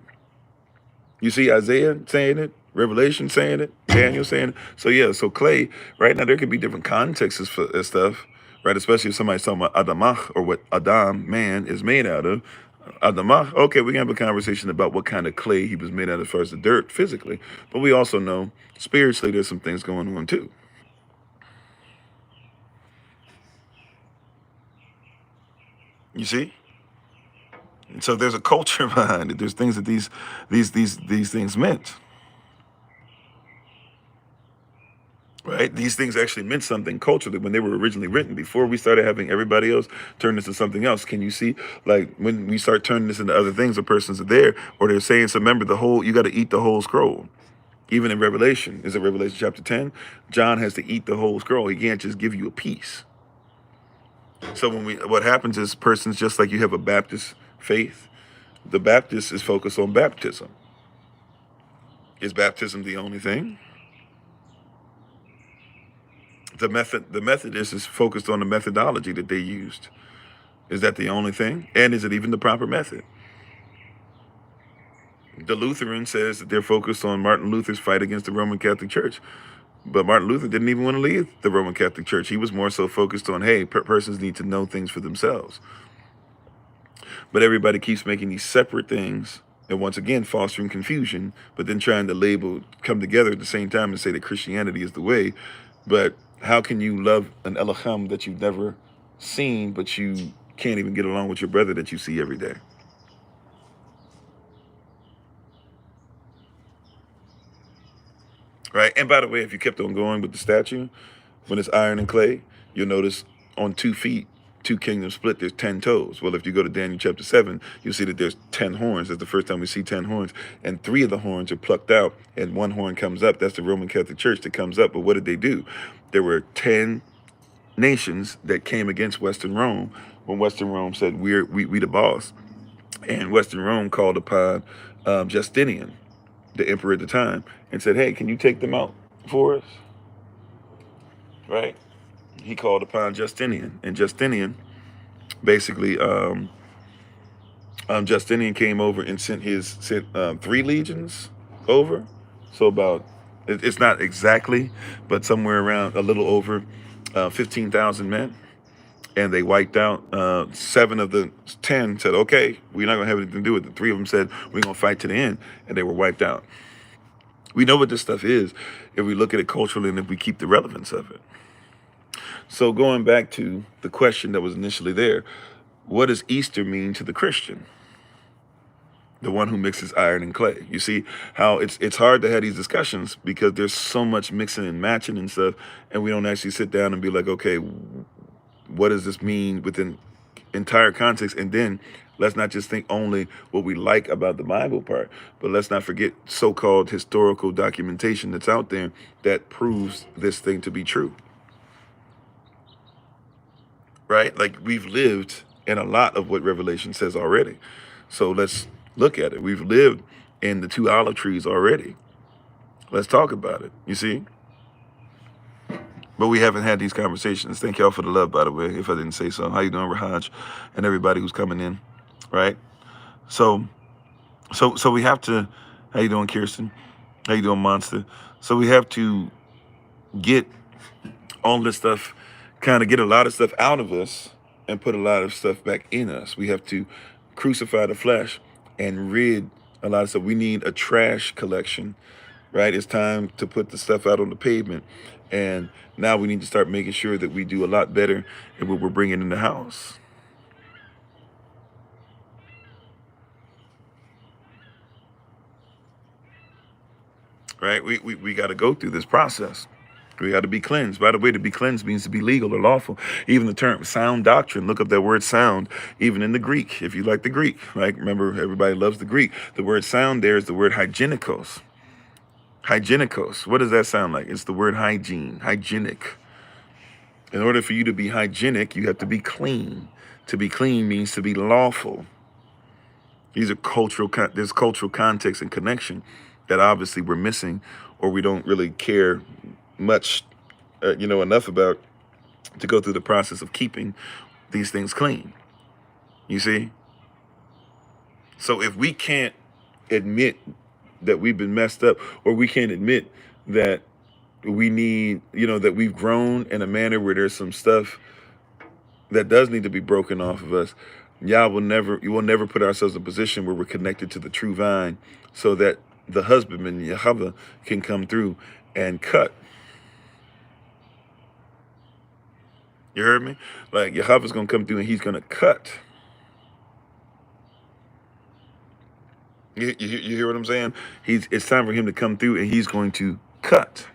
You see Isaiah saying it, Revelation saying it, Daniel saying it. So yeah, so clay, right now there could be different contexts for stuff, right? Especially if somebody's talking about Adamach, or what Adam, man, is made out of. Adamach, okay, we can have a conversation about what kind of clay he was made out of as far as the dirt physically. But we also know spiritually there's some things going on too. You see? And so there's a culture behind it. There's things that these things meant. Right? These things actually meant something culturally when they were originally written, before we started having everybody else turn this into something else. Can you see, like, when we start turning this into other things, the persons are there, or they're saying, so remember, you got to eat the whole scroll. Even in Revelation, is it Revelation chapter 10? John has to eat the whole scroll. He can't just give you a piece. So what happens is, persons, just like you have a Baptist faith, the Baptist is focused on baptism. Is baptism the only thing? The Methodist is focused on the methodology that they used. Is that the only thing? And is it even the proper method? The Lutheran says that they're focused on Martin Luther's fight against the Roman Catholic Church. But Martin Luther didn't even want to leave the Roman Catholic Church. He was more so focused on, hey, persons need to know things for themselves. But everybody keeps making these separate things, and once again fostering confusion, but then trying to come together at the same time and say that Christianity is the way. But how can you love an Elohim that you've never seen, but you can't even get along with your brother that you see every day? Right? And by the way, if you kept on going with the statue, when it's iron and clay, you'll notice on 2 feet, 2 kingdoms split, there's 10 toes. Well, if you go to Daniel chapter 7, you'll see that there's 10 horns. That's the first time we see 10 horns. And 3 of the horns are plucked out, and 1 horn comes up. That's the Roman Catholic Church that comes up. But what did they do? There were 10 nations that came against Western Rome when Western Rome said, we the boss. And Western Rome called upon Justinian, the emperor at the time, and said, hey, can you take them out for us? Right? He called upon Justinian, and Justinian basically, Justinian came over and sent 3 legions over. So it's not exactly, but somewhere around a little over 15,000 men. And they wiped out 7 of the 10 said, okay, we're not going to have anything to do with it. 3 of them said, we're going to fight to the end. And they were wiped out. We know what this stuff is if we look at it culturally and if we keep the relevance of it. So going back to the question that was initially there, what does Easter mean to the Christian? The one who mixes iron and clay. You see how it's hard to have these discussions because there's so much mixing and matching and stuff, and we don't actually sit down and be like, okay, what does this mean within entire context? And then let's not just think only what we like about the Bible part, but let's not forget so-called historical documentation that's out there that proves this thing to be true. Right? Like, we've lived in a lot of what Revelation says already. So let's look at it. We've lived in the 2 olive trees already. Let's talk about it. You see? But we haven't had these conversations. Thank y'all for the love, by the way, if I didn't say so. How you doing, Rahaj? And everybody who's coming in, right? So So we have to, how you doing, Kirsten? How you doing, Monster? So we have to get all this stuff, kind of get a lot of stuff out of us and put a lot of stuff back in us. We have to crucify the flesh and rid a lot of stuff. We need a trash collection, right? It's time to put the stuff out on the pavement. And now we need to start making sure that we do a lot better in what we're bringing in the house. Right? We got to go through this process. We got to be cleansed. By the way, to be cleansed means to be legal or lawful. Even the term sound doctrine, look up that word sound, even in the Greek, if you like the Greek. Right? Remember, everybody loves the Greek. The word sound there is the word hygienikos. Hygienikos. What does that sound like? It's the word hygiene, hygienic. In order for you to be hygienic, you have to be clean. To be clean means to be lawful. These are there's cultural context and connection that obviously we're missing, or we don't really care much, enough about to go through the process of keeping these things clean. You see? So if we can't admit that we've been messed up, or we can't admit that we need, that we've grown in a manner where there's some stuff that does need to be broken off of us, you will never put ourselves in a position where we're connected to the true vine, so that the husbandman, Yahweh, can come through and cut. You heard me? Like, Yahweh's going to come through and he's going to cut. You hear what I'm saying? It's time for him to come through and he's going to cut.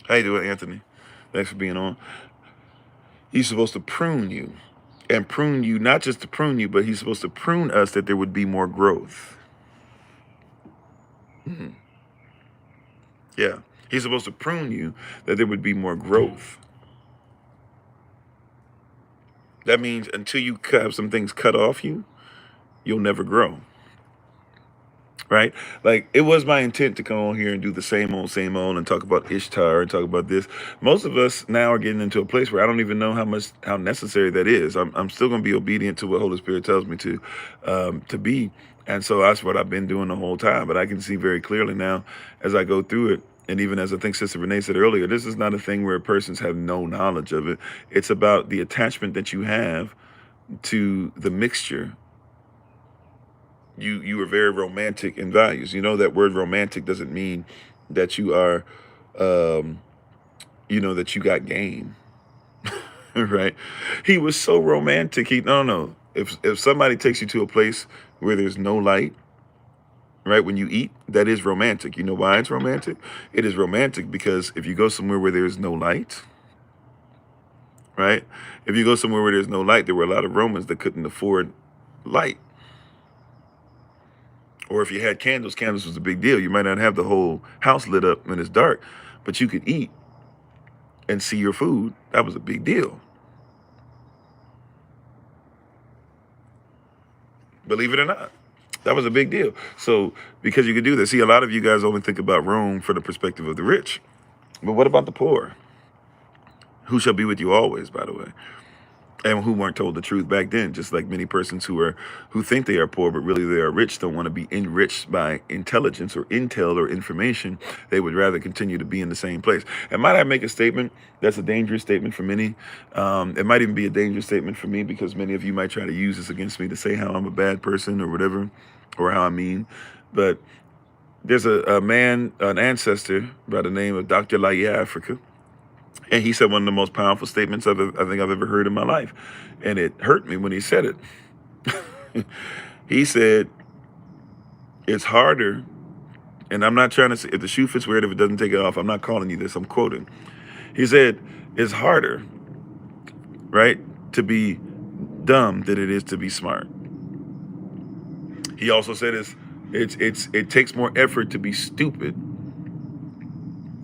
How you doing, Anthony? Thanks for being on. He's supposed to prune you. And prune you, not just to prune you, but he's supposed to prune us that there would be more growth. Yeah. He's supposed to prune you that there would be more growth. That means until you have some things cut off you, you'll never grow. Right? Like, it was my intent to come on here and do the same old, and talk about Ishtar and talk about this. Most of us now are getting into a place where I don't even know how necessary that is. I'm still going to be obedient to what Holy Spirit tells me to be. And so that's what I've been doing the whole time. But I can see very clearly now as I go through it. And even as I think Sister Renee said earlier, this is not a thing where persons have no knowledge of it. It's about the attachment that you have to the mixture. You are very romantic in values. You know, that word romantic doesn't mean that you are, that you got game, right? He was so romantic. No. If somebody takes you to a place where there's no light, right, when you eat, that is romantic. You know why it's romantic? It is romantic because if you go somewhere where there's no light, right? If you go somewhere where there's no light, there were a lot of Romans that couldn't afford light. Or if you had candles was a big deal. You might not have the whole house lit up when it's dark, but you could eat and see your food. That was a big deal. Believe it or not, that was a big deal. So because you could do this, see, a lot of you guys only think about Rome from the perspective of the rich. But what about the poor? Who shall be with you always, by the way? And who weren't told the truth back then, just like many persons who think they are poor, but really they are rich, don't want to be enriched by intelligence or intel or information. They would rather continue to be in the same place. And might I make a statement that's a dangerous statement for many? It might even be a dangerous statement for me, because many of you might try to use this against me to say how I'm a bad person or whatever, or how I mean. But there's a man, an ancestor by the name of Dr. Laia Africa. And he said one of the most powerful statements I think I've ever heard in my life. And it hurt me when he said it. He said, it's harder, and I'm not trying to say, if the shoe fits, wear it. If it doesn't, take it off. I'm not calling you this. I'm quoting. He said, it's harder, right, to be dumb than it is to be smart. He also said it takes more effort to be stupid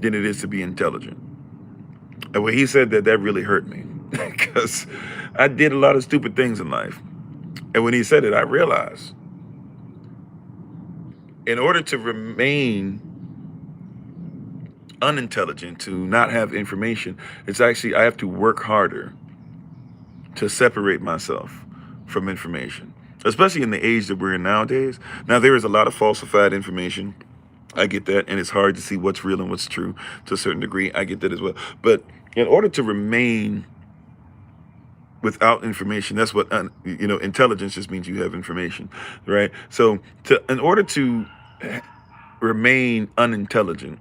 than it is to be intelligent. And when he said that, that really hurt me, because I did a lot of stupid things in life. And when he said it, I realized in order to remain unintelligent, to not have information, it's actually, I have to work harder to separate myself from information. especially in the age that we're in nowadays. Now, there is a lot of falsified information. I get that, and it's hard to see what's real and what's true to a certain degree. I get that as well. But in order to remain without information, that's what intelligence just means you have information, right? So in order to remain unintelligent,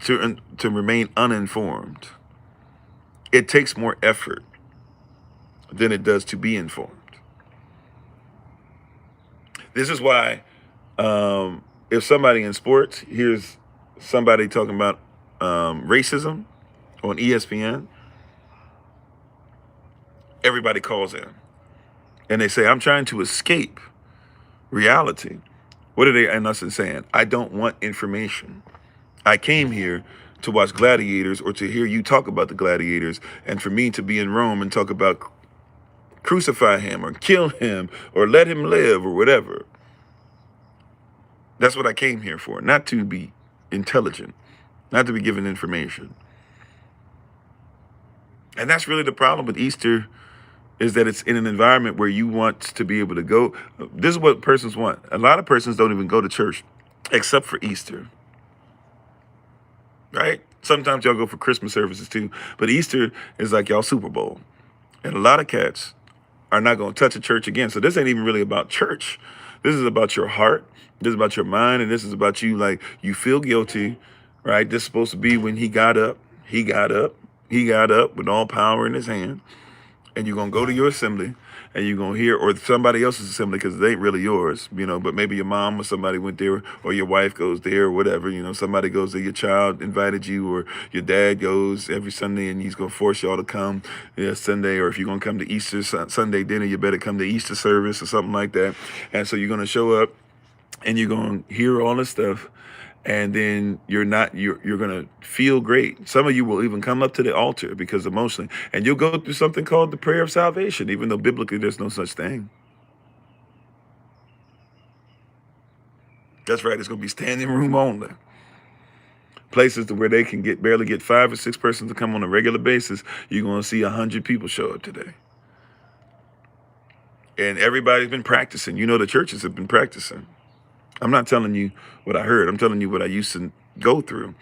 to remain uninformed, it takes more effort than it does to be informed. This is why if somebody in sports hears somebody talking about racism on ESPN, everybody calls in and they say, I'm trying to escape reality. What are they in essence saying? I don't want information. I came here to watch gladiators or to hear you talk about the gladiators, and for me to be in Rome and talk about crucify him or kill him or let him live or whatever. That's what I came here for, not to be intelligent, not to be given information. And that's really the problem with Easter, is that it's in an environment where you want to be able to go. This is what persons want. A lot of persons don't even go to church except for Easter, right? Sometimes y'all go for Christmas services too, but Easter is like y'all Super Bowl. And a lot of cats are not going to touch a church again. So this ain't even really about church. This is about your heart. This is about your mind. And this is about you, like, you feel guilty, right? This is supposed to be when he got up. He got up. He got up with all power in his hand. And you're going to go to your assembly and you're going to hear, or somebody else's assembly, because it ain't really yours, but maybe your mom or somebody went there, or your wife goes there, or whatever, somebody goes there, your child invited you, or your dad goes every Sunday and he's going to force y'all to come Sunday, or if you're going to come to Easter Sunday dinner, you better come to Easter service or something like that. And so you're going to show up and you're going to hear all this stuff. And then you're going to feel great. Some of you will even come up to the altar because emotionally, and you'll go through something called the prayer of salvation, even though biblically there's no such thing. That's right. It's going to be standing room only. Places to where they can barely get 5 or 6 persons to come on a regular basis. You're going to see 100 people show up today. And everybody's been practicing. The churches have been practicing. I'm not telling you what I heard. I'm telling you what I used to go through.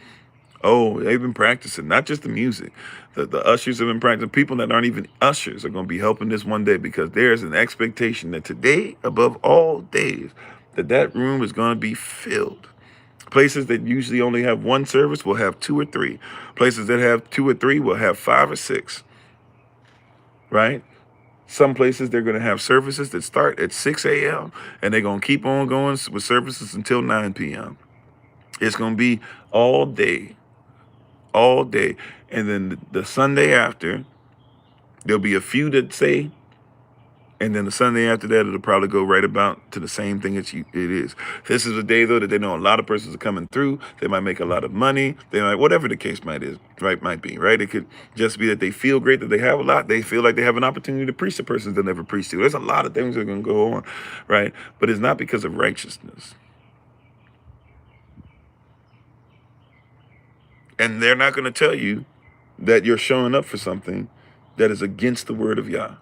Oh, they've been practicing, not just the music. The ushers have been practicing. People that aren't even ushers are going to be helping this one day, because there's an expectation that today, above all days, that room is going to be filled. Places that usually only have one service will have 2 or 3. Places that have 2 or 3 will have 5 or 6. Right? Some places they're going to have services that start at 6 a.m. and they're going to keep on going with services until 9 p.m. It's going to be all day. And then the Sunday after, there'll be a few that say, and then the Sunday after that, it'll probably go right about to the same thing it is. This is a day, though, that they know a lot of persons are coming through. They might make a lot of money. They might, whatever the case might be, right? It could just be that they feel great, that they have a lot. They feel like they have an opportunity to preach to persons they never preached to. There's a lot of things that are going to go on, right? But it's not because of righteousness. And they're not going to tell you that you're showing up for something that is against the word of Yah.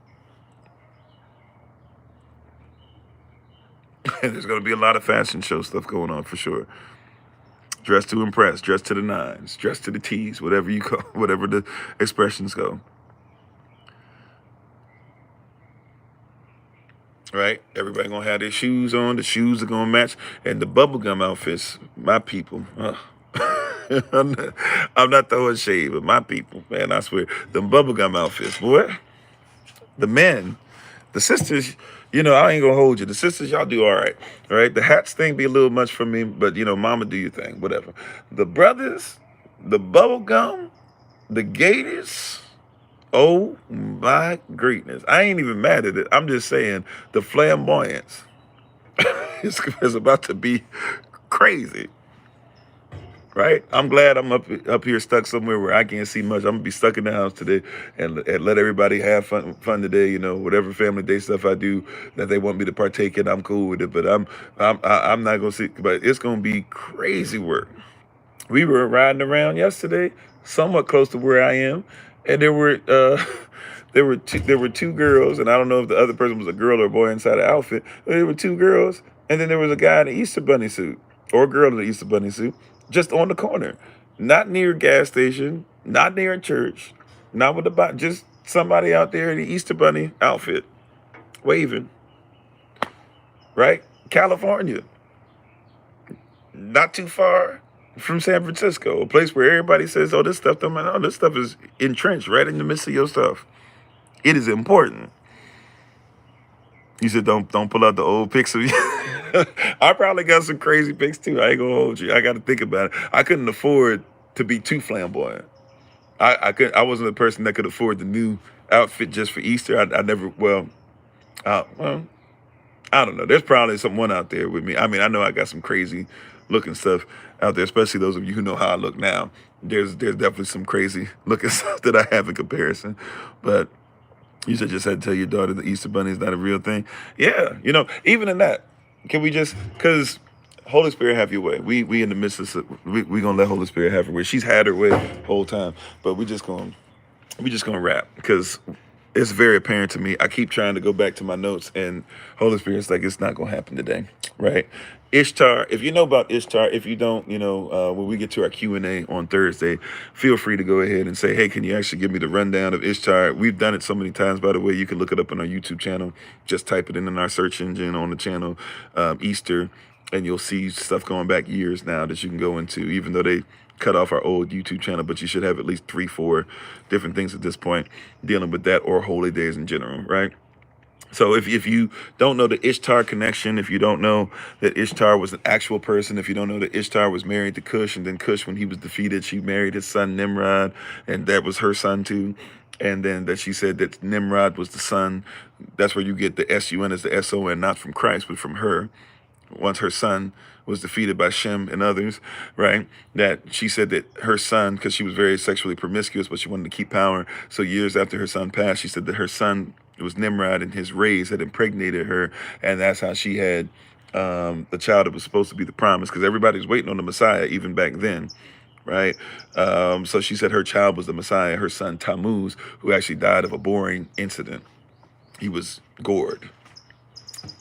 There's going to be a lot of fashion show stuff going on for sure. Dress to impress, dress to the nines, dress to the T's, whatever you call, whatever the expressions go. Right? Everybody going to have their shoes on. The shoes are going to match. And the bubblegum outfits, my people. I'm not throwing shade, but my people, man, I swear, the bubblegum outfits, boy. The men, the sisters, I ain't gonna hold you. The sisters, y'all do all right. The hats thing be a little much for me, but mama, do your thing, whatever. The brothers, the bubble gum, the gators. Oh my greatness! I ain't even mad at it. I'm just saying the flamboyance is about to be crazy. Right? I'm glad I'm up here stuck somewhere where I can't see much. I'm gonna be stuck in the house today and let everybody have fun today. Whatever family day stuff I do that they want me to partake in, I'm cool with it. But I'm not gonna see. But it's gonna be crazy work. We were riding around yesterday, somewhat close to where I am, and there there were two girls, and I don't know if the other person was a girl or a boy inside the outfit, but there were two girls, and then there was a guy in an Easter bunny suit, or a girl in an Easter bunny suit, just on the corner. Not near a gas station, not near a church, not with the just somebody out there in the Easter bunny outfit, waving. Right? California. Not too far from San Francisco, a place where everybody says, oh, this stuff don't matter. Oh, this stuff is entrenched right in the midst of your stuff. It is important. You said don't pull out the old pics of you. I probably got some crazy pics too. I ain't gonna hold you. I got to think about it. I couldn't afford to be too flamboyant. I wasn't the person that could afford the new outfit just for Easter. I never. Well, I don't know. There's probably someone out there with me. I mean, I know I got some crazy looking stuff out there, especially those of you who know how I look now. There's definitely some crazy looking stuff that I have in comparison. But you should just had to tell your daughter the Easter bunny is not a real thing. Yeah, even in that, can we just, because Holy Spirit have your way. We in the midst of, we gonna let Holy Spirit have her way. She's had her way the whole time, but we just gonna wrap, because it's very apparent to me. I keep trying to go back to my notes, and Holy Spirit's like, it's not going to happen today, right? Ishtar, if you know about Ishtar, if you don't, when we get to our Q&A on Thursday, feel free to go ahead and say, hey, can you actually give me the rundown of Ishtar? We've done it so many times, by the way. You can look it up on our YouTube channel. Just type it in our search engine on the channel, Easter, and you'll see stuff going back years now that you can go into, even though they cut off our old YouTube channel, but you should have at least 3-4 different things at this point dealing with that, or holy days in general, right? So if you don't know the Ishtar connection, if you don't know that Ishtar was an actual person, if you don't know that Ishtar was married to Cush, and then Cush, when he was defeated, she married his son Nimrod, and that was her son too. And then that she said that Nimrod was the son. That's where you get the S-U-N as the S-O-N, not from Christ, but from her. Once her son was defeated by Shem and others, right? That she said that her son, because she was very sexually promiscuous, but she wanted to keep power. So years after her son passed, she said that her son was Nimrod, and his rays had impregnated her. And that's how she had the child that was supposed to be the promise, because everybody was waiting on the Messiah even back then, right? So she said her child was the Messiah, her son Tammuz, who actually died of a boring incident. He was gored.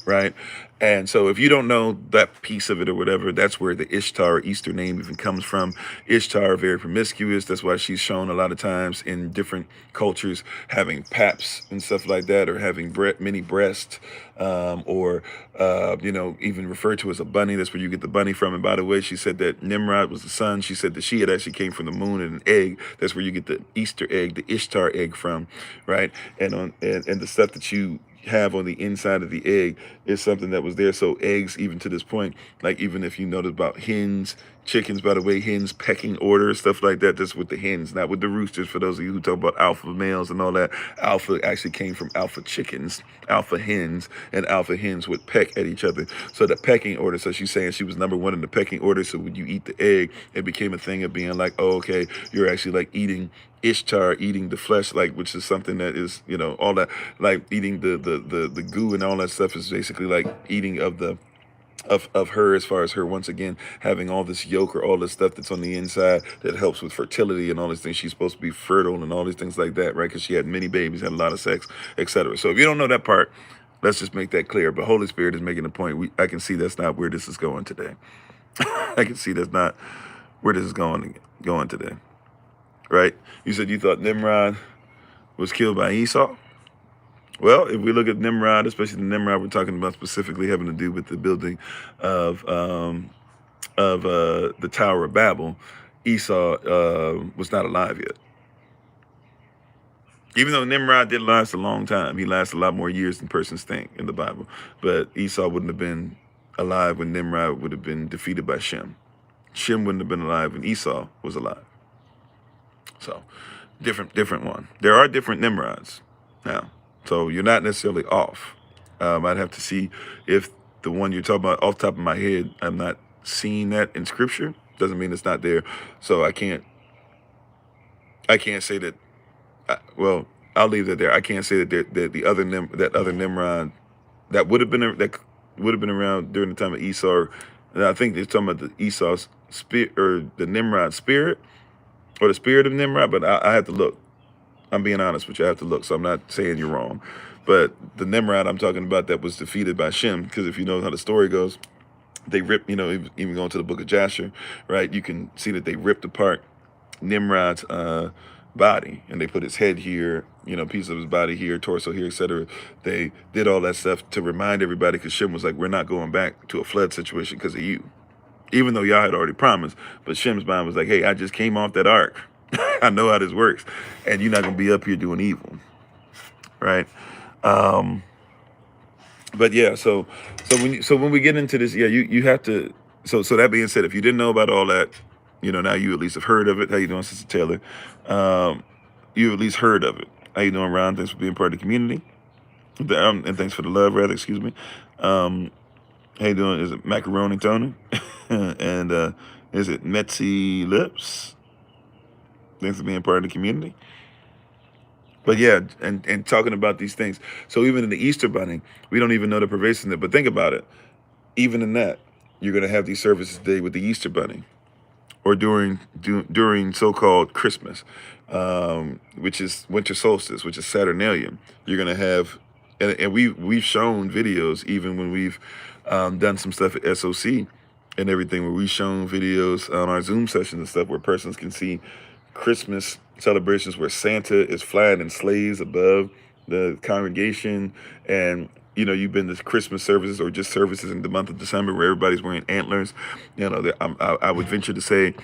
Right? And so if you don't know that piece of it or whatever, that's where the Ishtar or Easter name even comes from. Ishtar, very promiscuous. That's why she's shown a lot of times in different cultures having paps and stuff like that, or having many breasts, or even referred to as a bunny. That's where you get the bunny from. And by the way, she said that Nimrod was the son. She said that she had actually came from the moon and an egg. That's where you get the Easter egg, the Ishtar egg from, right? And the stuff that you have on the inside of the egg is something that was there. So eggs, even to this point, like even if you notice about hens, chickens, by the way, hens pecking order, stuff like that, that's with the hens, not with the roosters. For those of you who talk about alpha males and all that, alpha actually came from alpha chickens, alpha hens, and alpha hens would peck at each other. So the pecking order, so she's saying she was number one in the pecking order. So when you eat the egg, it became a thing of being like, oh, okay, you're actually like eating Ishtar, eating the flesh, like, which is something that is, all that, like eating the goo and all that stuff is basically like eating of the of her, as far as her once again having all this yolk or all this stuff that's on the inside that helps with fertility and all these things. She's supposed to be fertile and all these things like that, right? Because she had many babies, had a lot of sex, etc. So if you don't know that part, let's just make that clear. But Holy Spirit is making a point. I can see that's not where this is going today. I can see that's not where this is going today. Right? You said you thought Nimrod was killed by Esau. Well, if we look at Nimrod, especially the Nimrod we're talking about specifically having to do with the building of the Tower of Babel, Esau was not alive yet. Even though Nimrod did last a long time, he lasted a lot more years than persons think in the Bible. But Esau wouldn't have been alive when Nimrod would have been defeated by Shem. Shem wouldn't have been alive when Esau was alive. So, different one. There are different Nimrods now. So you're not necessarily off. I'd have to see if the one you're talking about off the top of my head, I'm not seeing that in scripture. Doesn't mean it's not there. So I can't say that. Well, I'll leave that there. I can't say that the other Nimrod that would have been around during the time of Esau. And I think they're talking about the Esau's spirit, or the Nimrod spirit, or the spirit of Nimrod. But I have to look. I'm being honest with you. I have to look, so I'm not saying you're wrong. But the Nimrod I'm talking about that was defeated by Shem, because if you know how the story goes, they ripped, even going to the book of Jasher, right? You can see that they ripped apart Nimrod's body, and they put his head here, piece of his body here, torso here, etc. They did all that stuff to remind everybody, because Shem was like, we're not going back to a flood situation because of you. Even though y'all had already promised, but Shem's mind was like, hey, I just came off that ark. I know how this works, and you're not going to be up here doing evil, right? But yeah, so when we get into this, yeah, you have to. So that being said, if you didn't know about all that, now you at least have heard of it. How you doing, Sister Taylor? You at least heard of it. How you doing, Ron? Thanks for being part of the community, and thanks for the love, rather. Excuse me. How you doing? Is it Macaroni Tony? And is it Metsy Lips? Thanks for being part of the community. But yeah, and talking about these things. So even in the Easter Bunny, we don't even know the pervasiveness. But think about it. Even in that, you're going to have these services today with the Easter Bunny, or during so-called Christmas, which is winter solstice, which is Saturnalia. You're going to have, and we've shown videos even when we've done some stuff at SOC and everything, where we've shown videos on our Zoom sessions and stuff where persons can see Christmas celebrations where Santa is flying in sleighs above the congregation, and you've been to Christmas services or just services in the month of December where everybody's wearing antlers. I would venture to say,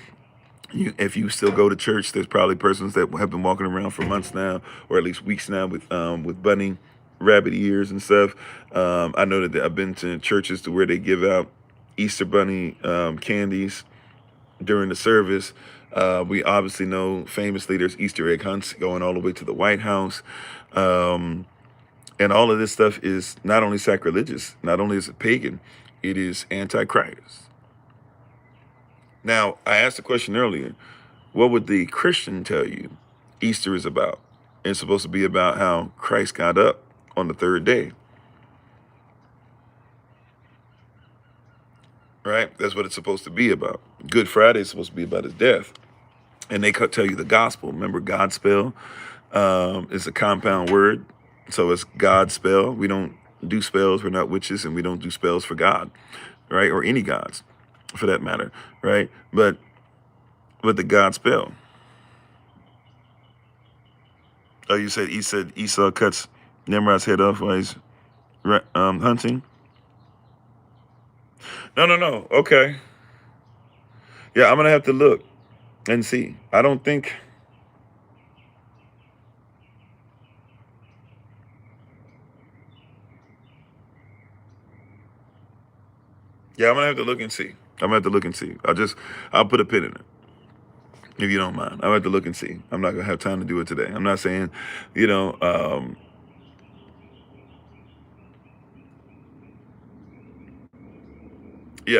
if you still go to church, there's probably persons that have been walking around for months now, or at least weeks now, with bunny rabbit ears and stuff. I know that I've been to churches to where they give out Easter bunny candies during the service. We obviously know famously there's Easter egg hunts going all the way to the White House. And all of this stuff is not only sacrilegious, not only is it pagan, it is antichrist. Now, I asked the question earlier, what would the Christian tell you Easter is about? It's supposed to be about how Christ got up on the third day. Right? That's what it's supposed to be about. Good Friday is supposed to be about his death. And they tell you the gospel. Remember, Godspell is a compound word. So it's Godspell. We don't do spells. We're not witches, and we don't do spells for God, right? Or any gods, for that matter, right? But the Godspell. Oh, you said Esau cuts Nimrod's head off while he's hunting? No. Okay. Yeah, I'm going to have to look and see. I don't think. Yeah, I'm going to have to look and see. I'll put a pin in it, if you don't mind. I'll have to look and see. I'm not going to have time to do it today. I'm not saying, yeah,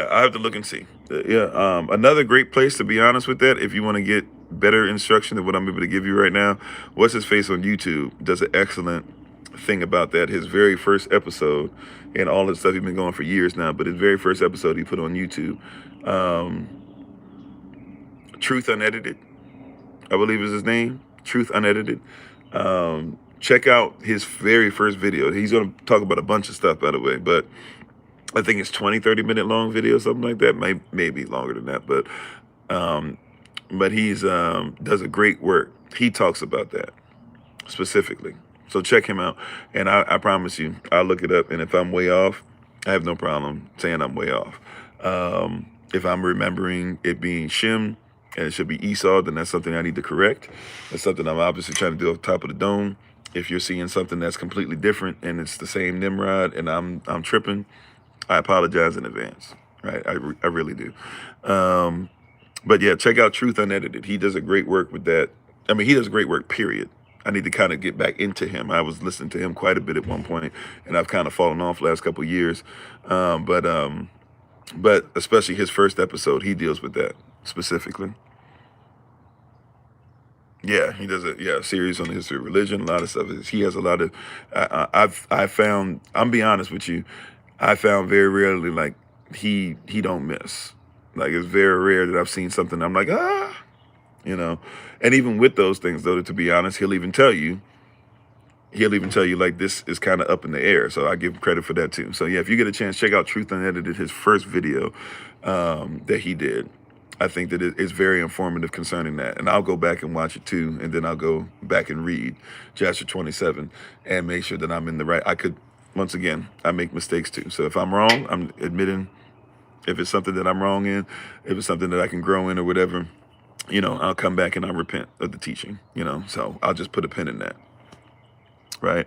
I have to look and see. Yeah, another great place, to be honest with that, if you want to get better instruction than what I'm able to give you right now, What's His Face on YouTube does an excellent thing about that. His very first episode, and all the stuff he's been going for years now, but his very first episode he put on YouTube, Truth Unedited, I believe is his name, Truth Unedited. Check out his very first video. He's going to talk about a bunch of stuff, by the way, but I think it's 20-30 minute long video, something like that. Maybe longer than that, but he's does a great work. He talks about that specifically. So check him out, and I promise you, I'll look it up. And if I'm way off, I have no problem saying I'm way off. If I'm remembering it being Shem and it should be Esau, then that's something I need to correct. That's something I'm obviously trying to do off the top of the dome. If you're seeing something that's completely different and it's the same Nimrod and I'm tripping, I apologize in advance, right? I really do. But yeah, check out Truth Unedited. He does a great work with that. I mean, he does great work, period. I need to kind of get back into him. I was listening to him quite a bit at one point, and I've kind of fallen off last couple of years. But especially his first episode, he deals with that specifically. Yeah, he does a series on the history of religion, a lot of stuff. He has a lot of, I found, I'm be honest with you, I found very rarely, like, he don't miss. Like, it's very rare that I've seen something I'm like, you know. And even with those things, though, to be honest, he'll even tell you like this is kind of up in the air. So I give him credit for that too. So yeah, if you get a chance, check out Truth Unedited, his first video that he did. I think that it is very informative concerning that. And I'll go back and watch it too. And then I'll go back and read Joshua 27 and make sure that I'm in the right. Once again, I make mistakes too. So if I'm wrong, I'm admitting if it's something that I'm wrong in, if it's something that I can grow in or whatever, you know, I'll come back and I'll repent of the teaching, you know. So I'll just put a pin in that. Right.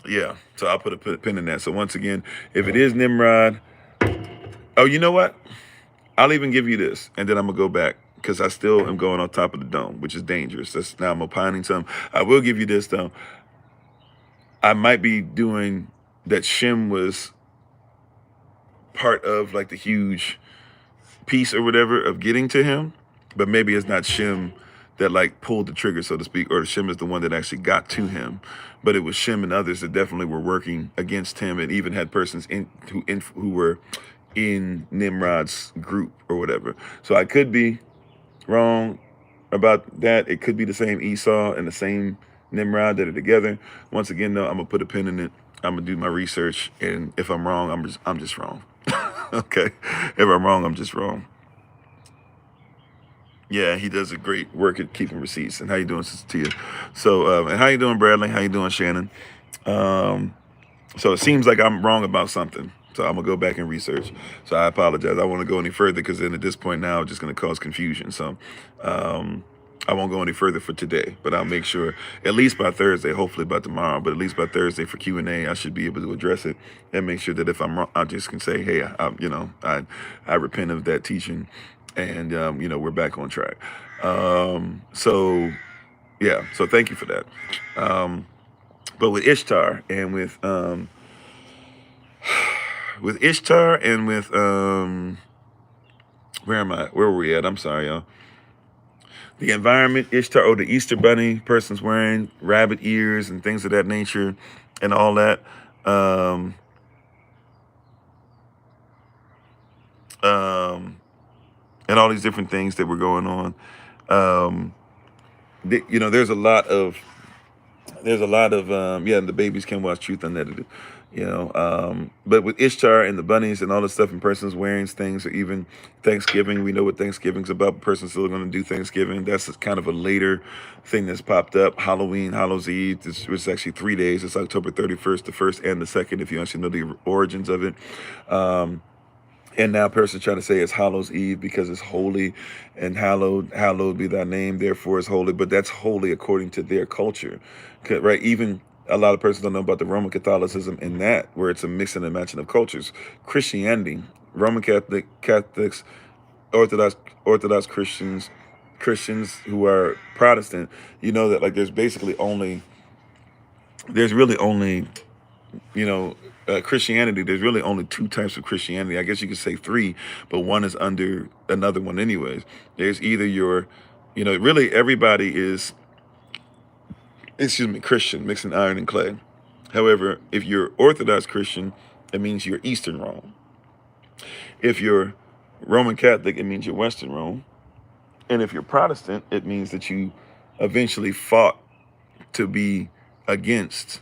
Yeah, so I'll put a pin in that. So once again, if it is Nimrod, oh, you know what? I'll even give you this, and then I'm gonna go back because I still am going on top of the dome, which is dangerous. That's now I'm opining some. I will give you this though. I might be doing that. Shem was part of like the huge piece or whatever of getting to him, but maybe it's not Shem that like pulled the trigger, so to speak, or Shem is the one that actually got to him. But it was Shem and others that definitely were working against him, and even had persons who were in Nimrod's group or whatever. So I could be wrong about that. It could be the same Esau and the same Nimrod that are together. Once again, though, I'm gonna put a pin in it. I'm gonna do my research, and if I'm wrong, I'm just wrong. Okay, if I'm wrong, I'm just wrong. Yeah, he does a great work at keeping receipts. And how you doing, Sister Tia? So, and how you doing, Bradley? How you doing, Shannon? So it seems like I'm wrong about something. So I'm gonna go back and research. So I apologize. I don't want to go any further because then at this point now it's just gonna cause confusion. So I won't go any further for today, but I'll make sure at least by Thursday, hopefully by tomorrow, but at least by Thursday for Q&A, I should be able to address it and make sure that if I'm wrong, I just can say, hey, I repent of that teaching, and you know, we're back on track. So yeah, so thank you for that. But with Ishtar and with Ishtar and with where were we at? I'm sorry, y'all. The environment, Ishtar, or the Easter bunny, person's wearing rabbit ears and things of that nature and all that. And all these different things that were going on. You know, there's a lot of yeah, and the babies can watch Truth Unedited, you know. But with Ishtar and the bunnies and all this stuff, and persons wearing things, or even Thanksgiving, we know what Thanksgiving's about. Persons still going to do Thanksgiving. That's kind of a later thing that's popped up. Halloween, Hallows Eve, it's actually 3 days. It's October 31st, the 1st and the 2nd, if you actually know the origins of it. And now persons trying to say it's Hallows Eve because it's holy, and hallowed be thy name, therefore it's holy. But that's holy according to their culture, right? Even a lot of persons don't know about the Roman Catholicism in that, where it's a mixing and matching of cultures. Christianity, Roman Catholics, Orthodox Christians who are Protestant, you know that like there's really only, you know, Christianity, there's really only 2 types of Christianity. I guess you could say 3, but one is under another one anyways. There's either your, you know, really everybody is, Christian, mixing iron and clay. However, if you're Orthodox Christian, it means you're Eastern Rome. If you're Roman Catholic, it means you're Western Rome. And if you're Protestant, it means that you eventually fought to be against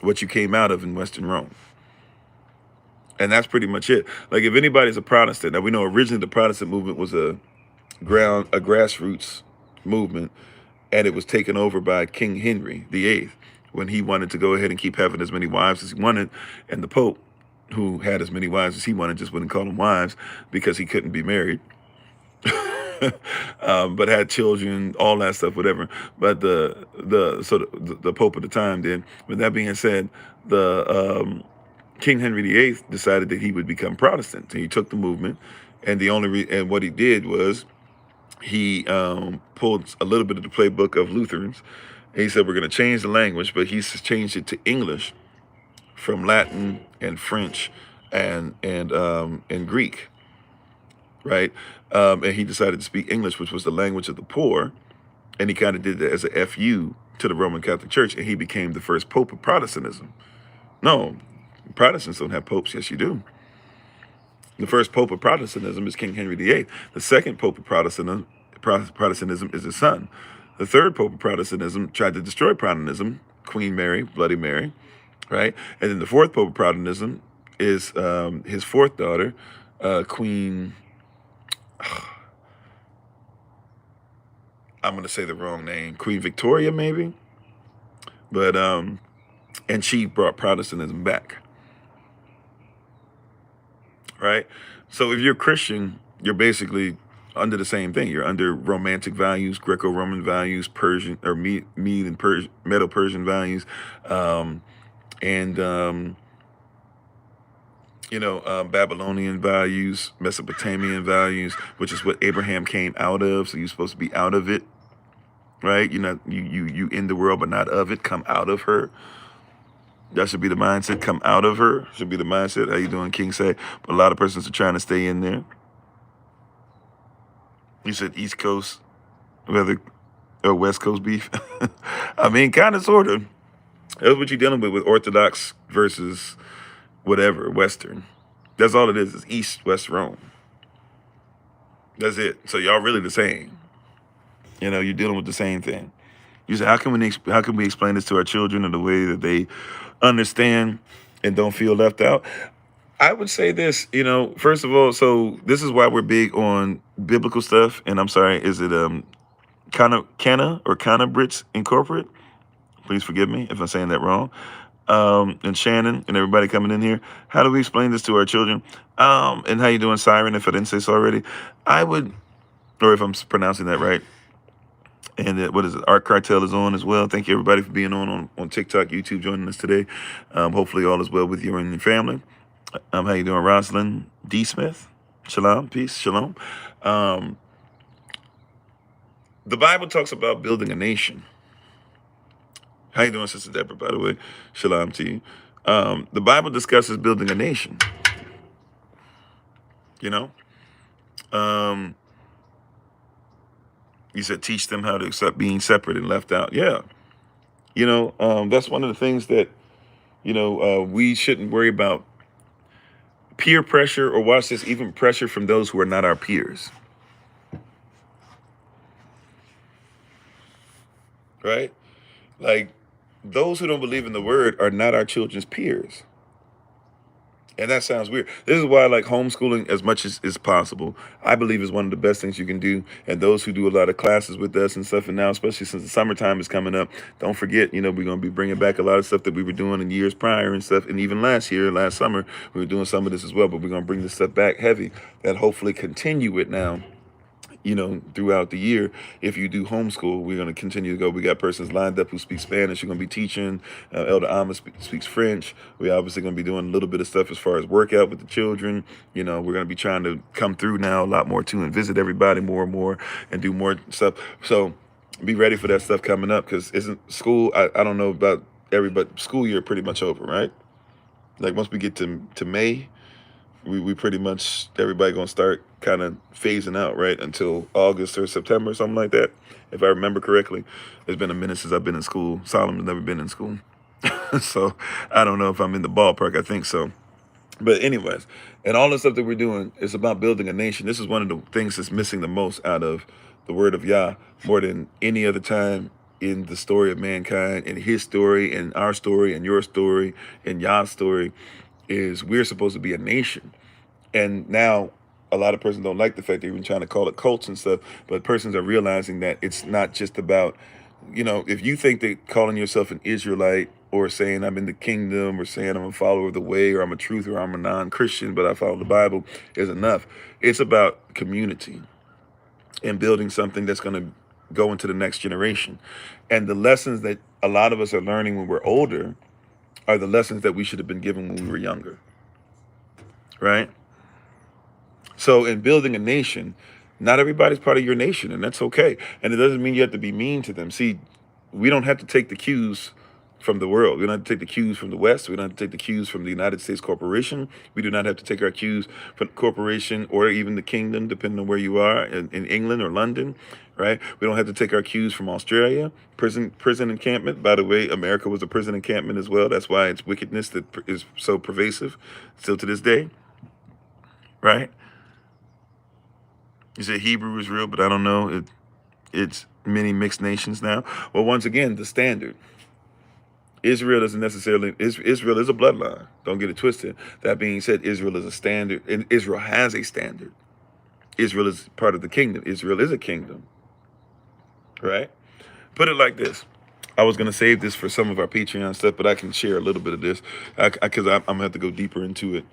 what you came out of in Western Rome. And that's pretty much it. Like if anybody's a Protestant, now we know originally the Protestant movement was a grassroots movement, and it was taken over by King Henry VIII when he wanted to go ahead and keep having as many wives as he wanted, and the Pope, who had as many wives as he wanted, just wouldn't call them wives because he couldn't be married. But had children, all that stuff, whatever. But the Pope at the time did. With that being said, the King Henry VIII decided that he would become Protestant. So he took the movement, and and what he did was he pulled a little bit of the playbook of Lutherans. And he said, we're going to change the language, but he's changed it to English from Latin and French and Greek, right? And he decided to speak English, which was the language of the poor. And he kind of did that as a FU to the Roman Catholic Church, and he became the first Pope of Protestantism. No, Protestants don't have popes. Yes, you do. The first Pope of Protestantism is King Henry VIII. The second Pope of Protestantism is his son. The third Pope of Protestantism tried to destroy Protestantism, Queen Mary, Bloody Mary, right? And then the fourth Pope of Protestantism is his fourth daughter, Queen, I'm going to say the wrong name, Queen Victoria maybe, but, and she brought Protestantism back, right? So if you're Christian, you're basically under the same thing. You're under Romantic values, Greco-Roman values, Persian or Medo Persian values, Babylonian values, Mesopotamian values, which is what Abraham came out of. So you're supposed to be out of it, right? You in the world, but not of it. Come out of her. That should be the mindset. Come out of her should be the mindset. How you doing, King Say? But a lot of persons are trying to stay in there. You said East Coast, or West Coast beef. I mean, kind of, sort of. That's what you're dealing with Orthodox versus whatever, Western. That's all it is East, West, Rome. That's it. So y'all really the same. You're dealing with the same thing. You say, how can we explain this to our children in a way that they understand and don't feel left out? I would say this, first of all, so this is why we're big on biblical stuff. And I'm sorry, is it Canna Brits Incorporate? Please forgive me if I'm saying that wrong. And Shannon and everybody coming in here. How do we explain this to our children? And how you doing, Siren, if I didn't say so already? I would, or if I'm pronouncing that right. And what is it? Art Cartel is on as well. Thank you, everybody, for being on TikTok, YouTube, joining us today. Hopefully all is well with you and your family. How you doing, Rosalind D. Smith? Shalom, peace, shalom. The Bible talks about building a nation. How you doing, Sister Deborah, by the way? Shalom to you. The Bible discusses building a nation. You said teach them how to accept being separate and left out. Yeah. That's one of the things that, we shouldn't worry about peer pressure, or watch this, even pressure from those who are not our peers. Right? Like, those who don't believe in the word are not our children's peers. And that sounds weird. This is why I like homeschooling as much as is possible. I believe is one of the best things you can do. And those who do a lot of classes with us and stuff, and now, especially since the summertime is coming up, don't forget, we're going to be bringing back a lot of stuff that we were doing in years prior and stuff. And even last summer, we were doing some of this as well. But we're going to bring this stuff back heavy and hopefully continue it now. Throughout the year. If you do homeschool, we're going to continue to go. We got persons lined up who speak Spanish. You're going to be teaching. Elder Alma speaks French. We're obviously going to be doing a little bit of stuff as far as workout with the children. We're going to be trying to come through now a lot more too and visit everybody more and more and do more stuff. So be ready for that stuff coming up, because isn't school, I don't know about everybody, school year pretty much over, right? Like once we get to May, we pretty much, everybody going to start kind of phasing out, right? Until August or September, something like that. If I remember correctly, it's been a minute since I've been in school. Solomon's never been in school. So I don't know if I'm in the ballpark. I think so. But anyways, and all the stuff that we're doing is about building a nation. This is one of the things that's missing the most out of the word of Yah, more than any other time in the story of mankind, and his story and our story and your story and Yah's story, is we're supposed to be a nation. And now a lot of persons don't like the fact they're even trying to call it cults and stuff, but persons are realizing that it's not just about, if you think that calling yourself an Israelite or saying I'm in the kingdom or saying I'm a follower of the way or I'm a truth or I'm a non-Christian but I follow the Bible is enough. It's about community and building something that's going to go into the next generation. And the lessons that a lot of us are learning when we're older are the lessons that we should have been given when we were younger, right? So in building a nation, not everybody's part of your nation, and that's okay. And it doesn't mean you have to be mean to them. See, we don't have to take the cues from the world. We don't have to take the cues from the West. We don't have to take the cues from the United States corporation. We do not have to take our cues from the corporation or even the kingdom, depending on where you are, in England or London, right? We don't have to take our cues from Australia. Prison encampment. By the way, America was a prison encampment as well. That's why it's wickedness that is so pervasive still to this day, right? You say Hebrew is real, but I don't know. It's many mixed nations now. Well, once again, the standard. Israel doesn't necessarily, Israel is a bloodline. Don't get it twisted. That being said, Israel is a standard, and Israel has a standard. Israel is part of the kingdom. Israel is a kingdom, right? Put it like this. I was going to save this for some of our Patreon stuff, but I can share a little bit of this because I'm going to have to go deeper into it.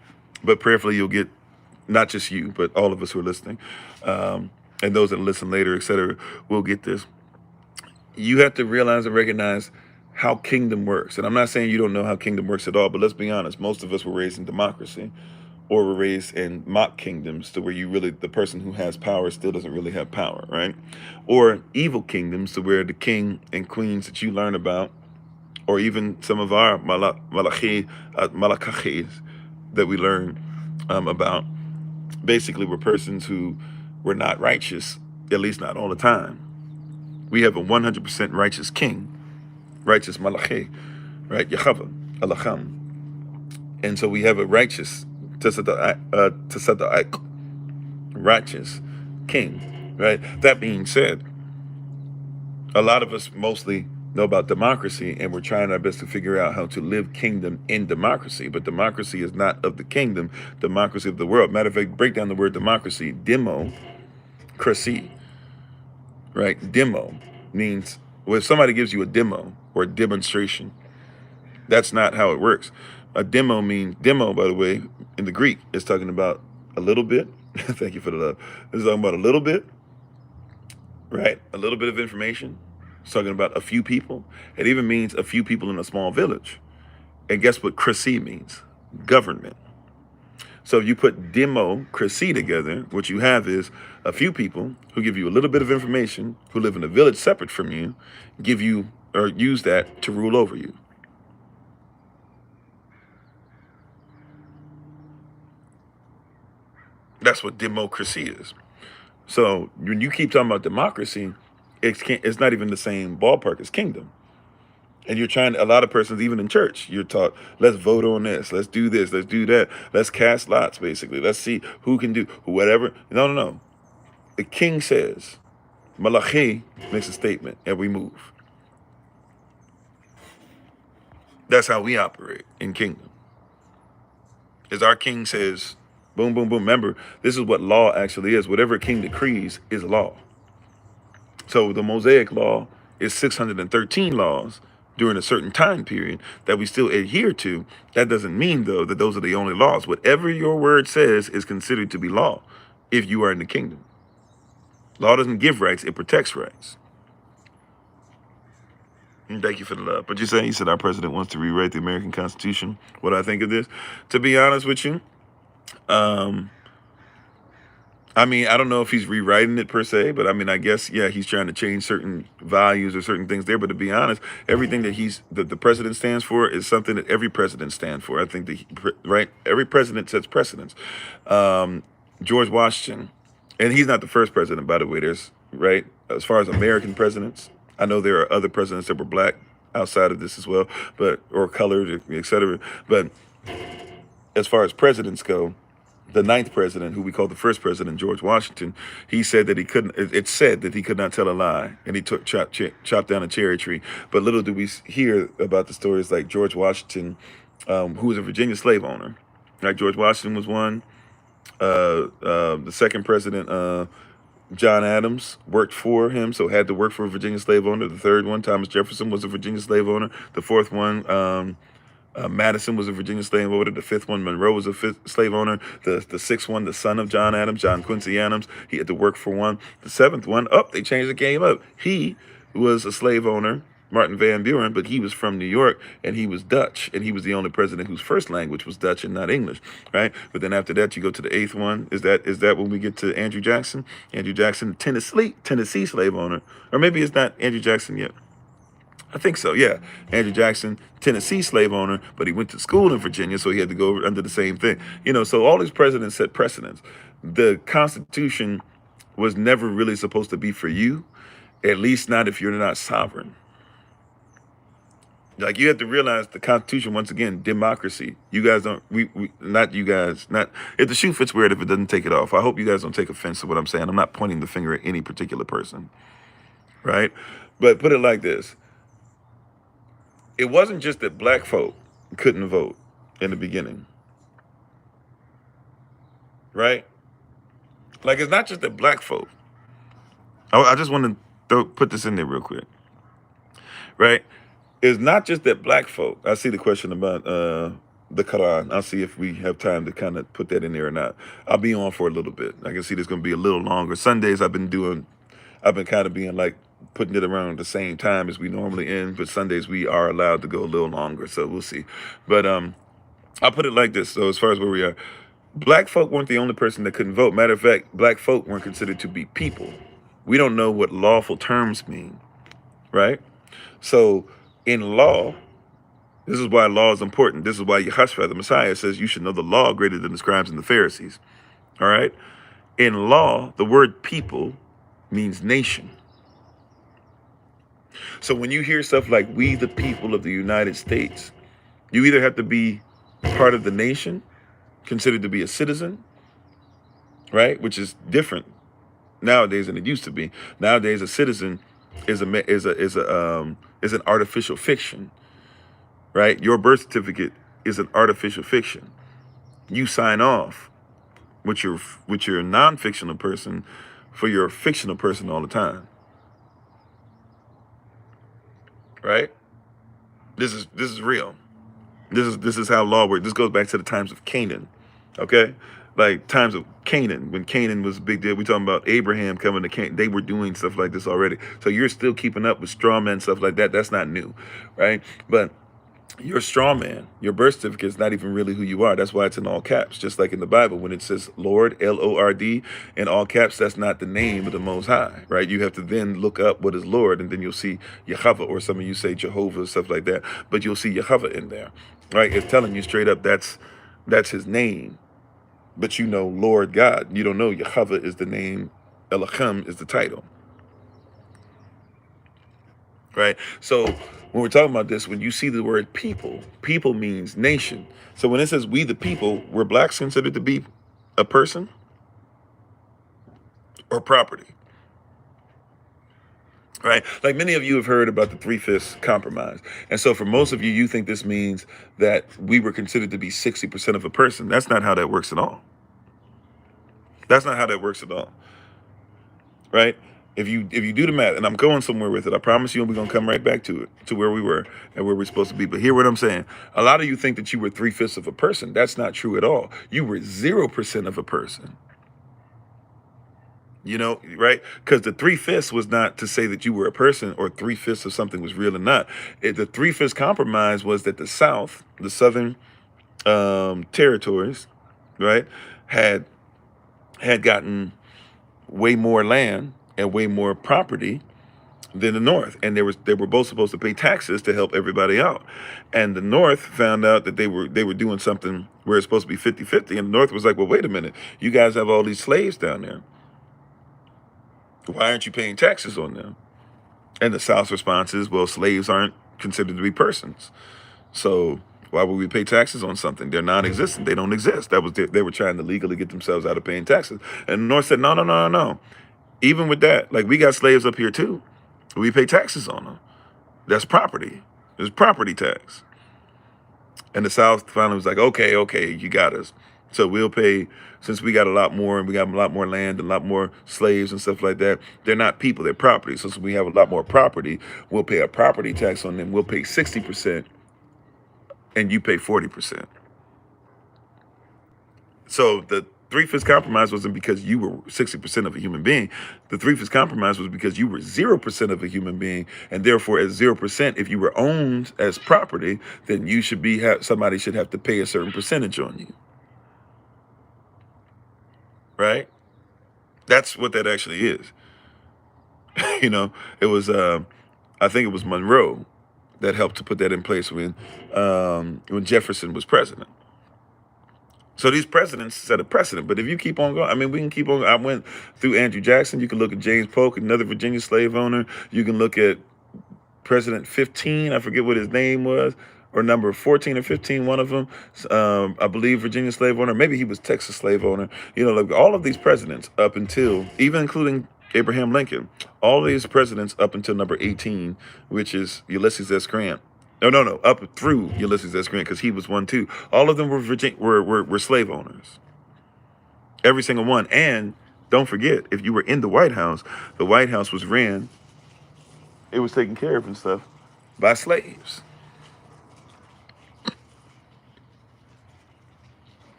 But prayerfully, you'll get, not just you, but all of us who are listening, and those that listen later, etc., will get this. You have to realize and recognize how kingdom works. And I'm not saying you don't know how kingdom works at all, but let's be honest. Most of us were raised in democracy, or were raised in mock kingdoms to where the person who has power still doesn't really have power, right? Or evil kingdoms to where the king and queens that you learn about, or even some of our malachis that we learn about, basically were persons who were not righteous, at least not all the time. We have a 100% righteous king, righteous malachi, right? Yahweh, Alacham. And so we have a righteous, righteous king, right? That being said, a lot of us mostly know about democracy, and we're trying our best to figure out how to live kingdom in democracy. But democracy is not of the kingdom, democracy of the world. Matter of fact, break down the word democracy, democracy, right? Demo means, well, if somebody gives you a demo or a demonstration, that's not how it works. A demo means, demo, by the way, in the Greek, is talking about a little bit. Thank you for the love. It's talking about a little bit, right? A little bit of information. It's talking about a few people. It even means a few people in a small village. And guess what krasi means? Government. So if you put democracy together, what you have is a few people who give you a little bit of information, who live in a village separate from you, give you or use that to rule over you. That's what democracy is. So when you keep talking about democracy, it's not even the same ballpark as kingdom. And you're trying, a lot of persons, even in church, you're taught, let's vote on this, let's do this, let's do that, let's cast lots, basically. Let's see who can do whatever. No. The king says, Malachi makes a statement, and we move. That's how we operate in kingdom. As our king says, boom, boom, boom. Remember, this is what law actually is. Whatever a king decrees is law. So the Mosaic law is 613 laws during a certain time period that we still adhere to. That doesn't mean, though, that those are the only laws. Whatever your word says is considered to be law if you are in the kingdom. Law doesn't give rights, it protects rights. And thank you for the love. But you said our president wants to rewrite the American Constitution. What do I think of this? To be honest with you, I mean, I don't know if he's rewriting it per se, but I mean, I guess, yeah, he's trying to change certain values or certain things there. But to be honest, everything that the president stands for is something that every president stands for. I think that, right? Every president sets precedents. George Washington, and he's not the first president, by the way. There's, right, as far as American presidents, I know there are other presidents that were black outside of this as well, or colored, etc. But as far as presidents go, the 9th president, who we call the first president, George Washington, he said that he couldn't, it said that he could not tell a lie, and he chopped down a cherry tree. But little do we hear about the stories like George Washington, who was a Virginia slave owner. Like George Washington was one. The second president, John Adams, worked for him, so had to work for a Virginia slave owner. The third one, Thomas Jefferson, was a Virginia slave owner. The fourth one, Madison, was a Virginia slave owner. The fifth one, Monroe, was a slave owner. The sixth one, the son of John Adams, John Quincy Adams, he had to work for one. The seventh one, they changed the game up. He was a slave owner, Martin Van Buren, but he was from New York, and he was Dutch, and he was the only president whose first language was Dutch and not English, right? But then after that, you go to the eighth one. Is that when we get to Andrew Jackson? Andrew Jackson, Tennessee slave owner, or maybe it's not Andrew Jackson yet. I think so, yeah. Andrew Jackson, Tennessee slave owner, but he went to school in Virginia, so he had to go under the same thing. So all these presidents set precedents. The Constitution was never really supposed to be for you, at least not if you're not sovereign. Like, you have to realize the Constitution, once again, democracy. You guys don't, not you guys, not, if the shoe fits, wear it. If it doesn't, take it off. I hope you guys don't take offense to what I'm saying. I'm not pointing the finger at any particular person, right? But put it like this. It wasn't just that black folk couldn't vote in the beginning, right? Like, it's not just that black folk. I just want to put this in there real quick, right? It's not just that black folk. I see the question about the Quran. I'll see if we have time to kind of put that in there or not. I'll be on for a little bit. I can see this going to be a little longer. Sundays I've been kind of being like putting it around the same time as we normally end, but Sundays we are allowed to go a little longer, so we'll see. But I'll put it like this. So as far as where we are, black folk weren't the only person that couldn't vote. Matter of fact, black folk weren't considered to be people. We don't know what lawful terms mean, right? So in law, this is why law is important. This is why Yahashua, the Messiah, says you should know the law greater than the scribes and the Pharisees. All right? In law, the word people means nation. So when you hear stuff like we the people of the United States, you either have to be part of the nation, considered to be a citizen, right? Which is different nowadays than it used to be. Nowadays, a citizen is an artificial fiction, right? Your birth certificate is an artificial fiction. You sign off with your non-fictional person for your fictional person all the time, right? This is real. This is how law works. This goes back to the times of Canaan, okay? Like times of Canaan, when Canaan was a big deal. We're talking about Abraham coming to Canaan. They were doing stuff like this already. So you're still keeping up with straw men, stuff like that. That's not new, right? But your straw man, your birth certificate is not even really who you are. That's why it's in all caps. Just like in the Bible, when it says Lord, Lord, in all caps, that's not the name of the Most High, right? You have to then look up what is Lord, and then you'll see Yahweh, or some of you say Jehovah, stuff like that. But you'll see Yahweh in there, right? It's telling you straight up that's his name. But you know Lord God. You don't know Yahweh is the name. Elohim is the title. Right? So when we're talking about this, when you see the word people, people means nation. So when it says we the people, were blacks considered to be a person or property? Right? Like many of you have heard about the 3/5 compromise. And so for most of you, you think this means that we were considered to be 60% of a person. That's not how that works at all. That's not how that works at all. Right? If you do the math, and I'm going somewhere with it, I promise you we're going to come right back to it, to where we were and where we're supposed to be. But hear what I'm saying. A lot of you think that you were 3/5 of a person. That's not true at all. You were 0% of a person. You know, right? Because the 3/5 was not to say that you were a person, or 3/5 of something was real or not. The 3/5 compromise was that the South, the Southern territories, right, had gotten way more land and way more property than the North, and they were both supposed to pay taxes to help everybody out. And the North found out that they were doing something where it's supposed to be 50-50, and the North was like, well, wait a minute, you guys have all these slaves down there. Why aren't you paying taxes on them? And the South's response is, well, slaves aren't considered to be persons. So why would we pay taxes on something? They're non-existent. They don't exist. They were trying to legally get themselves out of paying taxes. And the North said, no. Even with that, like, we got slaves up here too. We pay taxes on them. That's property. There's property tax. And the South finally was like, okay, you got us. So we'll pay, since we got a lot more and we got a lot more land and a lot more slaves and stuff like that. They're not people, they're property. So since we have a lot more property, we'll pay a property tax on them. We'll pay 60% and you pay 40%. So the 3/5 compromise wasn't because you were 60% of a human being. The 3/5 compromise was because you were 0% of a human being, and therefore, as 0%, if you were owned as property, then you should somebody should have to pay a certain percentage on you. Right? That's what that actually is. You know, it was, I think it was Monroe that helped to put that in place when Jefferson was president. So these presidents set a precedent. But if you keep on going, I mean, we can keep on. I went through Andrew Jackson. You can look at James Polk, another Virginia slave owner. You can look at President 15, I forget what his name was, or number 14 or 15, one of them, I believe Virginia slave owner, maybe he was Texas slave owner. You know, like all of these presidents up until, even including Abraham Lincoln, all of these presidents up until number 18, which is Ulysses S. Grant. No, up through Ulysses S. Grant, because he was one too. All of them were slave owners. Every single one. And don't forget, if you were in the White House was ran, it was taken care of and stuff by slaves.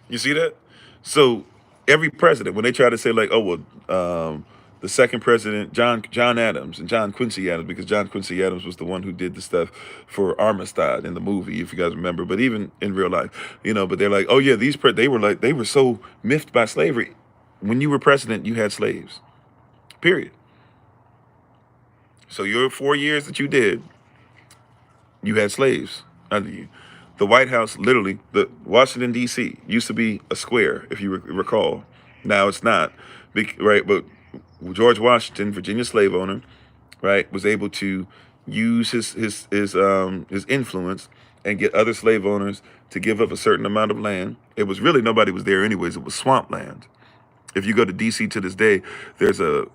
You see that? So every president, when they try to say like, oh well, the second president, John Adams and John Quincy Adams, because John Quincy Adams was the one who did the stuff for Armistead in the movie, if you guys remember. But even in real life, you know. But they're like, oh yeah, they were so miffed by slavery. When you were president, you had slaves. Period. So your 4 years that you did, you had slaves under you. The White House, literally, the Washington, D.C. used to be a square, if you recall. Now it's not, right? But George Washington, Virginia slave owner, right, was able to use his influence and get other slave owners to give up a certain amount of land. It was really, nobody was there anyways. It was swampland. If you go to D.C. to this day,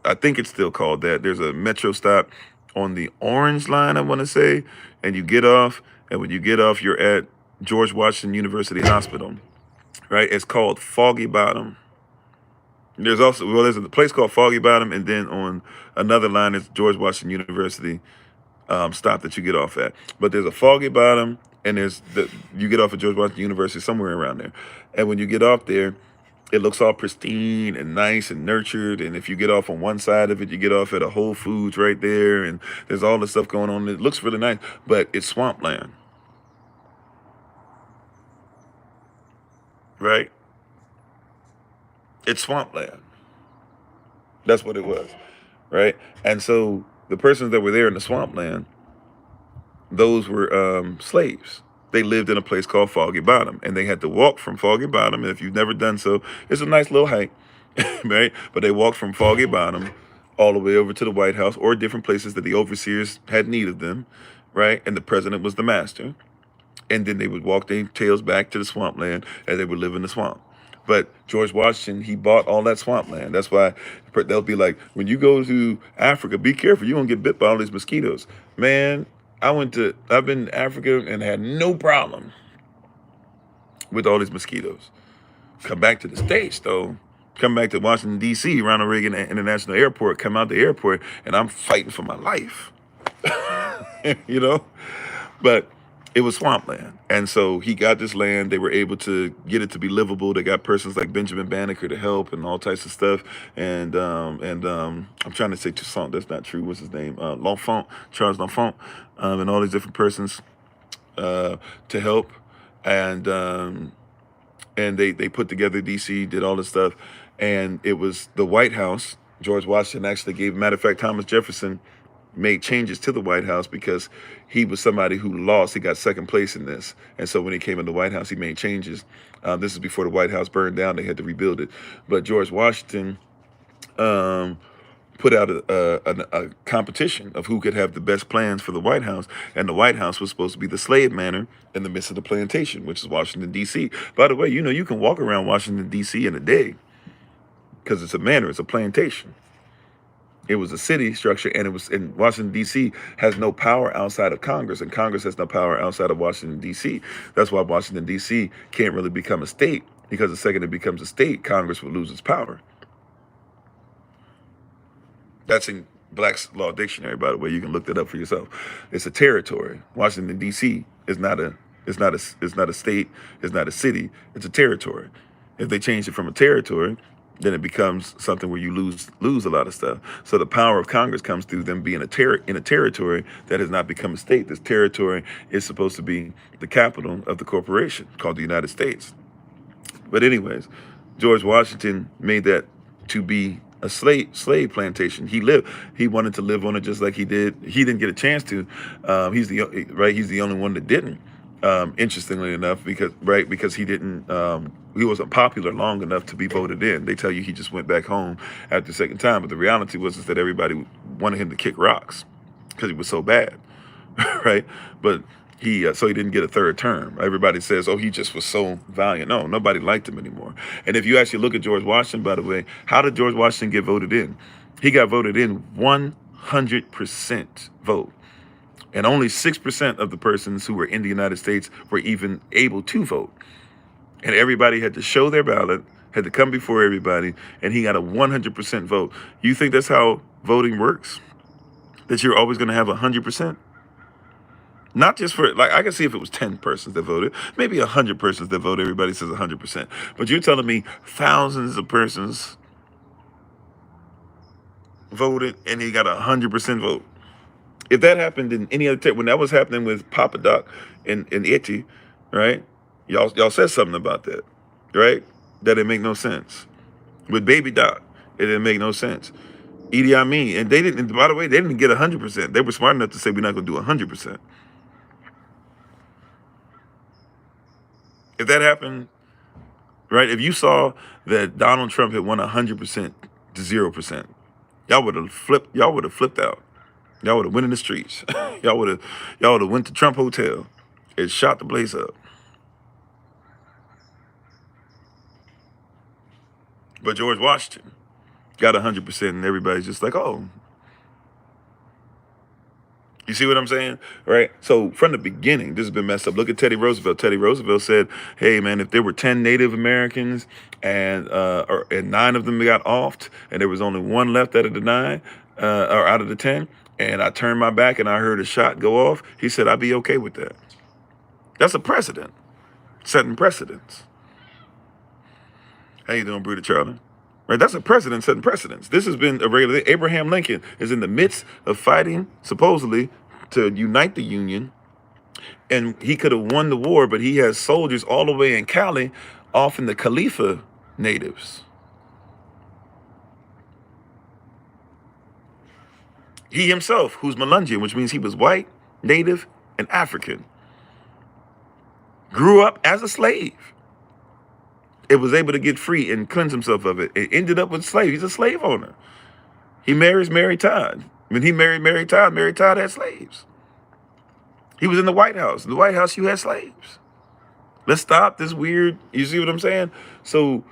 I think it's still called that. There's a metro stop on the Orange Line, I want to say, and you get off, and when you get off, you're at George Washington University Hospital, right? It's called Foggy Bottom. There's a place called Foggy Bottom, and then on another line is George Washington University stop that you get off at. But there's a Foggy Bottom, and you get off at George Washington University, somewhere around there. And when you get off there, it looks all pristine and nice and nurtured. And if you get off on one side of it, you get off at a Whole Foods right there. And there's all this stuff going on. It looks really nice, but it's swampland. Right? It's swampland. That's what it was. Right? And so the persons that were there in the swampland, those were slaves. They lived in a place called Foggy Bottom, and they had to walk from Foggy Bottom. And if you've never done so, it's a nice little hike, right? But they walked from Foggy Bottom all the way over to the White House, or different places that the overseers had need of them, right? And the president was the master. And then they would walk their tails back to the swampland, and they would live in the swamp. But George Washington, he bought all that swampland. That's why they'll be like, when you go to Africa, be careful. You won't get bit by all these mosquitoes. Man, I've been to Africa and had no problem with all these mosquitoes. Come back to the States, though. Come back to Washington, D.C., Ronald Reagan International Airport, come out the airport, and I'm fighting for my life. You know? But it was swampland. And so he got this land. They were able to get it to be livable. They got persons like Benjamin Banneker to help and all types of stuff. And I'm trying to say Toussaint. That's not true. What's his name? Charles L'Enfant, and all these different persons to help. And they put together DC, did all this stuff. And it was the White House. George Washington actually gave, matter of fact, Thomas Jefferson made changes to the White House because he was somebody who lost. He got second place in this. And so when he came in the White House, he made changes. This is before the White House burned down. They had to rebuild it. But George Washington put out a competition of who could have the best plans for the White House. And the White House was supposed to be the slave manor in the midst of the plantation, which is Washington, D.C. By the way, you know, you can walk around Washington, D.C. in a day because it's a manor. It's a plantation. It was a city structure, and Washington, D.C. has no power outside of Congress, and Congress has no power outside of Washington, D.C. That's why Washington, D.C. can't really become a state, because the second it becomes a state, Congress will lose its power. That's in Black's Law Dictionary, by the way. You can look that up for yourself. It's a territory. Washington, D.C. is not a state, it's not a city, it's a territory. If they change it from a territory, then it becomes something where you lose a lot of stuff. So the power of Congress comes through them being in a territory that has not become a state. This territory is supposed to be the capital of the corporation called the United States. But anyways, George Washington made that to be a slave plantation. He wanted to live on it just like he did. He didn't get a chance to. He's the only one that didn't. Interestingly enough, because he wasn't popular long enough to be voted in. They tell you he just went back home after the second time, but the reality was that everybody wanted him to kick rocks because he was so bad, right? But so he didn't get a third term. Everybody says, oh, he just was so valiant. No, nobody liked him anymore. And if you actually look at George Washington, by the way, how did George Washington get voted in? He got voted in 100% vote. And only 6% of the persons who were in the United States were even able to vote. And everybody had to show their ballot, had to come before everybody, and he got a 100% vote. You think that's how voting works? That you're always going to have 100%? Not just for, like, I can see if it was 10 persons that voted, maybe 100 persons that voted, everybody says 100%. But you're telling me thousands of persons voted and he got a 100% vote. If that happened in any other, when that was happening with Papa Doc and Itchy, right? Y'all said something about that, right? That didn't make no sense. With Baby Doc, it didn't make no sense. Idi Amin, and they didn't, by the way, they didn't get 100%. They were smart enough to say we're not going to do 100%. If that happened, right? If you saw that Donald Trump had won 100% to 0%, y'all would have flipped out. Y'all would have went in the streets. y'all would have went to Trump Hotel and shot the place up. But George Washington got 100%, and everybody's just like, oh. You see what I'm saying? Right? So from the beginning, this has been messed up. Look at Teddy Roosevelt. Teddy Roosevelt said, hey, man, if there were 10 Native Americans and 9 of them got offed and there was only 1 left out of the 9 or out of the 10, and I turned my back and I heard a shot go off, he said, I'd be okay with that. That's a precedent, setting precedents. How you doing, Bruder Charlie? Right, that's a precedent setting precedents. This has been a regular. Abraham Lincoln is in the midst of fighting, supposedly, to unite the Union. And he could have won the war, but he has soldiers all the way in Cali, off in the Khalifa natives. He himself, who's Melungeon, which means he was white, native, and African, grew up as a slave. It was able to get free and cleanse himself of it. It ended up with slave. He's a slave owner. He marries Mary Todd. When he married Mary Todd had slaves. He was in the White House. In the White House, you had slaves. Let's stop this weird, you see what I'm saying? So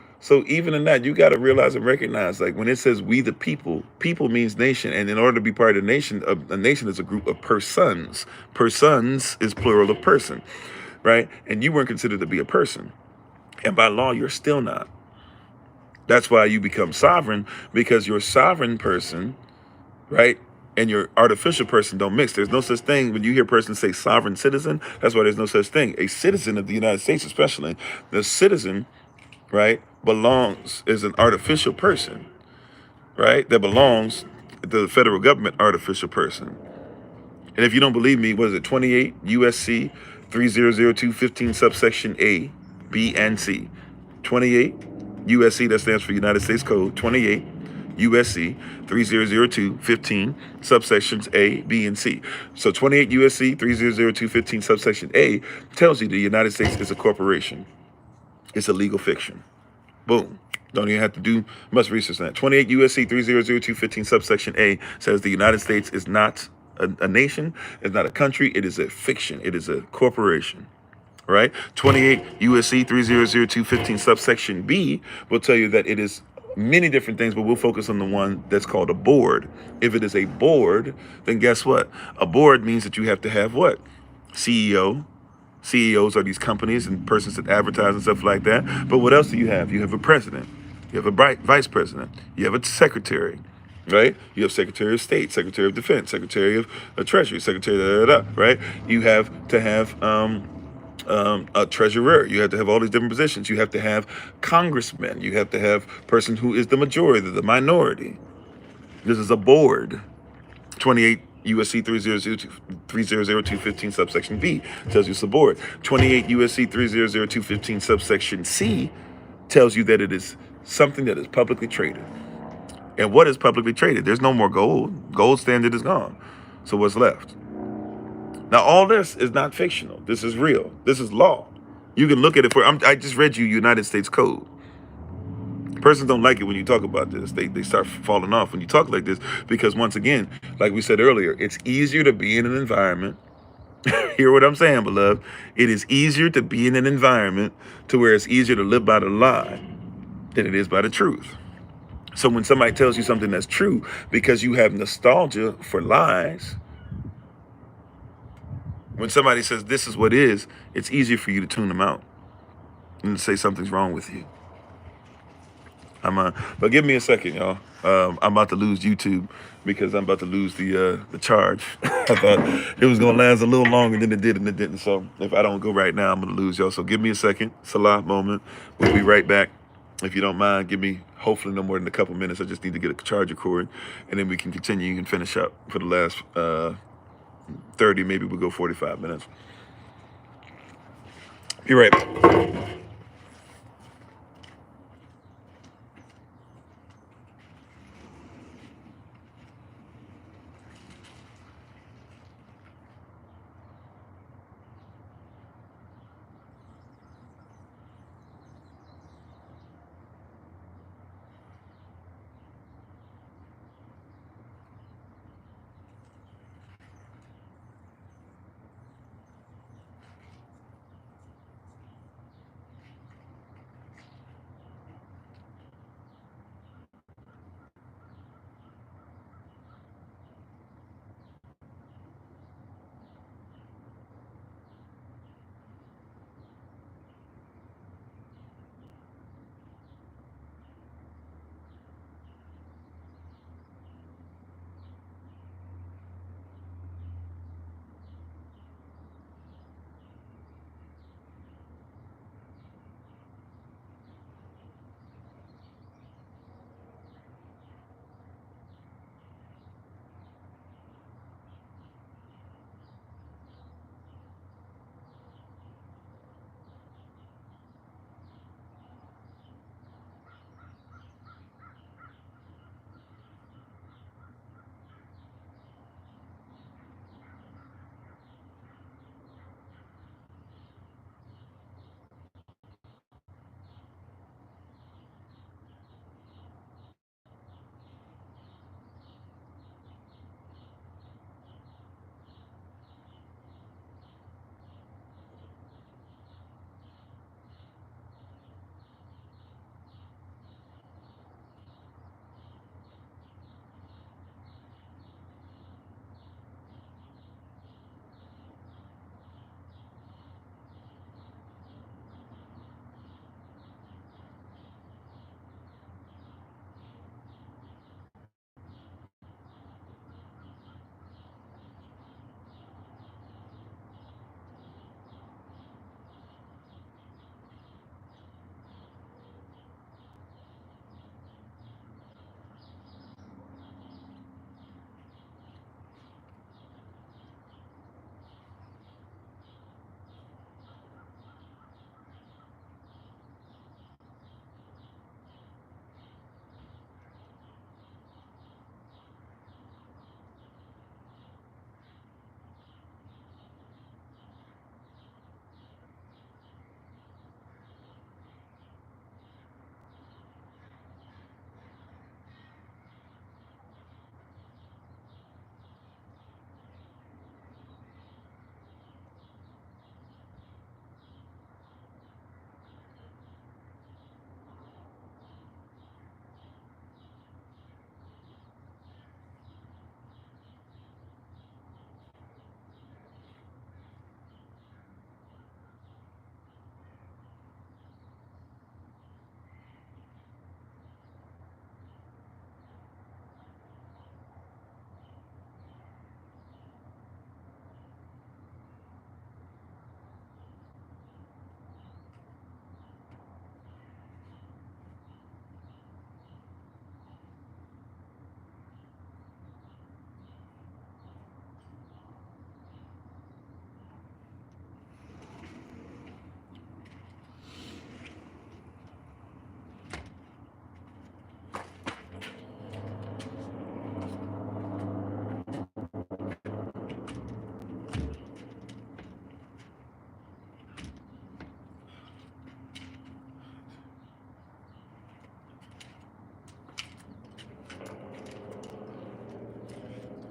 even in that, you got to realize and recognize, like when it says we the people, people means nation. And in order to be part of the nation, a nation is a group of persons. Persons is plural of person, right? And you weren't considered to be a person. And by law, you're still not. That's why you become sovereign, because your sovereign person, right, and your artificial person don't mix. There's no such thing. When you hear persons say sovereign citizen, that's why there's no such thing. A citizen of the United States, especially, the citizen, right, is an artificial person, right, that belongs to the federal government, artificial person. And if you don't believe me, what is it, 28 USC 300215 subsection A, B, and C. 28 USC, that stands for United States Code, 28 USC 300215 subsections A, B, and C. So 28 USC 300215 subsection A tells you the United States is a corporation. It's a legal fiction. Boom. Don't even have to do much research on that. 28 USC 300215 subsection A says the United States is not a nation, it's not a country, it is a fiction, it is a corporation. Right? 28 USC 300215 subsection B will tell you that it is many different things, but we'll focus on the one that's called a board. If it is a board, then guess what? A board means that you have to have what? CEO. CEOs are these companies and persons that advertise and stuff like that. But what else do you have? You have a president. You have a vice president. You have a secretary. Right? You have Secretary of State, Secretary of Defense, Secretary of Treasury, Secretary right? You have to have a treasurer. You have to have all these different positions. You have to have congressmen. You have to have person who is the majority, the minority. This is a board. 28 USC 300215 subsection B tells you it's a board. 28 USC 300215 subsection C tells you that it is something that is publicly traded. And what is publicly traded? There's no more gold. Gold standard is gone. So what's left? Now, all this is not fictional. This is real. This is law. You can look at it I just read you United States Code. Persons don't like it when you talk about this. They start falling off when you talk like this because, once again, like we said earlier, it's easier to be in an environment Hear what I'm saying, beloved? It is easier to be in an environment to where it's easier to live by the lie than it is by the truth. So when somebody tells you something that's true, because you have nostalgia for lies, when somebody says this is what is, it's easier for you to tune them out and to say something's wrong with you. But give me a second, y'all. I'm about to lose YouTube because I'm about to lose the charge. I thought it was gonna last a little longer than it did, and it didn't. So if I don't go right now, I'm gonna lose y'all. So give me a second, Salah moment. We'll be right back. If you don't mind, give me hopefully no more than a couple minutes. I just need to get a charger cord, and then we can continue and finish up for the last 30. Maybe we'll go 45 minutes. Be right back.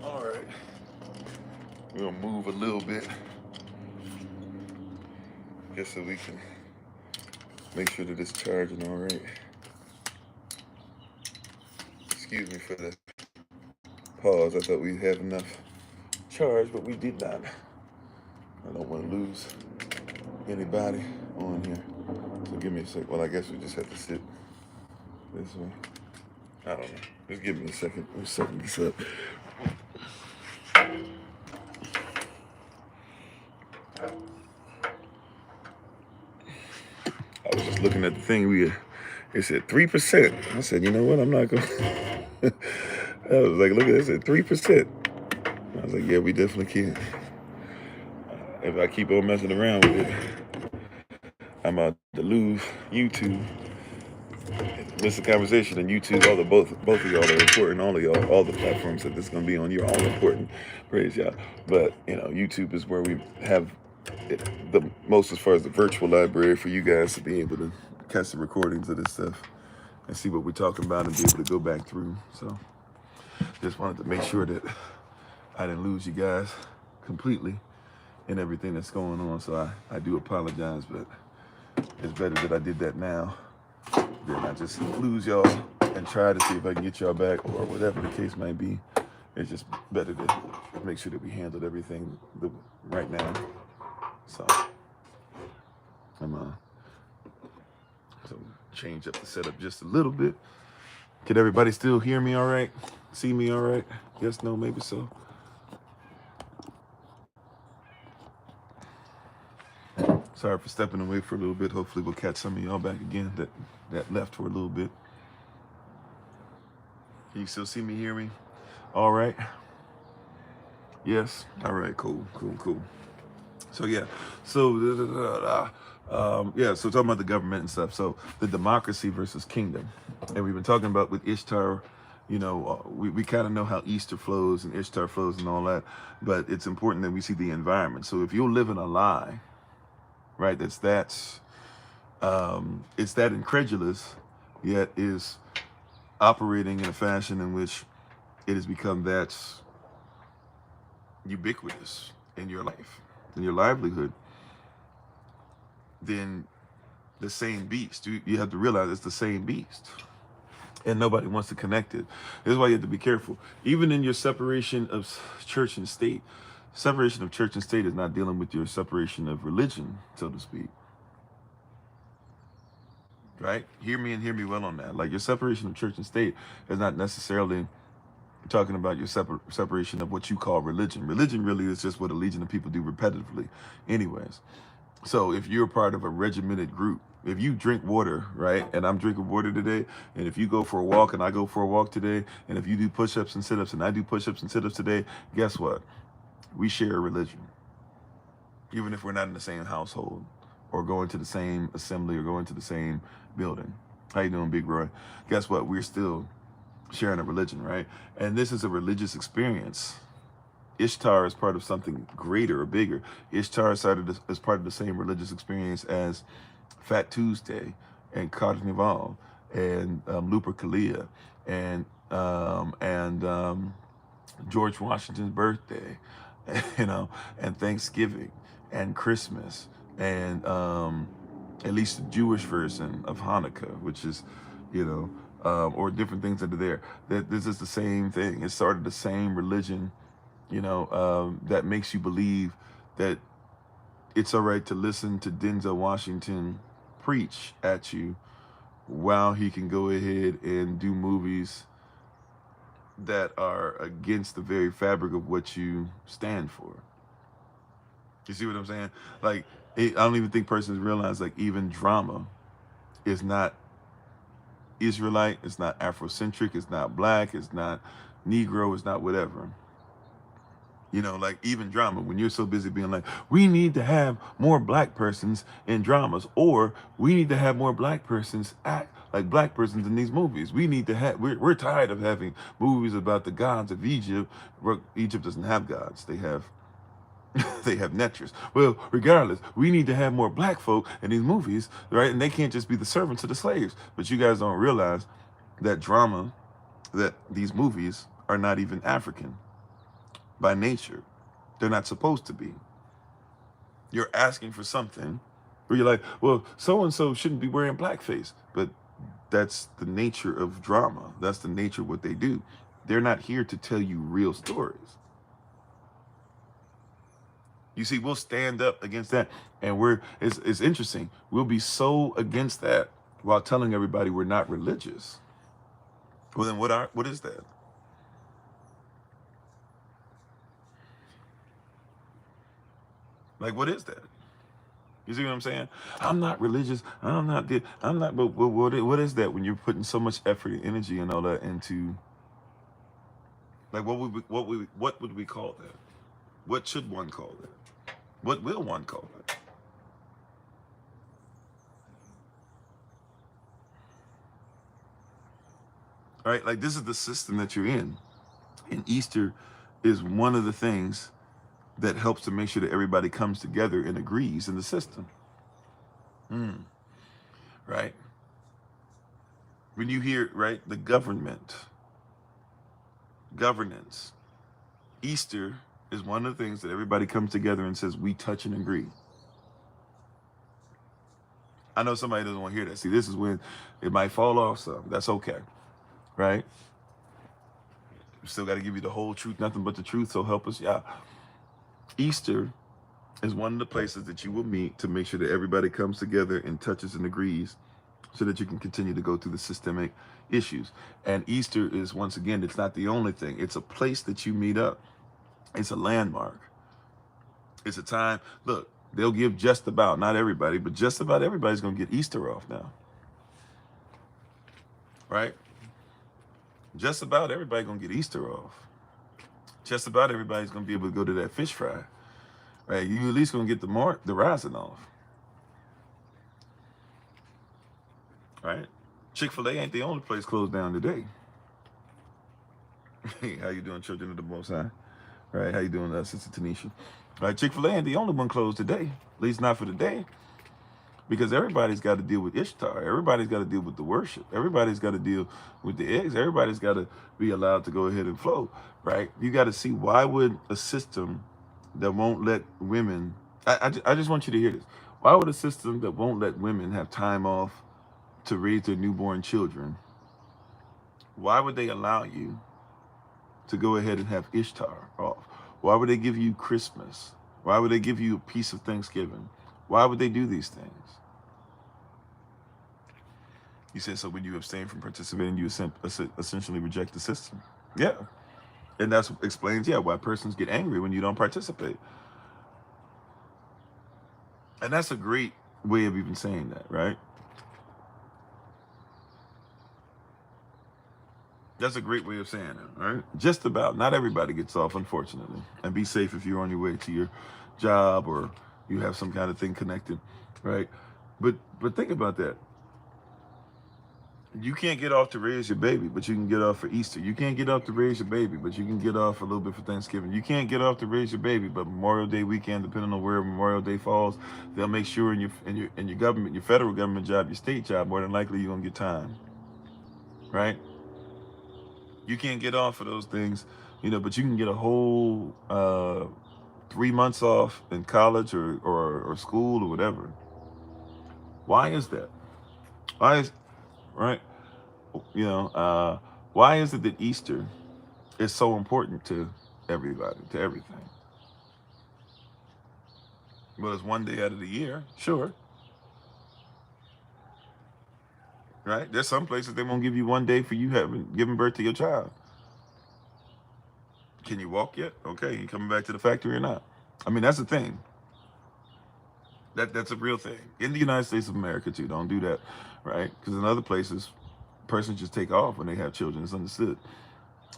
All right. We'll move a little bit. Just so we can make sure that it's charging all right. Excuse me for the pause. I thought we'd have enough charge, but we did not. I don't want to lose anybody on here. So give me a sec. Well, I guess we just have to sit this way. I don't know. Just give me a second. We're setting this up. I was just looking at the thing. It said 3%. I said, you know what? I'm not going to. I was like, look at this. It said 3%. I was like, yeah, we definitely can. If I keep on messing around with it, I'm about to lose YouTube. Miss the conversation, and YouTube, both of y'all are important. All of y'all, all the platforms that this is going to be on, you're all important. Praise y'all. But, YouTube is where we have the most as far as the virtual library for you guys to be able to catch the recordings of this stuff and see what we're talking about and be able to go back through. So just wanted to make sure that I didn't lose you guys completely in everything that's going on. So I do apologize, but it's better that I did that now than I just lose y'all and try to see if I can get y'all back or whatever the case might be. It's just better to make sure that we handled everything right now. So I'm so change up the setup just a little bit. Can everybody still hear me all right? See me all right? Yes, no, maybe so. Sorry for stepping away for a little bit. Hopefully we'll catch some of y'all back again that left for a little bit. Can you still see me, hear me? All right. Yes. All right, cool. So yeah. So so talking about the government and stuff. So the democracy versus kingdom. And we've been talking about with Ishtar, we kind of know how Easter flows and Ishtar flows and all that, but it's important that we see the environment. So if you're living a lie, right, it's that incredulous, yet is operating in a fashion in which it has become that ubiquitous in your life, in your livelihood, then the same beast. You have to realize it's the same beast. And nobody wants to connect it. This is why you have to be careful. Even in your separation of church and state, separation of church and state is not dealing with your separation of religion, so to speak. Right? Hear me and hear me well on that. Like your separation of church and state is not necessarily talking about your separation of what you call religion. Religion really is just what a legion of people do repetitively anyways. So if you're part of a regimented group, if you drink water, right, and I'm drinking water today, and if you go for a walk and I go for a walk today, and if you do push-ups and sit-ups and I do push-ups and sit-ups today, guess what? We share a religion, even if we're not in the same household or going to the same assembly or going to the same building. How you doing, Big Roy? Guess what? We're still sharing a religion, right? And this is a religious experience. Ishtar is part of something greater or bigger. Ishtar started as part of the same religious experience as Fat Tuesday and Carnival and Lupercalia and George Washington's birthday, and Thanksgiving and Christmas and at least the Jewish version of Hanukkah, which is, or different things that are there. That this is the same thing. It started the same religion, that makes you believe that it's all right to listen to Denzel Washington preach at you while he can go ahead and do movies that are against the very fabric of what you stand for. You see what I'm saying? Like, I don't even think persons realize, like, even drama is not Israelite, it's not Afrocentric, it's not black, it's not Negro, it's not whatever. Like even drama, when you're so busy being like, we need to have more black persons in dramas, or we need to have more black persons act like black persons in these movies. We need to have, we're tired of having movies about the gods of Egypt. Egypt doesn't have gods. They have Netris. Well, regardless, we need to have more black folk in these movies, right? And they can't just be the servants of the slaves. But you guys don't realize that drama, that these movies are not even African by nature. They're not supposed to be. You're asking for something Where you're like, well, so-and-so shouldn't be wearing blackface. But that's the nature of drama. That's the nature of what they do. They're not here to tell you real stories. You see, we'll stand up against that, and it's interesting. We'll be so against that while telling everybody we're not religious. Well, then what is that? Like, what is that? You see what I'm saying? I'm not religious. I'm not. But what is that when you're putting so much effort and energy and all that into? Like, what would we call that? What should one call that? What will one call it? All right, like this is the system that you're in. And Easter is one of the things that helps to make sure that everybody comes together and agrees in the system. Right? When you hear, right, the governance, Easter is one of the things that everybody comes together and says, we touch and agree. I know somebody doesn't want to hear that. See, this is when it might fall off some. That's okay, right? We still got to give you the whole truth, nothing but the truth, so help us. Yeah. Easter is one of the places that you will meet to make sure that everybody comes together and touches and agrees so that you can continue to go through the systemic issues. And Easter is, once again, it's not the only thing. It's a place that you meet up. It's a landmark. It's a time. Look, they'll give just about, not everybody, but just about everybody's going to get Easter off now. Right? Just about everybody going to get Easter off. Just about everybody's going to be able to go to that fish fry. Right? You at least going to get the rising off. Right? Chick-fil-A ain't the only place closed down today. Hey, how you doing, children of the Most High? Right? How you doing, Sister Tanisha? Right? Chick-fil-A ain't the only one closed today. At least not for the day. Because everybody's got to deal with Ishtar. Everybody's got to deal with the worship. Everybody's got to deal with the eggs. Everybody's got to be allowed to go ahead and flow, right? You got to see, why would a system that won't let women, I just want you to hear this. Why would a system that won't let women have time off to raise their newborn children, why would they allow you to go ahead and have Ishtar off? Why would they give you Christmas? Why would they give you a piece of Thanksgiving? Why would they do these things? You said, so when you abstain from participating, you essentially reject the system. Yeah. And that explains, yeah, why persons get angry when you don't participate. And that's a great way of even saying that, right? That's a great way of saying it, right? Just about. Not everybody gets off, unfortunately. And be safe if you're on your way to your job or you have some kind of thing connected, right? But think about that. You can't get off to raise your baby, but you can get off for Easter. You can't get off to raise your baby, but you can get off a little bit for Thanksgiving. You can't get off to raise your baby, but Memorial Day weekend, depending on where Memorial Day falls, they'll make sure in your government, your federal government job, your state job, more than likely you're gonna get time, right? You can't get off for those things, but you can get a whole 3 months off in college or school or whatever. Why is that? Why is, right? Why is it that Easter is so important to everybody, to everything? Well, it's one day out of the year, sure. Right? There's some places they won't give you one day for you having given birth to your child. Can you walk yet? Okay, you coming back to the factory or not? I mean, that's the thing. That's a real thing. In the United States of America, too, don't do that, right? Because in other places, persons just take off when they have children. It's understood,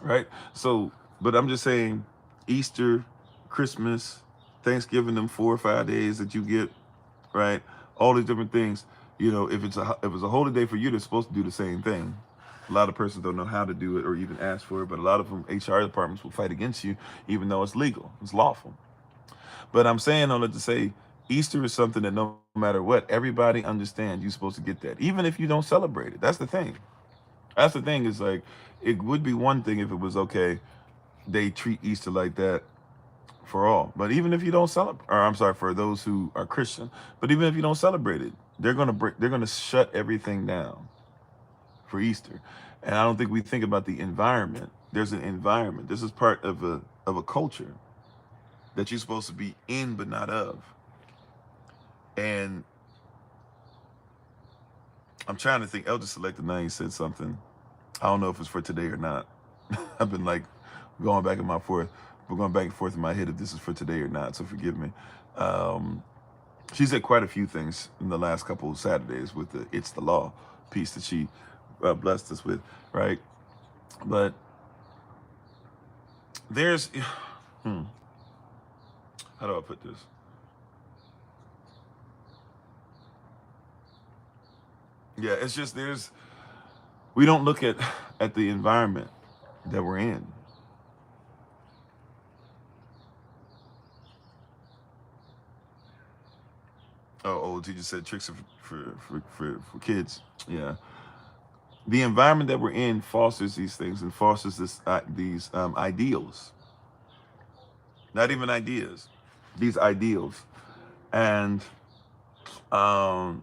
right? So, but I'm just saying, Easter, Christmas, Thanksgiving, them 4 or 5 days that you get, right? All these different things. If it's a holy day for you, they're supposed to do the same thing. A lot of persons don't know how to do it or even ask for it, but a lot of them HR departments will fight against you, even though it's legal, it's lawful. But I'm saying all that to say, Easter is something that no matter what, everybody understands you're supposed to get that, even if you don't celebrate it. That's the thing. That's the thing. Is like, it would be one thing if it was okay, they treat Easter like that for all. But even if you don't celebrate, or I'm sorry, for those who are Christian, but even if you don't celebrate it, they're gonna shut everything down for Easter. And I don't think we think about the environment. There's an environment. This is part of a culture that you're supposed to be in but not of. And I'm trying to think. Elder Selected 9 said something. I don't know if it's for today or not. I've been like going back and forth. We're going back and forth in my head if this is for today or not. So forgive me. She said quite a few things in the last couple of Saturdays with the "It's the Law" piece that she blessed us with, right? But there's, how do I put this? Yeah, it's just we don't look at the environment that we're in. Oh, teacher said tricks for kids. Yeah. The environment that we're in fosters these things and fosters these ideals. Not even ideas, these ideals. And the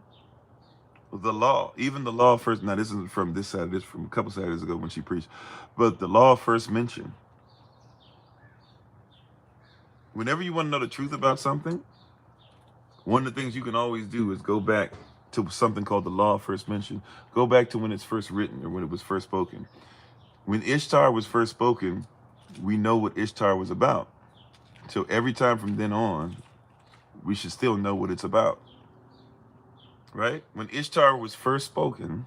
law, even the law first, now this isn't from this Saturday, this is from a couple Saturdays ago when she preached, but the law first mentioned, whenever you want to know the truth about something, one of the things you can always do is go back to something called the law first mentioned. Go back to when it's first written or when it was first spoken. When Ishtar was first spoken, we know what Ishtar was about. So every time from then on, we should still know what it's about. Right? When Ishtar was first spoken,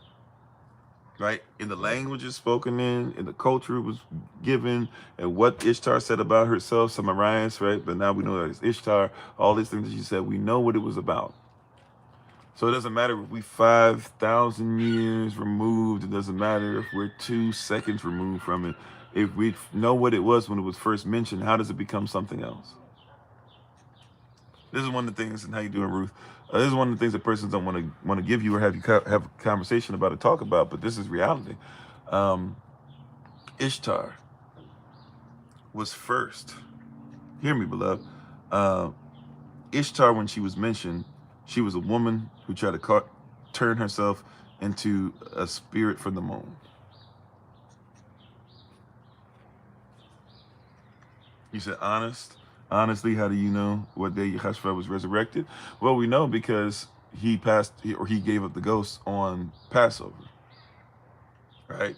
right, in the languages spoken in the culture it was given, and what Ishtar said about herself, Samarias, right? But now we know that it's Ishtar, all these things that she said, we know what it was about. So it doesn't matter if we 5,000 years removed, it doesn't matter if we're 2 seconds removed from it. If we know what it was when it was first mentioned, how does it become something else? This is one of the things, and how you doing, Ruth? This is one of the things that persons don't want to give you or have you have a conversation about or talk about, but this is reality. Ishtar was first. Hear me, beloved. Ishtar, when she was mentioned, she was a woman who tried to turn herself into a spirit from the moon. You said honest. Honestly, how do you know what day Yahshua was resurrected? Well, we know because he gave up the ghost on Passover, right?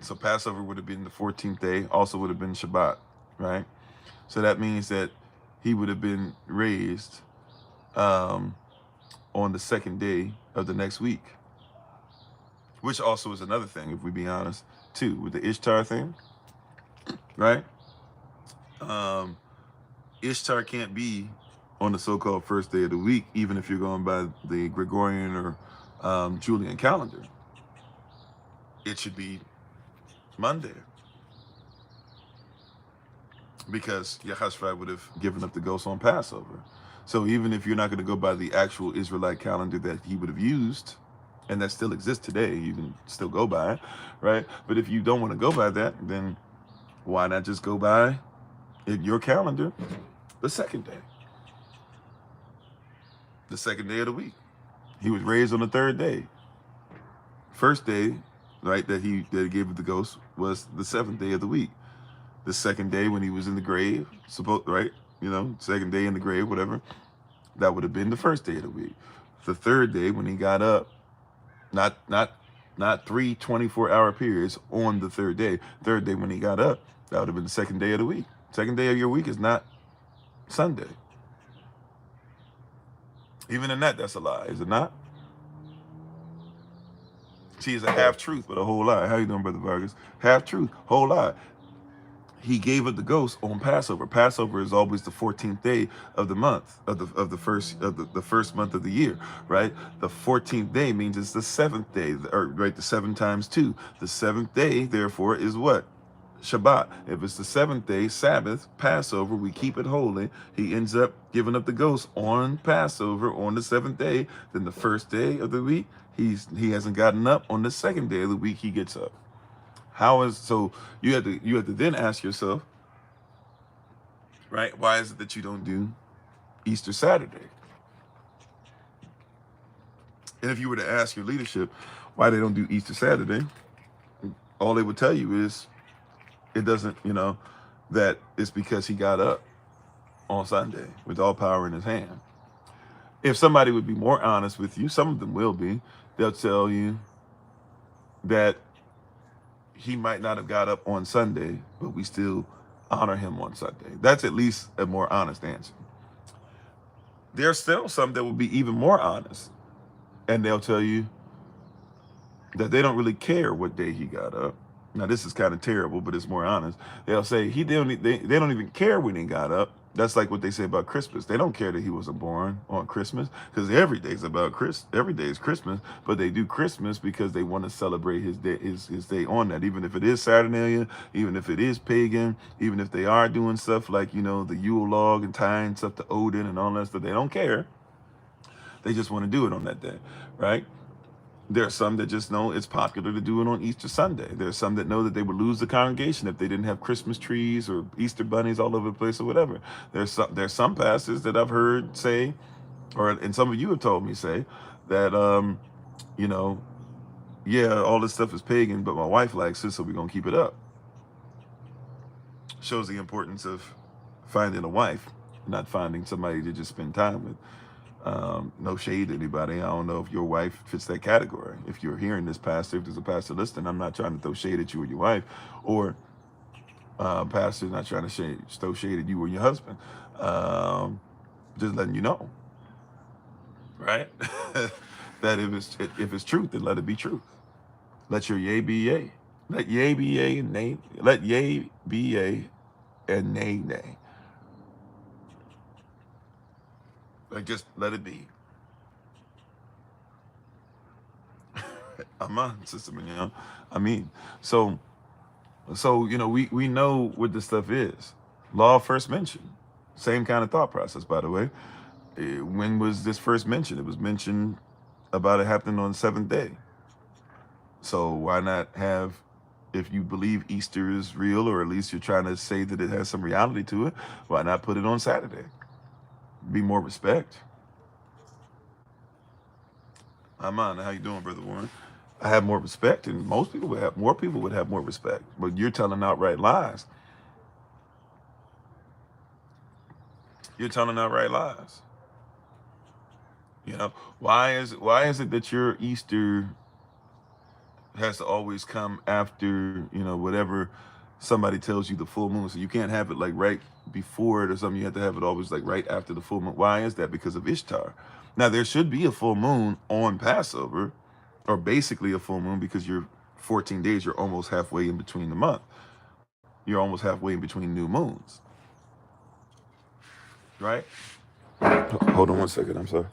So Passover would have been the 14th day, also would have been Shabbat, right? So that means that he would have been raised on the second day of the next week, which also is another thing, if we be honest, too, with the Ishtar thing, right? Ishtar can't be on the so-called first day of the week, even if you're going by the Gregorian or Julian calendar. It should be Monday, because Yahshua would have given up the ghost on Passover. So even if you're not going to go by the actual Israelite calendar that he would have used, and that still exists today, you can still go by it, right? But if you don't want to go by that, then why not just go by your calendar the second day of the week? He was raised on the third day. First day, right, that he gave it the ghost was the 7th day of the week. The second day when he was in the grave, right, second day in the grave, whatever, that would have been the first day of the week. The third day when he got up, not 3 24-hour periods on the third day. Third day when he got up, that would have been the second day of the week. Second day of your week is not Sunday. Even in that's a lie, is it not? See, it's a half truth, but a whole lie. How you doing, Brother Vargas? Half truth, whole lie. He gave up the ghost on Passover. Passover is always the 14th day of the month of the first month of the year, right? The 14th day means it's the 7th day, or right, the 7 times 2. The 7th day, therefore, is what? Shabbat. If it's the 7th day, Sabbath, Passover, we keep it holy. He ends up giving up the ghost on Passover on the 7th day. Then the first day of the week, he hasn't gotten up. On the second day of the week, he gets up. So you have to then ask yourself, right? Why is it that you don't do Easter Saturday? And if you were to ask your leadership why they don't do Easter Saturday, all they would tell you is it doesn't, that it's because he got up on Sunday with all power in his hand. If somebody would be more honest with you, some of them will be, they'll tell you that he might not have got up on Sunday, but we still honor him on Sunday. That's at least a more honest answer. There's still some that will be even more honest, and they'll tell you that they don't really care what day he got up. Now, this is kind of terrible, but it's more honest. They'll say they don't even care when he got up. That's like what they say about Christmas. They don't care that he wasn't born on Christmas, because every day is Christmas, but they do Christmas because they want to celebrate his day on that, even if it is Saturnalia, even if it is pagan, even if they are doing stuff like, the Yule log and tying stuff to Odin and all that stuff. They don't care. They just want to do it on that day, right? There are some that just know it's popular to do it on Easter Sunday. There's some that know that they would lose the congregation if they didn't have Christmas trees or Easter bunnies all over the place or whatever. There's some pastors that I've heard say, and some of you have told me say, that, all this stuff is pagan, but my wife likes it, so we're going to keep it up. Shows the importance of finding a wife, not finding somebody to just spend time with. No shade to anybody. I don't know if your wife fits that category. If you're hearing this, pastor, if there's a pastor listening, I'm not trying to throw shade at you or your wife, or pastor's not trying to throw shade at you or your husband. Just letting you know, right? That if it's truth, then let it be truth. Let your yea be yea. Let yea be yea and nay. Let yea be yea and nay nay. Like, just let it be. Amen, Sister Mignon. So we know what this stuff is. Law first mentioned. Same kind of thought process, by the way. When was this first mentioned? It was mentioned about it happening on the 7th day. So why not have, if you believe Easter is real, or at least you're trying to say that it has some reality to it, why not put it on Saturday? Be more respect. Aman, how you doing, Brother Warren? I have more respect, and more people would have more respect. But you're telling outright lies. You're telling outright lies. Why is it that your Easter has to always come after, whatever somebody tells you, the full moon? So you can't have it like right before it or something. You have to have it always like right after the full moon. Why is that? Because of Ishtar. Now, there should be a full moon on Passover, or basically a full moon, because you're 14 days, you're almost halfway in between the month. You're almost halfway in between new moons, right? Hold on one second, I'm sorry.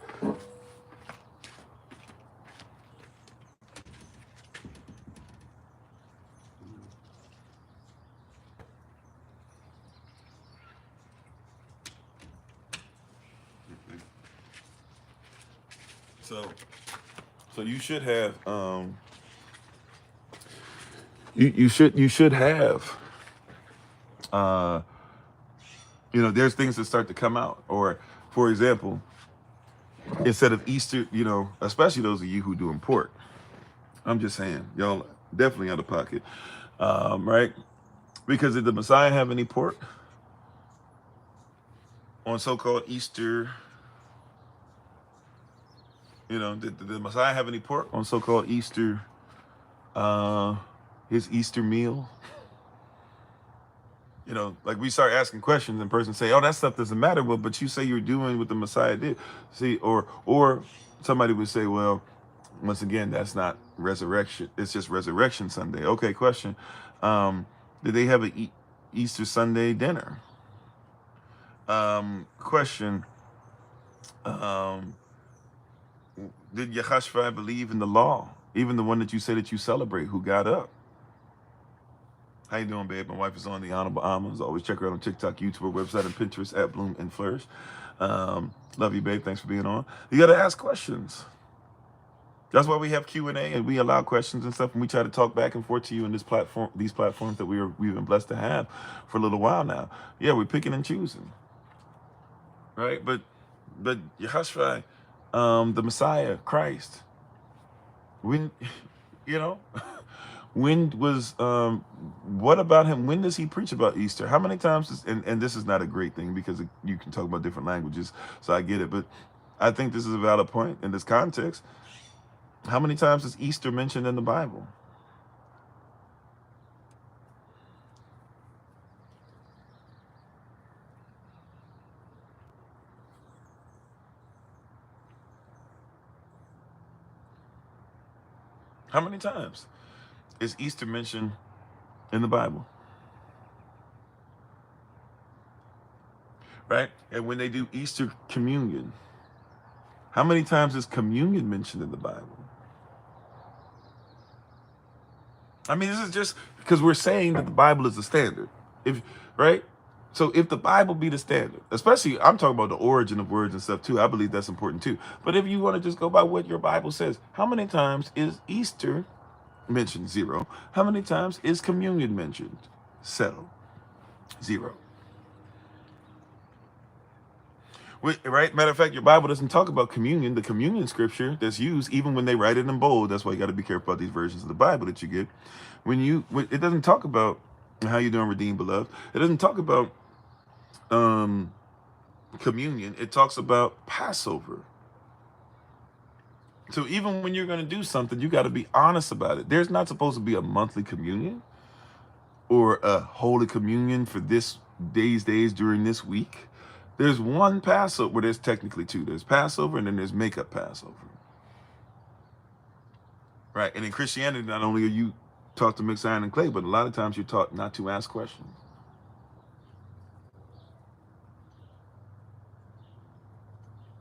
So you should have you should have there's things that start to come out. Or, for example, instead of Easter, especially those of you who do import, I'm just saying, y'all definitely out of pocket, right? Because did the Messiah have any pork on so-called Easter? Did the Messiah have any pork on so-called Easter, his Easter meal? Like, we start asking questions and person say, oh, that stuff doesn't matter. Well, but you say you're doing what the Messiah did. See, or somebody would say, well, once again, that's not resurrection. It's just Resurrection Sunday. Okay, question. Did they have an Easter Sunday dinner? Question. Did Yahashua believe in the law? Even the one that you say that you celebrate, who got up? How you doing, babe? My wife is on, the Honorable Almonds. Always check her out on TikTok, YouTube, website, and Pinterest at Bloom and Flourish. Love you, babe. Thanks for being on. You got to ask questions. That's why we have Q&A and we allow questions and stuff, and we try to talk back and forth to you in this platform, these platforms that we've been blessed to have for a little while now. Yeah, we're picking and choosing, right? But Yehoshua, the Messiah, Christ, when you know, when was what about him? When does he preach about Easter? How many times? And this is not a great thing because you can talk about different languages, so I get it. But I think this is a valid point in this context. How many times is Easter mentioned in the Bible? How many times is Easter mentioned in the Bible? Right? And when they do Easter communion, how many times is communion mentioned in the Bible? I mean, this is just because we're saying that the Bible is the standard. If right? So if the Bible be the standard, especially I'm talking about the origin of words and stuff too, I believe that's important too. But if you want to just go by what your Bible says, how many times is Easter mentioned? 0. How many times is communion mentioned? Settle. 0. Right? Matter of fact, your Bible doesn't talk about communion. The communion scripture that's used, even when they write it in bold, that's why you got to be careful about these versions of the Bible that you get. It doesn't talk about how you doing, redeemed beloved. It doesn't talk about communion. It talks about Passover. So even when you're going to do something, you got to be honest about it. There's not supposed to be a monthly communion or a holy communion for this days during this week. There's one Passover, well, there's technically 2. There's Passover and then there's makeup Passover. Right? And in Christianity, not only are you taught to mix iron and clay, but a lot of times you're taught not to ask questions.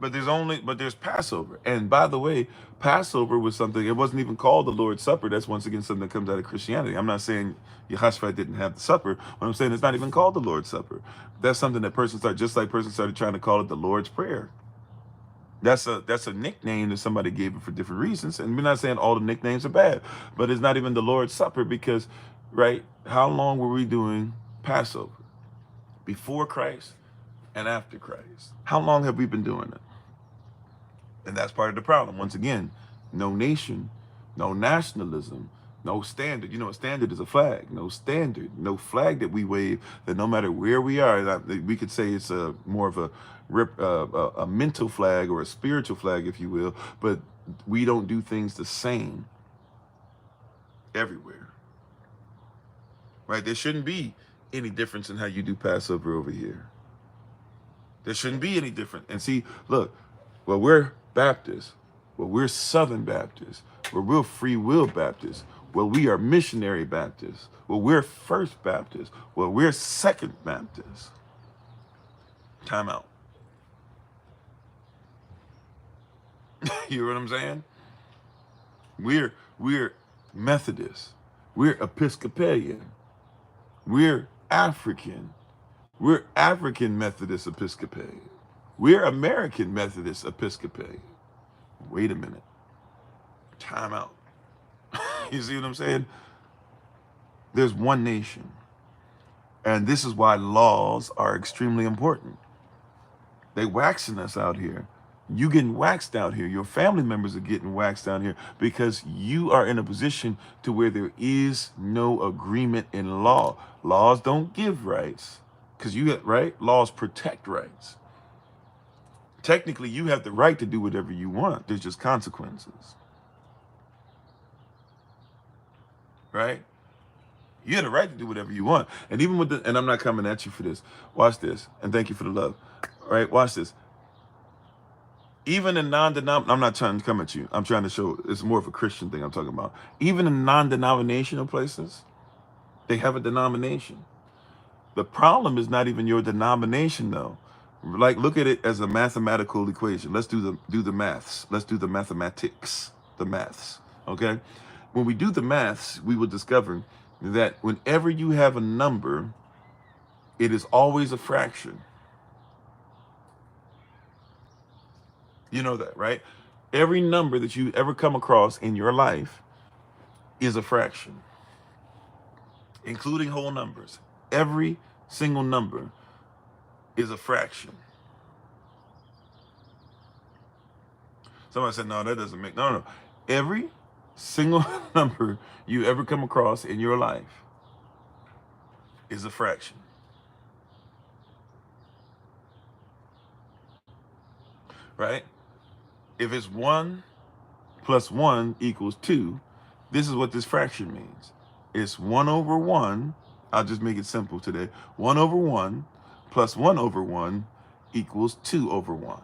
But there's Passover. And by the way, Passover was something, it wasn't even called the Lord's Supper. That's once again something that comes out of Christianity. I'm not saying Yehoshua didn't have the supper. What I'm saying, it's not even called the Lord's Supper. That's something that persons started trying to call it the Lord's Prayer. That's a nickname that somebody gave it for different reasons. And we're not saying all the nicknames are bad, but it's not even the Lord's Supper because, right, how long were we doing Passover? Before Christ and after Christ. How long have we been doing it? And that's part of the problem. Once again, no nation, no nationalism, no standard. You know, a standard is a flag. No standard, no flag that we wave, that no matter where we are, we could say it's more of a mental flag or a spiritual flag, if you will, but we don't do things the same everywhere. Right? There shouldn't be any difference in how you do Passover over here. There shouldn't be any difference. And see, look, well, we're Baptists. Well, we're Southern Baptists. Well, we're Free Will Baptists. Well, we are Missionary Baptists. Well, we're First Baptists. Well, we're Second Baptists. Time out. You know what I'm saying? We're Methodist. We're Episcopalian. We're African. We're African Methodist Episcopalian. We're American Methodist Episcopalian. Wait a minute. Time out. You see what I'm saying? There's one nation. And this is why laws are extremely important. They waxing us out here. You getting waxed out here. Your family members are getting waxed out here because you are in a position to where there is no agreement in law. Laws don't give rights. Because you get, right? Laws protect rights. Technically, you have the right to do whatever you want. There's just consequences. Right? You have the right to do whatever you want. And even with and I'm not coming at you for this. Watch this. And thank you for the love. All right? Watch this. Even in non-denominational, I'm not trying to come at you. I'm trying to show it's more of a Christian thing I'm talking about. Even in non-denominational places, they have a denomination. The problem is not even your denomination, though. Like, look at it as a mathematical equation. Let's do the maths. Let's do the mathematics, the maths, okay? When we do the maths, we will discover that whenever you have a number, it is always a fraction. You know that, right? Every number that you ever come across in your life is a fraction, including whole numbers. Every single number is a fraction. Somebody said, no, that doesn't make, no. Every single number you ever come across in your life is a fraction. Right? If it's 1 plus 1 equals 2, this is what this fraction means. It's 1 over 1. I'll just make it simple today. 1 over 1 plus 1 over 1 equals 2 over 1.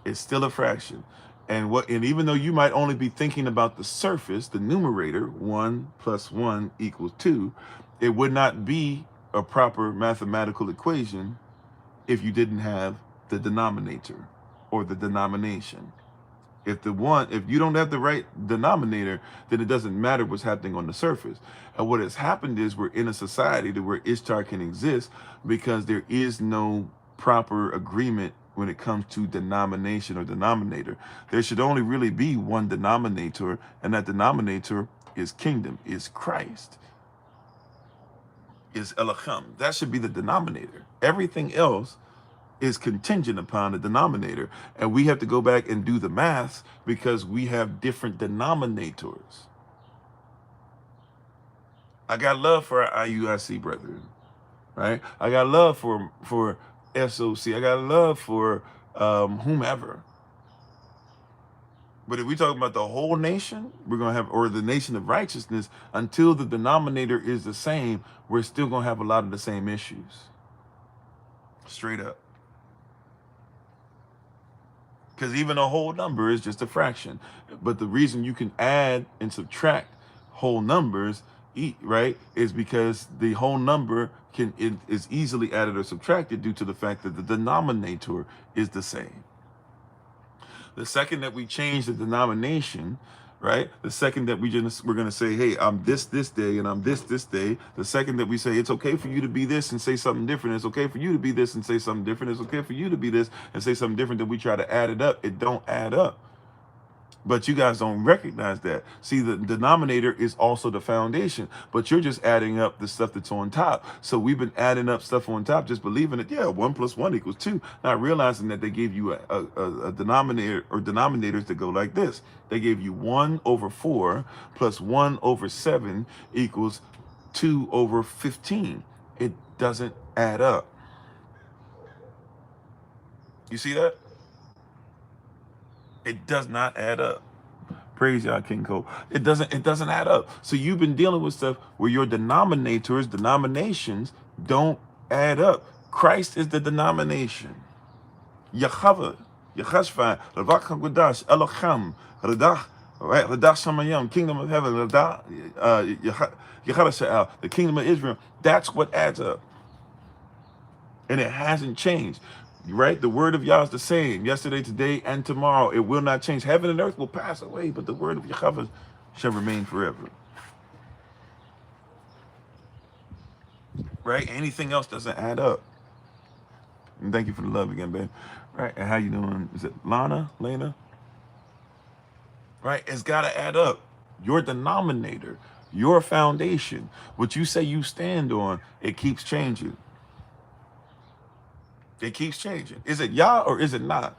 It's still a fraction. And even though you might only be thinking about the surface, the numerator, 1 plus 1 equals 2, it would not be a proper mathematical equation if you didn't have the denominator or the denomination. If you don't have the right denominator, then it doesn't matter what's happening on the surface. And what has happened is we're in a society to where Ishtar can exist because there is no proper agreement when it comes to denomination or denominator. There should only really be one denominator, and that denominator is kingdom, is Christ, is Elohim. That should be the denominator. Everything else is contingent upon the denominator, and we have to go back and do the math because we have different denominators. I got love for our IUIC brethren, right? I got love for SOC. I got love for whomever. But if we talk about the whole nation, we're going to have, or the nation of righteousness, until the denominator is the same, we're still going to have a lot of the same issues. Straight up. Because even a whole number is just a fraction. But the reason you can add and subtract whole numbers, right, is because the whole number is easily added or subtracted due to the fact that the denominator is the same. The second that we change the denomination, right, the second that we're going to say, hey, I'm this day and I'm this day, the second that we say it's okay for you to be this and say something different, it's okay for you to be this and say something different, it's okay for you to be this and say something different, then we try to add it up, it don't add up. But you guys don't recognize that. See, the denominator is also the foundation, but you're just adding up the stuff that's on top. So we've been adding up stuff on top, just believing it. Yeah, 1 plus 1 equals 2. Not realizing that they gave you a denominator or denominators that go like this. They gave you 1 over 4 plus 1 over 7 equals 2 over 15. It doesn't add up. You see that? It does not add up. Praise y'all, King Cole. It doesn't add up. So you've been dealing with stuff where your denominations don't add up. Christ is the denomination. Yahweh, Yahashva, Ravak HaGudash, Elohim, Radah, right? Radah Shamayim, Kingdom of Heaven, Radah, Yahasha'al, the Kingdom of Israel. That's what adds up. And it hasn't changed. Right? The word of Yah is the same yesterday, today, and tomorrow. It will not change. Heaven and earth will pass away, but the word of Yahweh shall remain forever. Right? Anything else doesn't add up. And thank you for the love again, babe. Right? And how you doing? Is it Lena? Right? It's got to add up. Your denominator, your foundation, what you say you stand on, it keeps changing. It keeps changing. Is it Yah or is it not?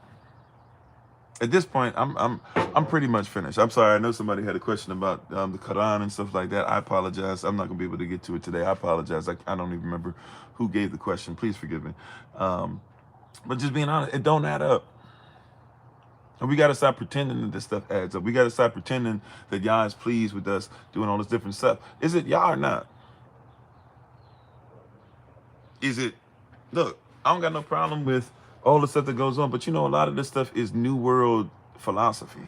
At this point, I'm pretty much finished. I'm sorry. I know somebody had a question about the Quran and stuff like that. I apologize. I'm not gonna be able to get to it today. I apologize. I don't even remember who gave the question. Please forgive me. But just being honest, it don't add up. And we got to stop pretending that this stuff adds up. We got to stop pretending that Yah is pleased with us doing all this different stuff. Is it Yah or not? Is it? Look, I don't got no problem with all the stuff that goes on, but you know, a lot of this stuff is New World philosophy.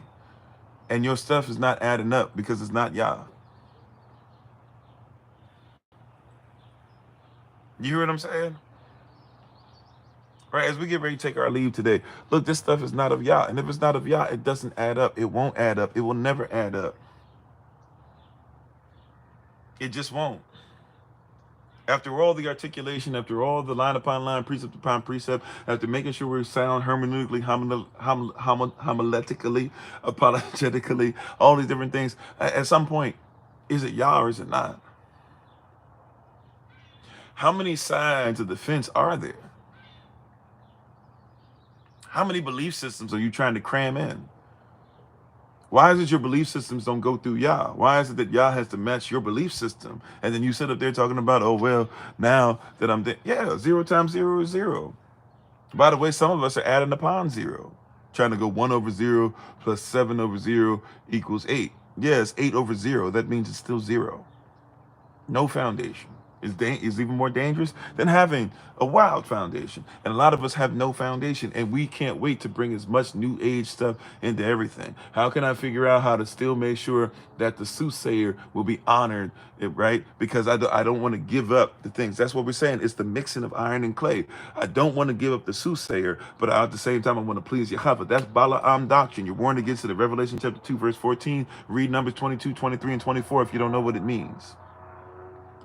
And your stuff is not adding up because it's not Yah. You hear what I'm saying? Right, as we get ready to take our leave today, look, this stuff is not of Yah. And if it's not of Yah, it doesn't add up. It won't add up. It will never add up. It just won't. After all the articulation, after all the line upon line, precept upon precept, after making sure we're sound hermeneutically, homiletically, apologetically, all these different things, at some point, is it Yah or is it not? How many sides of the fence are there? How many belief systems are you trying to cram in? Why is it your belief systems don't go through Yah? Why is it that Yah has to match your belief system? And then you sit up there talking about, oh, well, now that I'm there. Yeah, 0 times 0 is 0. By the way, some of us are adding upon 0, trying to go 1 over 0 plus 7 over 0 equals 8. Yes, 8 over 0. That means it's still 0. No foundation is even more dangerous than having a wild foundation. And a lot of us have no foundation, and we can't wait to bring as much new age stuff into everything. How can I figure out how to still make sure that the soothsayer will be honored, right? Because I don't want to give up the things. That's what we're saying. It's the mixing of iron and clay. I don't want to give up the soothsayer, but at the same time, I want to please Yahweh. That's Balaam doctrine. You're warned against it in Revelation chapter 2, verse 14. Read Numbers 22, 23, and 24 if you don't know what it means.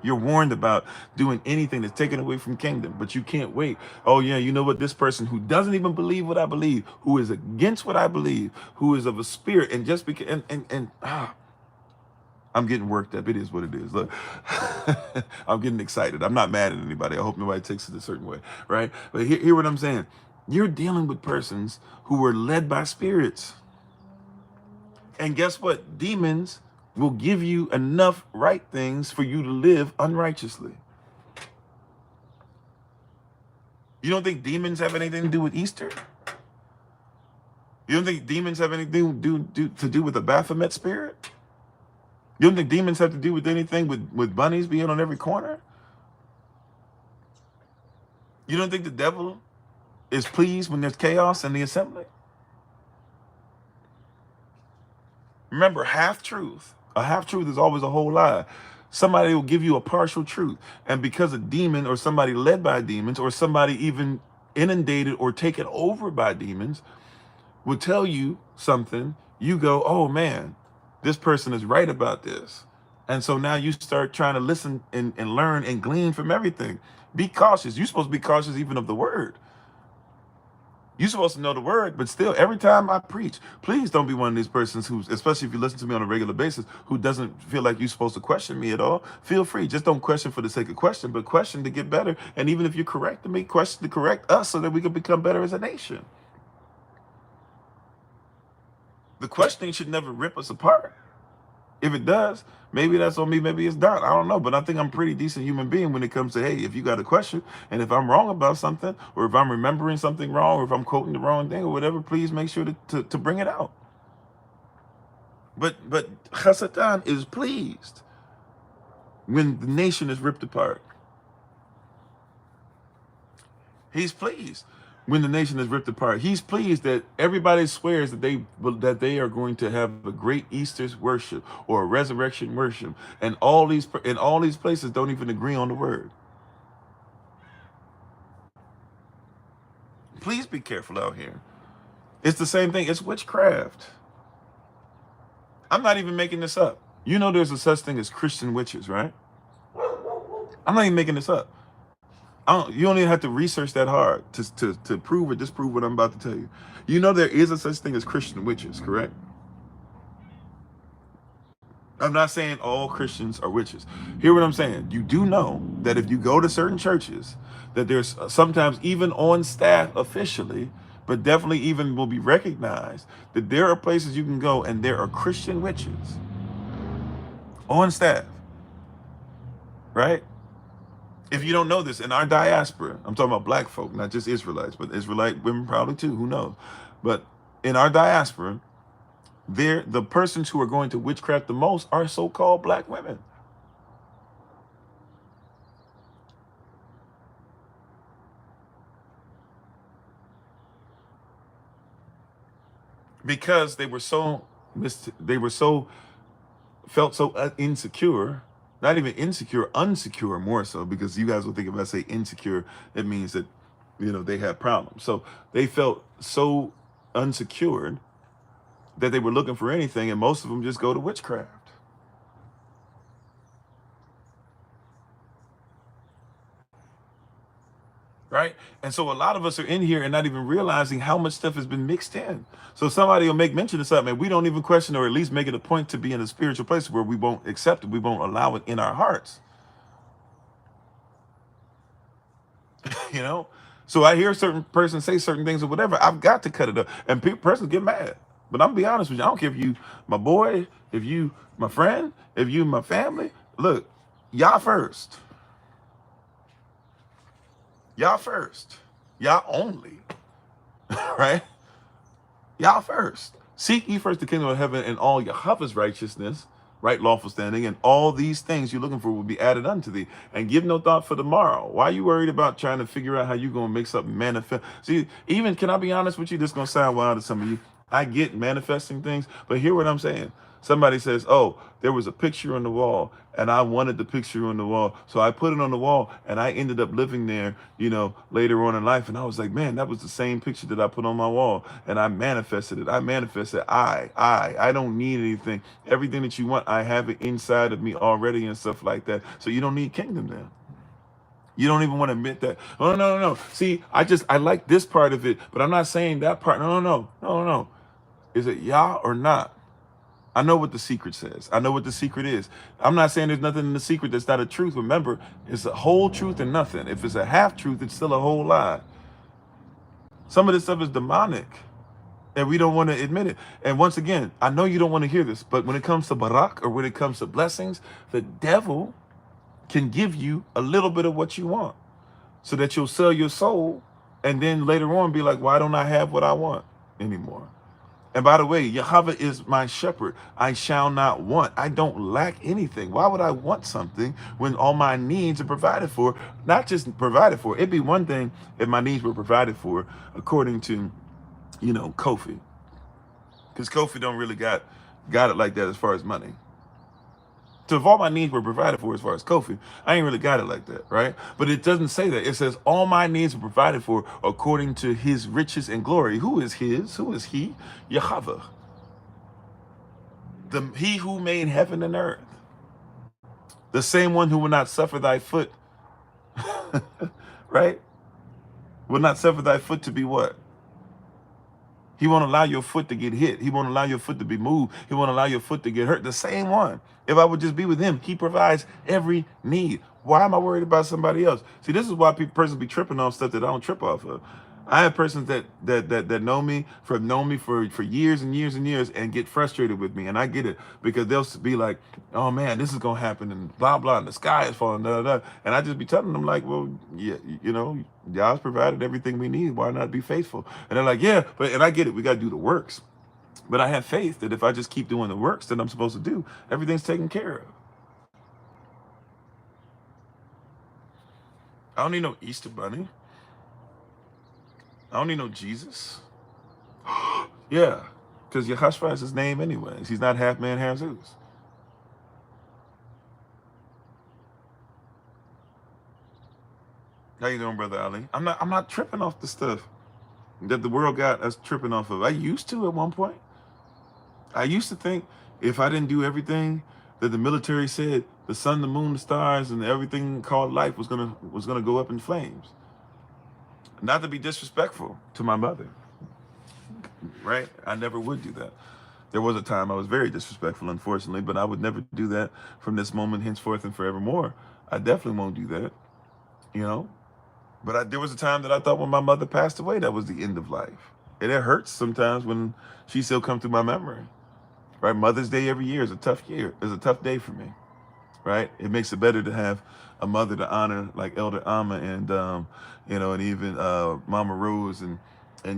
You're warned about doing anything that's taken away from kingdom, but you can't wait. Oh yeah, you know what? This person who doesn't even believe what I believe, who is against what I believe, who is of a spirit, and just because I'm getting worked up. It is what it is. Look, I'm getting excited. I'm not mad at anybody. I hope nobody takes it a certain way, right? But hear what I'm saying. You're dealing with persons who were led by spirits. And guess what? Demons will give you enough right things for you to live unrighteously. You don't think demons have anything to do with Easter? You don't think demons have anything to do with the Baphomet spirit? You don't think demons have to do with anything with bunnies being on every corner? You don't think the devil is pleased when there's chaos in the assembly? Remember, half-truth. A half-truth is always a whole lie. Somebody will give you a partial truth. And because a demon or somebody led by demons or somebody even inundated or taken over by demons will tell you something, you go, oh man, this person is right about this. And so now you start trying to listen and learn and glean from everything. Be cautious. You're supposed to be cautious even of the word. You're supposed to know the word, but still, every time I preach, please don't be one of these persons who, especially if you listen to me on a regular basis, who doesn't feel like you're supposed to question me at all. Feel free. Just don't question for the sake of question, but question to get better. And even if you're correcting me, question to correct us so that we can become better as a nation. The questioning should never rip us apart. If it does, maybe that's on me, maybe it's not. I don't know. But I think I'm a pretty decent human being when it comes to, hey, if you got a question, and if I'm wrong about something, or if I'm remembering something wrong, or if I'm quoting the wrong thing or whatever, please make sure to bring it out. But Hasatan is pleased when the nation is ripped apart. He's pleased when the nation is ripped apart. He's pleased that everybody swears that they are going to have a great Easter's worship or a resurrection worship, and all these places don't even agree on the word. Please be careful out here. It's the same thing. It's witchcraft. I'm not even making this up. You know there's a such thing as Christian witches, right? I'm not even making this up. You don't even have to research that hard to prove or disprove what I'm about to tell you. You know there is a such thing as Christian witches, correct? I'm not saying all Christians are witches. Hear what I'm saying. You do know that if you go to certain churches, that there's sometimes even on staff officially, but definitely even will be recognized, that there are places you can go and there are Christian witches on staff, right? If you don't know this, in our diaspora, I'm talking about black folk, not just Israelites, but Israelite women probably too, who knows? But in our diaspora, the persons who are going to witchcraft the most are so-called black women. Because they felt so insecure. Not even insecure, unsecure more so, because you guys will think if I say insecure, it means that, they have problems. So they felt so unsecured that they were looking for anything, and most of them just go to witchcraft. right? And so a lot of us are in here and not even realizing how much stuff has been mixed in. So somebody will make mention of something and we don't even question, or at least make it a point to be in a spiritual place where we won't accept it, we won't allow it in our hearts. You know? So I hear a certain person say certain things or whatever, I've got to cut it up. And persons get mad. But I'm gonna be honest with you, I don't care if you my boy, if you my friend, if you my family. Look, y'all first. Y'all first. Y'all only. Right? Y'all first. Seek ye first the kingdom of heaven and all Yahweh's righteousness, right, lawful standing, and all these things you're looking for will be added unto thee. And give no thought for tomorrow. Why are you worried about trying to figure out how you're going to make something manifest? See, even, can I be honest with you? This is going to sound wild to some of you. I get manifesting things, but hear what I'm saying. Somebody says, oh, there was a picture on the wall and I wanted the picture on the wall. So I put it on the wall and I ended up living there, you know, later on in life. And I was like, man, that was the same picture that I put on my wall. And I manifested it. I manifested. I don't need anything. Everything that you want, I have it inside of me already and stuff like that. So you don't need kingdom then. You don't even want to admit that. Oh, no. See, I like this part of it, but I'm not saying that part. No. Is it Yah or not? I know what the secret says. I know what the secret is. I'm not saying there's nothing in the secret that's not a truth. Remember, it's a whole truth and nothing. If it's a half truth, it's still a whole lie. Some of this stuff is demonic, and we don't want to admit it. And once again, I know you don't want to hear this, but when it comes to barak, or when it comes to blessings, the devil can give you a little bit of what you want so that you'll sell your soul, and then later on be like, why don't I have what I want anymore? And by the way, Yahweh is my shepherd. I shall not want. I don't lack anything. Why would I want something when all my needs are provided for? Not just provided for. It'd be one thing if my needs were provided for according to, you know, Kofi. Because Kofi don't really got it like that as far as money. So if all my needs were provided for as far as Kofi, I ain't really got it like that, right? But it doesn't say that. It says all my needs are provided for according to his riches and glory. Who is his? Who is he? Yahweh. He who made heaven and earth. The same one who will not suffer thy foot, right? Will not suffer thy foot to be what? He won't allow your foot to get hit. He won't allow your foot to be moved. He won't allow your foot to get hurt. The same one. If I would just be with him, he provides every need. Why am I worried about somebody else? See, this is why persons be tripping on stuff that I don't trip off of. I have persons that know me for years and years and years and get frustrated with me, and I get it, because they'll be like, "Oh man, this is gonna happen," and blah blah, and the sky is falling, and I just be telling them like, "Well, yeah, you know, God's provided everything we need. Why not be faithful?" And they're like, "Yeah, and I get it. We got to do the works." But I have faith that if I just keep doing the works that I'm supposed to do, everything's taken care of. I don't need no Easter bunny. I don't need no Jesus. Yeah, because Yahashua is his name anyways. He's not half man, half Zeus. How you doing, Brother Ali? I'm not tripping off the stuff that the world got us tripping off of. I used to at one point. I used to think if I didn't do everything that the military said, the sun, the moon, the stars, and everything called life was gonna go up in flames. Not to be disrespectful to my mother, right? I never would do that. There was a time I was very disrespectful, unfortunately, but I would never do that from this moment henceforth and forevermore. I definitely won't do that, you know? But there was a time that I thought when my mother passed away, that was the end of life. And it hurts sometimes when she still comes through my memory, right? Mother's Day every year is a tough day for me, right? It makes it better to have a mother to honor like Elder Amma and, you know, and even Mama Rose, and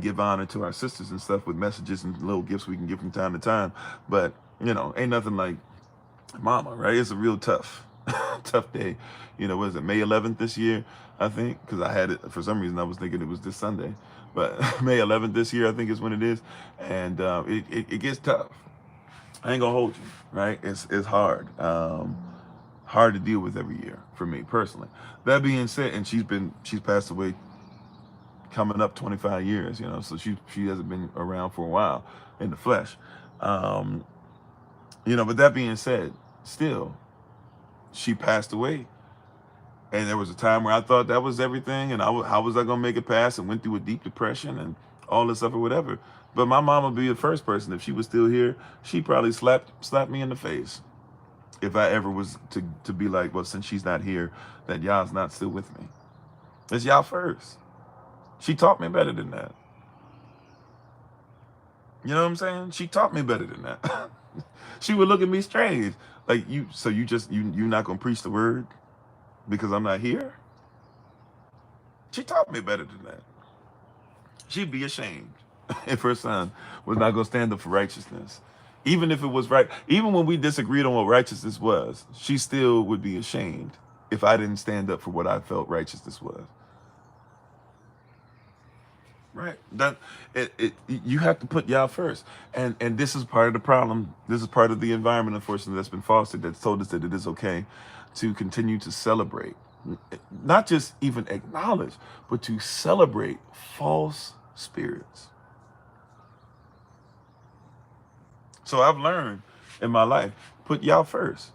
give honor to our sisters and stuff with messages and little gifts we can give from time to time. But, you know, ain't nothing like Mama, right? It's a real tough day. You know, what is it, May 11th this year, I think? Because I had it, for some reason, I was thinking it was this Sunday. But May 11th this year, I think is when it is. And it gets tough. I ain't gonna hold you, right? It's hard. Hard to deal with every year for me personally. That being said, and she's passed away coming up 25 years, you know, so she hasn't been around for a while in the flesh. You know, but that being said, still, she passed away And there was a time where I thought that was everything, and how was I gonna make it past, and went through a deep depression and all this stuff or whatever. But my mom would be the first person, if she was still here, she'd probably slap me in the face if I ever was to be like, well, since she's not here, that y'all's not still with me. It's y'all first. She taught me better than that. You know what I'm saying? She taught me better than that. She would look at me strange, like, you not gonna preach the word because I'm not here? She taught me better than that. She'd be ashamed if her son was not going to stand up for righteousness. Even if it was right, even when we disagreed on what righteousness was, she still would be ashamed if I didn't stand up for what I felt righteousness was. Right? You have to put y'all first. And this is part of the problem. This is part of the environment, unfortunately, that's been fostered, that's told us that it is okay to continue to celebrate. Not just even acknowledge, but to celebrate false spirits. So I've learned in my life, put y'all first.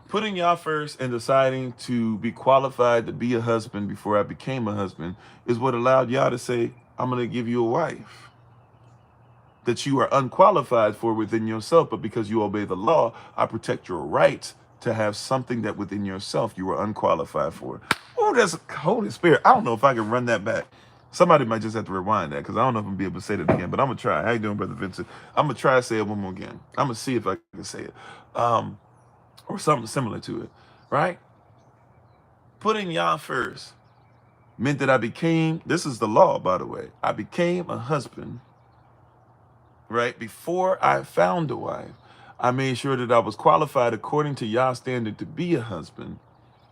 Putting y'all first and deciding to be qualified to be a husband before I became a husband is what allowed y'all to say, I'm going to give you a wife that you are unqualified for within yourself, but because you obey the law, I protect your right to have something that within yourself you were unqualified for. Oh, that's Holy Spirit. I don't know if I can run that back. Somebody might just have to rewind that, because I don't know if I'm going to be able to say that again, but I'm going to try. How you doing, Brother Vincent? I'm going to try to say it one more again. I'm going to see if I can say it. Or something similar to it, right? Putting y'all first meant that I became, this is the law, by the way, I became a husband, right? Before I found a wife, I made sure that I was qualified according to y'all's standard to be a husband.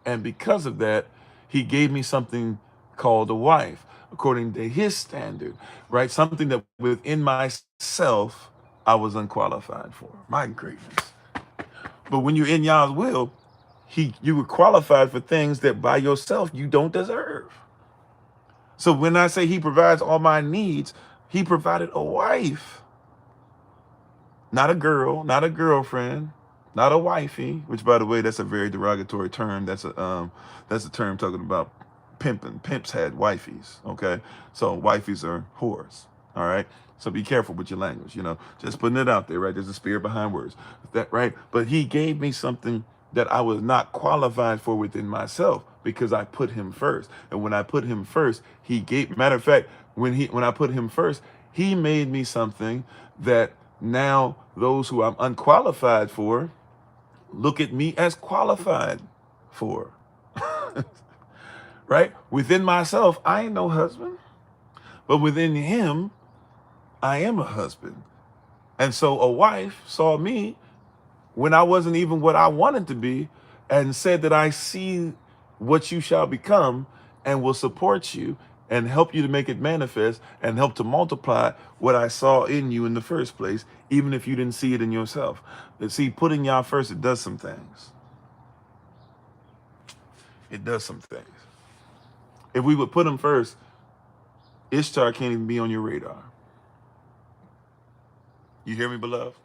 And because of that, he gave me something called a wife, according to his standard, right? Something that within myself, I was unqualified for. My greatness. But when you're in y'all's will, you were qualified for things that by yourself you don't deserve. So when I say he provides all my needs, he provided a wife. Not a girl, not a girlfriend, not a wifey, which, by the way, that's a very derogatory term. That's a term talking about pimping. Pimps had wifeys, okay? So wifeys are whores, all right? So be careful with your language, just putting it out there, right? There's a spirit behind words, that right? But he gave me something that I was not qualified for within myself because I put him first. And when I put him first, he gave, matter of fact, when I put him first, he made me something that now those who I'm unqualified for look at me as qualified for. Right? Within myself, I ain't no husband, but within him, I am a husband. And so a wife saw me when I wasn't even what I wanted to be and said that I see what you shall become and will support you and help you to make it manifest and help to multiply what I saw in you in the first place, even if you didn't see it in yourself. But see, putting y'all first, it does some things. It does some things. If we would put him first, Ishtar can't even be on your radar. You hear me, beloved?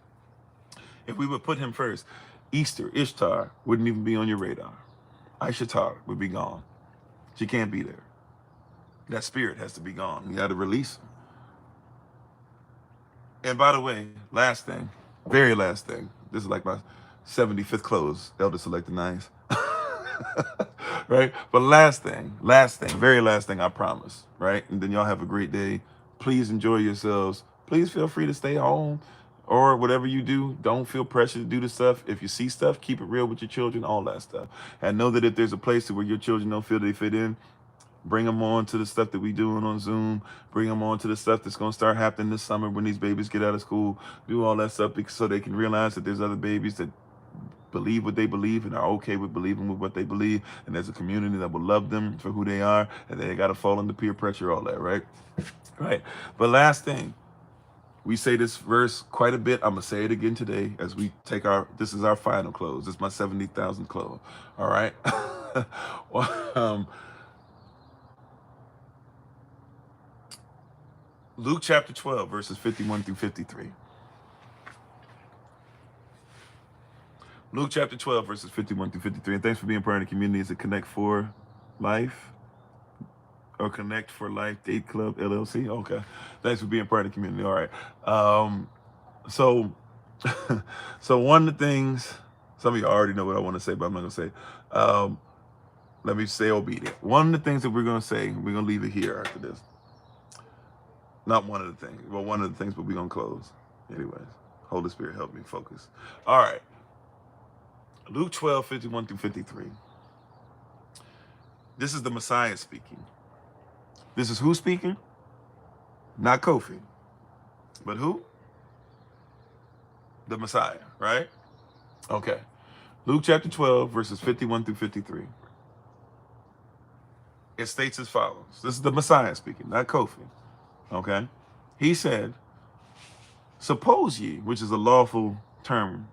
If we would put him first, Ishtar wouldn't even be on your radar. Ishtar would be gone. She can't be there. That spirit has to be gone. You got to release her. And by the way, last thing, very last thing. This is like my 75th close, Elder Selected Nice. Right? But last thing, very last thing, I promise. Right? And then y'all have a great day. Please enjoy yourselves. Please feel free to stay home or whatever you do. Don't feel pressure to do the stuff. If you see stuff, keep it real with your children, all that stuff. And know that if there's a place where your children don't feel they fit in, bring them on to the stuff that we doing on Zoom. Bring them on to the stuff that's going to start happening this summer when these babies get out of school. Do all that stuff so they can realize that there's other babies that believe what they believe and are okay with believing with what they believe. And there's a community that will love them for who they are. And they got to fall under peer pressure, all that, right? Right. But last thing, we say this verse quite a bit. I'm going to say it again today as we take this is our final close. This is my 70,000 close. All right. Luke chapter 12, verses 51 through 53. Luke chapter 12, verses 51 through 53. And thanks for being part of the community. Is it Connect for Life or Connect for Life Date Club LLC? Okay. Thanks for being part of the community. All right. So so one of the things, some of you already know what I want to say, but I'm not going to say. Let me say obedient. One of the things that we're going to say, we're going to leave it here after this. Not one of the things, well, one of the things, but we're going to close. Anyways, Holy Spirit, help me focus. All right. Luke 12, 51 through 53. This is the Messiah speaking. This is who speaking? Not Kofi. But who? The Messiah, right? Okay. Luke chapter 12, verses 51 through 53. It states as follows. This is the Messiah speaking, not Kofi. Okay? He said, suppose ye, which is a lawful term,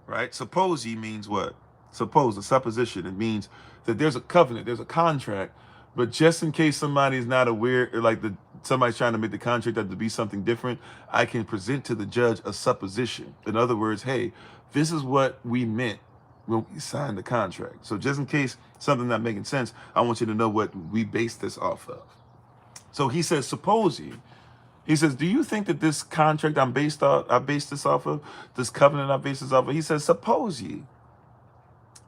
right? Suppose ye means what? Suppose, a supposition. It means that there's a covenant, there's a contract, but just in case somebody's not aware, like somebody's trying to make the contract out to be something different, I can present to the judge a supposition. In other words, hey, this is what we meant when we signed the contract. So just in case something not making sense, I want you to know what we base this off of. So he says, suppose ye. He says, do you think that this contract I based this off of, this covenant I based this off of? He says, suppose ye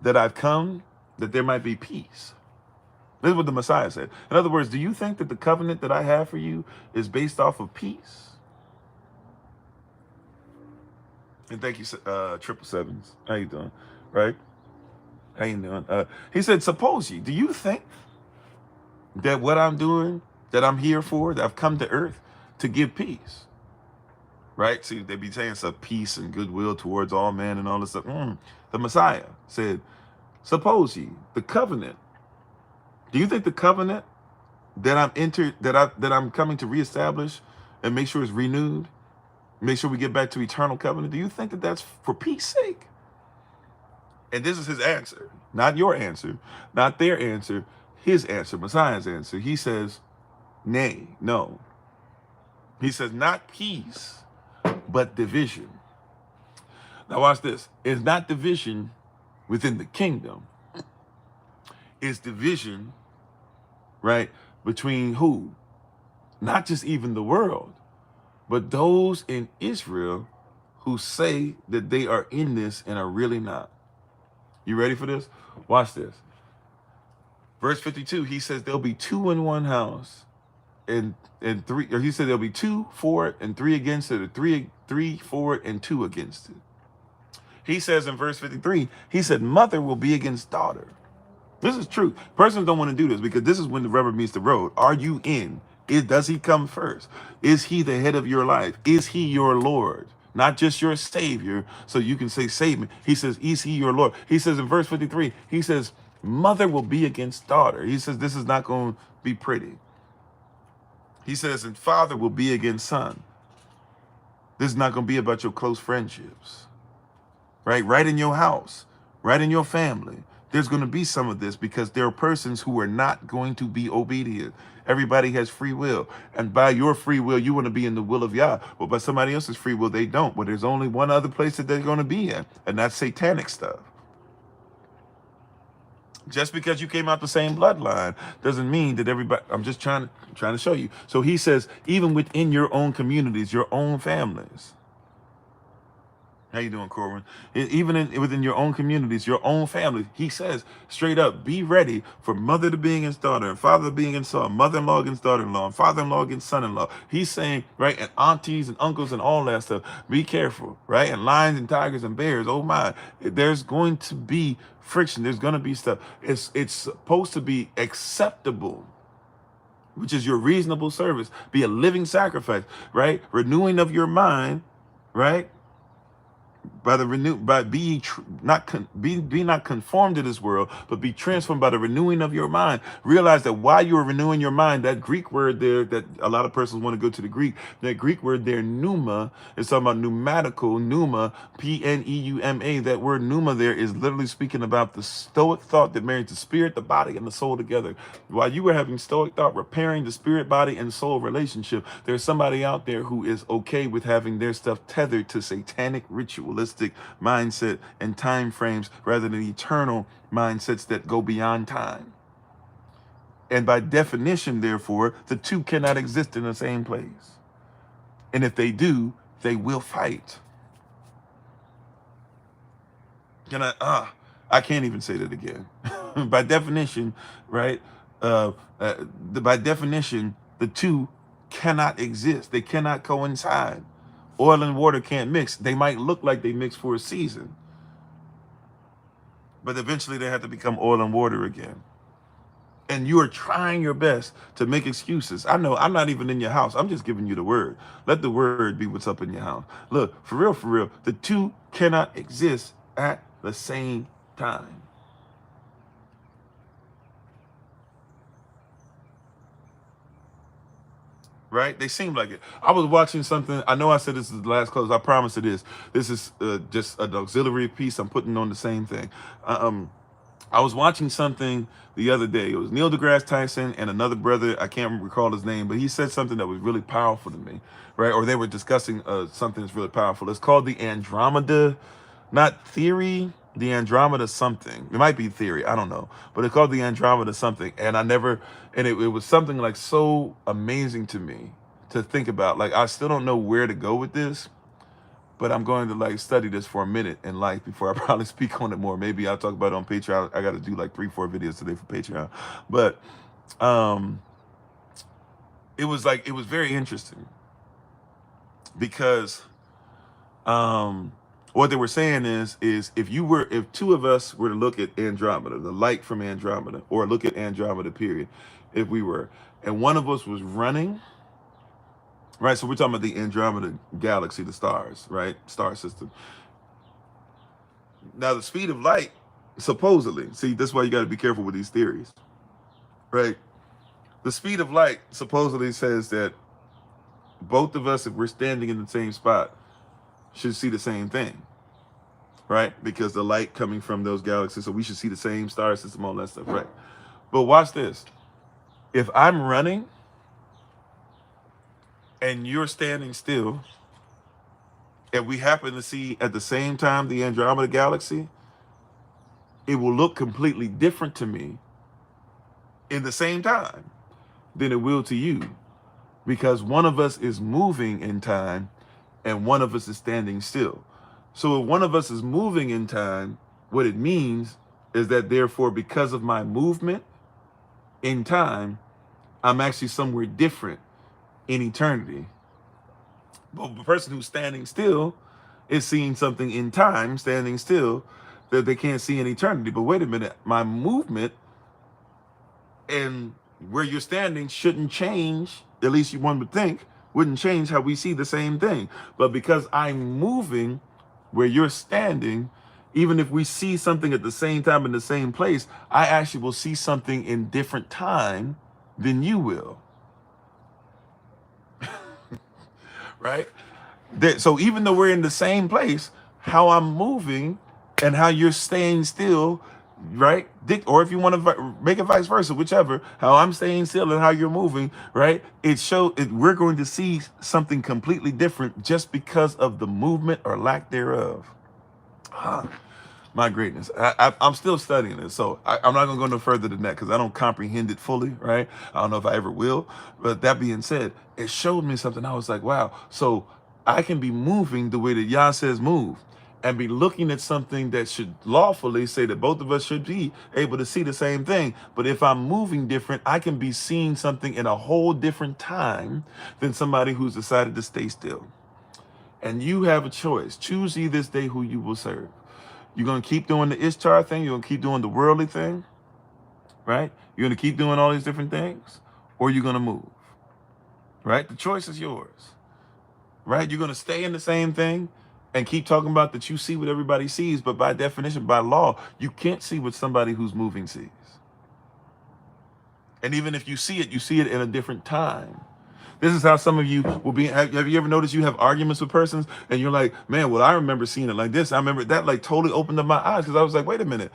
that I've come that there might be peace. This is what the Messiah said. In other words, do you think that the covenant that I have for you is based off of peace? And thank you, 777s. How you doing? Right? How you doing? He said, suppose ye, do you think that what I'm doing, that I'm here for, that I've come to earth to give peace? Right? See, they be saying some peace and goodwill towards all men and all this stuff. The Messiah said, suppose ye, the covenant, do you think the covenant that I'm coming to reestablish and make sure it's renewed, make sure we get back to eternal covenant, do you think that that's for peace sake? And this is his answer, not your answer, not their answer, his answer, Messiah's answer. He says, nay, no. He says, not peace, but division. Now watch this. It's not division within the kingdom. It's division, right, between who? Not just even the world, but those in Israel who say that they are in this and are really not. You ready for this? Watch this. Verse 52, he says there'll be two in one house and three, or he said there'll be 2 for it and 3 against it, or three for it and 2 against it. He says in verse 53, he said mother will be against daughter. This is true. Persons don't want to do this because this is when the rubber meets the road. Are you in? Does he come first? Is he the head of your life? Is he your Lord? Not just your Savior, so you can say, save me. He says, is he your Lord? He says in verse 53, he says, mother will be against daughter. He says, this is not going to be pretty. He says, and father will be against son. This is not going to be about your close friendships, right? Right in your house, right in your family. There's going to be some of this because there are persons who are not going to be obedient. Everybody has free will. And by your free will, you want to be in the will of Yah. But by somebody else's free will, they don't. But there's only one other place that they're going to be in, and that's satanic stuff. Just because you came out the same bloodline doesn't mean that everybody, I'm just trying to show you. So he says, even within your own communities, your own families. How you doing, Corbin? Even within your own communities, your own family, he says straight up, be ready for mother to be against daughter and father to be against son, mother-in-law against daughter-in-law, and father-in-law against son-in-law. He's saying, right, and aunties and uncles and all that stuff, be careful, right? And lions and tigers and bears, oh my, there's going to be friction. There's going to be stuff. It's supposed to be acceptable, which is your reasonable service, be a living sacrifice, right? Renewing of your mind, right? Be not conformed to this world, but be transformed by the renewing of your mind. Realize that while you are renewing your mind, that Greek word there, that a lot of persons want to go to the Greek, that Greek word there, pneuma, is talking about pneumatical, pneuma, P-N-E-U-M-A. That word pneuma there is literally speaking about the stoic thought that marries the spirit, the body, and the soul together. While you were having stoic thought, repairing the spirit, body, and soul relationship, there's somebody out there who is okay with having their stuff tethered to satanic ritualistic realistic mindset and time frames rather than eternal mindsets that go beyond time. And by definition, therefore, the two cannot exist in the same place. And if they do, they will fight. I can't even say that again. By definition, right? By definition, the two cannot exist. They cannot coincide. Oil and water can't mix. They might look like they mix for a season, but eventually they have to become oil and water again. And you are trying your best to make excuses. I know I'm not even in your house. I'm just giving you the word. Let the word be what's up in your house. Look, for real, the two cannot exist at the same time. Right? They seem like it. I was watching something. I know I said this is the last close. I promise it is. This is just an auxiliary piece. I'm putting on the same thing. I was watching something the other day. It was Neil deGrasse Tyson and another brother. I can't recall his name, but he said something that was really powerful to me, right? Or they were discussing something that's really powerful. It's called the Andromeda, not theory, the Andromeda something. It might be theory, I don't know. But it's called the Andromeda something. And it was something like so amazing to me to think about. Like, I still don't know where to go with this, but I'm going to like study this for a minute in life before I probably speak on it more. Maybe I'll talk about it on Patreon. I got to do like 3-4 videos today for Patreon. But it was very interesting because what they were saying is if two of us were to look at Andromeda, the light from Andromeda, or look at Andromeda period, and one of us was running. Right, so we're talking about the Andromeda galaxy, the stars, right? Star system. Now, the speed of light, supposedly, see, that's why you got to be careful with these theories, right? The speed of light supposedly says that both of us, if we're standing in the same spot, should see the same thing, right? Because the light coming from those galaxies, so we should see the same star system, all that stuff, right? But watch this. If I'm running and you're standing still, and we happen to see at the same time the Andromeda galaxy, it will look completely different to me in the same time than it will to you, because one of us is moving in time and one of us is standing still. So if one of us is moving in time, what it means is that therefore, because of my movement in time, I'm actually somewhere different in eternity. But the person who's standing still is seeing something in time, standing still, that they can't see in eternity. But wait a minute, my movement and where you're standing shouldn't change, at least one would think, wouldn't change how we see the same thing. But because I'm moving where you're standing, even if we see something at the same time in the same place, I actually will see something in different time than you will. Right? So even though we're in the same place, how I'm moving and how you're staying still, right? Or if you want to make it vice versa, whichever, how I'm staying still and how you're moving, right? We're going to see something completely different just because of the movement or lack thereof. My greatness. I'm still studying it, so I'm not going to go no further than that because I don't comprehend it fully, right? I don't know if I ever will. But that being said, it showed me something. I was like, wow. So I can be moving the way that Yah says move and be looking at something that should lawfully say that both of us should be able to see the same thing. But if I'm moving different, I can be seeing something in a whole different time than somebody who's decided to stay still. And you have a choice. Choose ye this day who you will serve. You're going to keep doing the Ishtar thing. You're going to keep doing the worldly thing, right? You're going to keep doing all these different things, or you're going to move, right? The choice is yours, right? You're going to stay in the same thing and keep talking about that you see what everybody sees, but by definition, by law, you can't see what somebody who's moving sees. And even if you see it in a different time. This is how some of you will be. Have you ever noticed you have arguments with persons and you're like, man, well, I remember seeing it like this. I remember that like totally opened up my eyes because I was like, wait a minute.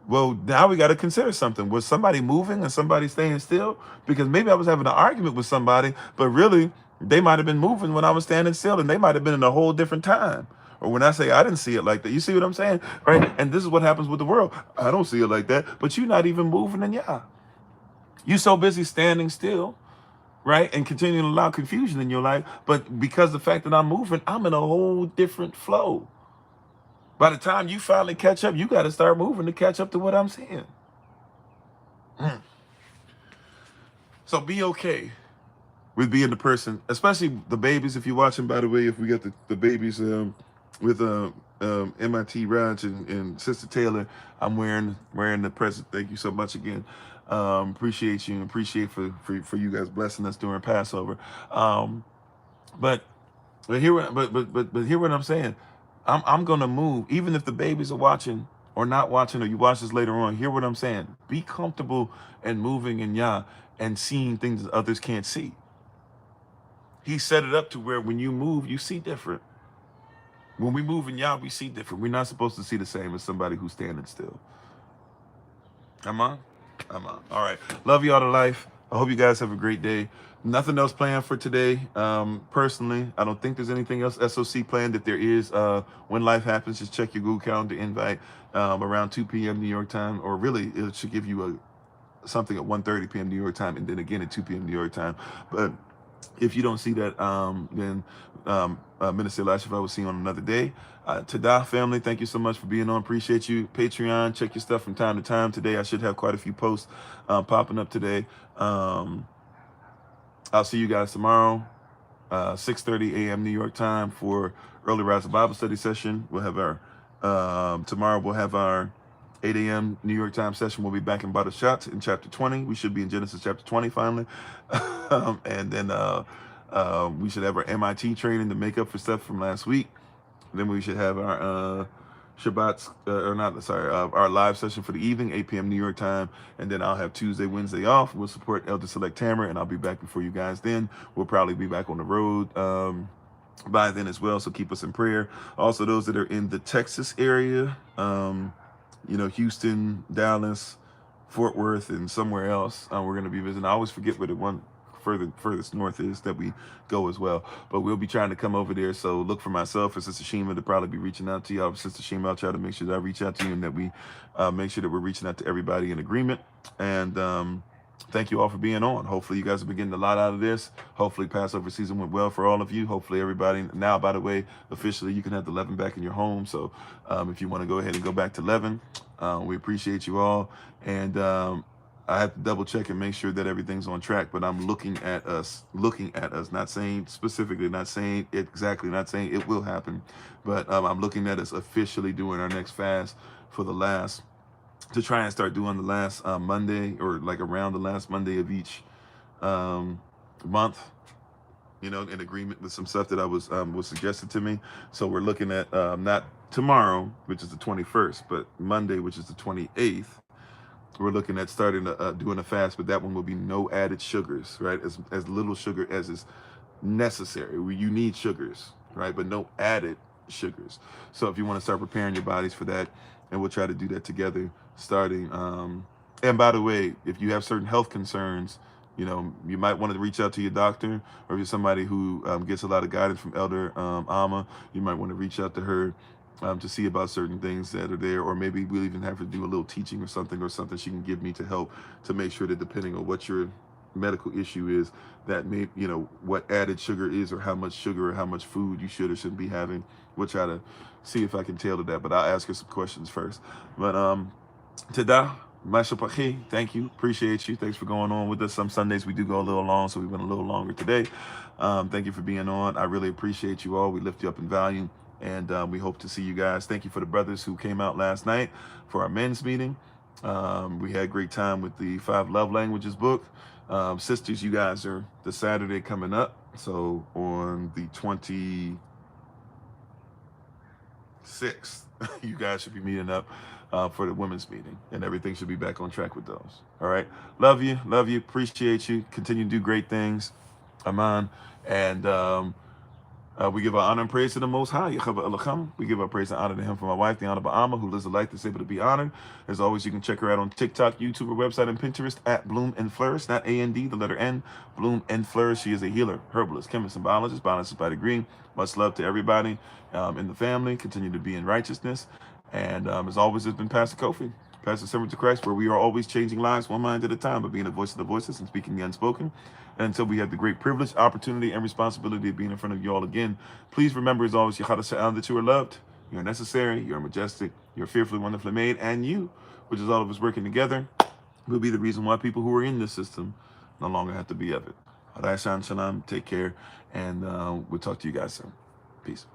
Well, now we got to consider something. Was somebody moving and somebody staying still? Because maybe I was having an argument with somebody, but really they might have been moving when I was standing still and they might have been in a whole different time, Or when I say I didn't see it like that, you see what I'm saying? Right? And this is what happens with the world. I don't see it like that, but you're not even moving in Yah. You're so busy standing still, right? And continuing to allow confusion in your life. But because the fact that I'm moving, I'm in a whole different flow. By the time you finally catch up, you got to start moving to catch up to what I'm saying. So be okay with being the person, especially the babies. If you're watching, by the way, if we got the babies with MIT Raj and Sister Taylor, I'm wearing the present. Thank you so much again. Appreciate you and appreciate for you guys blessing us during Passover. But hear what I'm saying. I'm gonna move, even if the babies are watching or not watching, or you watch this later on. Hear what I'm saying. Be comfortable and moving in Yah and seeing things that others can't see. He set it up to where when you move, you see different. When we move in Yah, we see different. We're not supposed to see the same as somebody who's standing still. Am I? All right. Love y'all to life. I hope you guys have a great day. Nothing else planned for today. Personally, I don't think there's anything else SOC planned. If there is, when life happens, just check your Google Calendar invite around 2 p.m. New York time, or really it should give you something at 1:30 p.m. New York time, and then again at 2 p.m. New York time. But if you don't see that, then Minister Elisha, I will see you on another day. Tada family, thank you so much for being on. Appreciate you. Patreon, check your stuff from time to time. Today I should have quite a few posts popping up today. I'll see you guys tomorrow, 6:30 a.m. New York time for Early Rising Bible Study session. We'll have our tomorrow. We'll have our 8 a.m. New York time session. We'll be back in Bottle Shots in chapter 20. We should be in Genesis chapter 20 finally. And then we should have our MIT training to make up for stuff from last week. Then we should have our Shabbat's, our live session for the evening, 8 p.m. New York time. And then I'll have Tuesday, Wednesday off. We'll support Elder Select Tamara, and I'll be back before you guys then. We'll probably be back on the road by then as well, so keep us in prayer. Also, those that are in the Texas area, Houston, Dallas, Fort Worth, and somewhere else, we're going to be visiting. I always forget where the one furthest north is that we go as well, but we'll be trying to come over there. So look for myself and Sister Shima to probably be reaching out to you. Sister Shima, I'll try to make sure that I reach out to you, and that we make sure that we're reaching out to everybody in agreement. And thank you all for being on. Hopefully you guys have been getting a lot out of this. Hopefully Passover season went well for all of you. Hopefully everybody now, by the way, officially you can have the leaven back in your home. So if you want to go ahead and go back to leaven, we appreciate you all. And I have to double check and make sure that everything's on track, but I'm looking at us, not saying specifically, not saying exactly, not saying it will happen, but I'm looking at us officially doing our next fast for to try and start doing the last Monday, or like around the last Monday of each month, in agreement with some stuff that was suggested to me. So we're looking at not tomorrow, which is the 21st, but Monday, which is the 28th. We're looking at starting doing a fast, but that one will be no added sugars, right? As little sugar as is necessary. You need sugars, right? But no added sugars. So if you want to start preparing your bodies for that, and we'll try to do that together starting. And by the way, if you have certain health concerns, you might want to reach out to your doctor, or if you're somebody who gets a lot of guidance from Elder Alma, you might want to reach out to her to see about certain things that are there, or maybe we'll even have to do a little teaching or something she can give me to help to make sure that, depending on what your medical issue is, that may, what added sugar is, or how much sugar or how much food you should or shouldn't be having. We'll try to see if I can tailor that, but I'll ask her some questions first. But Tada, Mashapachi, thank you, appreciate you. Thanks for going on with us. Some Sundays we do go a little long, so we went a little longer today. Thank you for being on. I really appreciate you all. We lift you up in value. And we hope to see you guys. Thank you for the brothers who came out last night for our men's meeting. We had a great time with the 5 Love Languages book. Sisters, you guys are the Saturday coming up. So on the 26th, you guys should be meeting up for the women's meeting. And everything should be back on track with those. All right. Love you. Appreciate you. Continue to do great things. Aman. And We give our honor and praise to the Most High. We give our praise and honor to Him for my wife, the Honorable Alma, who lives a life that's able to be honored. As always, you can check her out on TikTok, YouTube, her website, and Pinterest at Bloom and Flourish, not A-N-D, the letter N, Bloom and Flourish. She is a healer, herbalist, chemist, and biologist, balanced by degree. Much love to everybody in the family. Continue to be in righteousness. And as always, it's been Pastor Kofi, Pastor Servant to Christ, where we are always changing lives one mind at a time, but being the voice of the voiceless and speaking the unspoken. And until we have the great privilege, opportunity, and responsibility of being in front of you all again, please remember, as always, that you are loved, you're necessary, you're majestic, you're fearfully, wonderfully made, and you, which is all of us working together, will be the reason why people who are in this system no longer have to be of it. Shalom, take care, and we'll talk to you guys soon. Peace.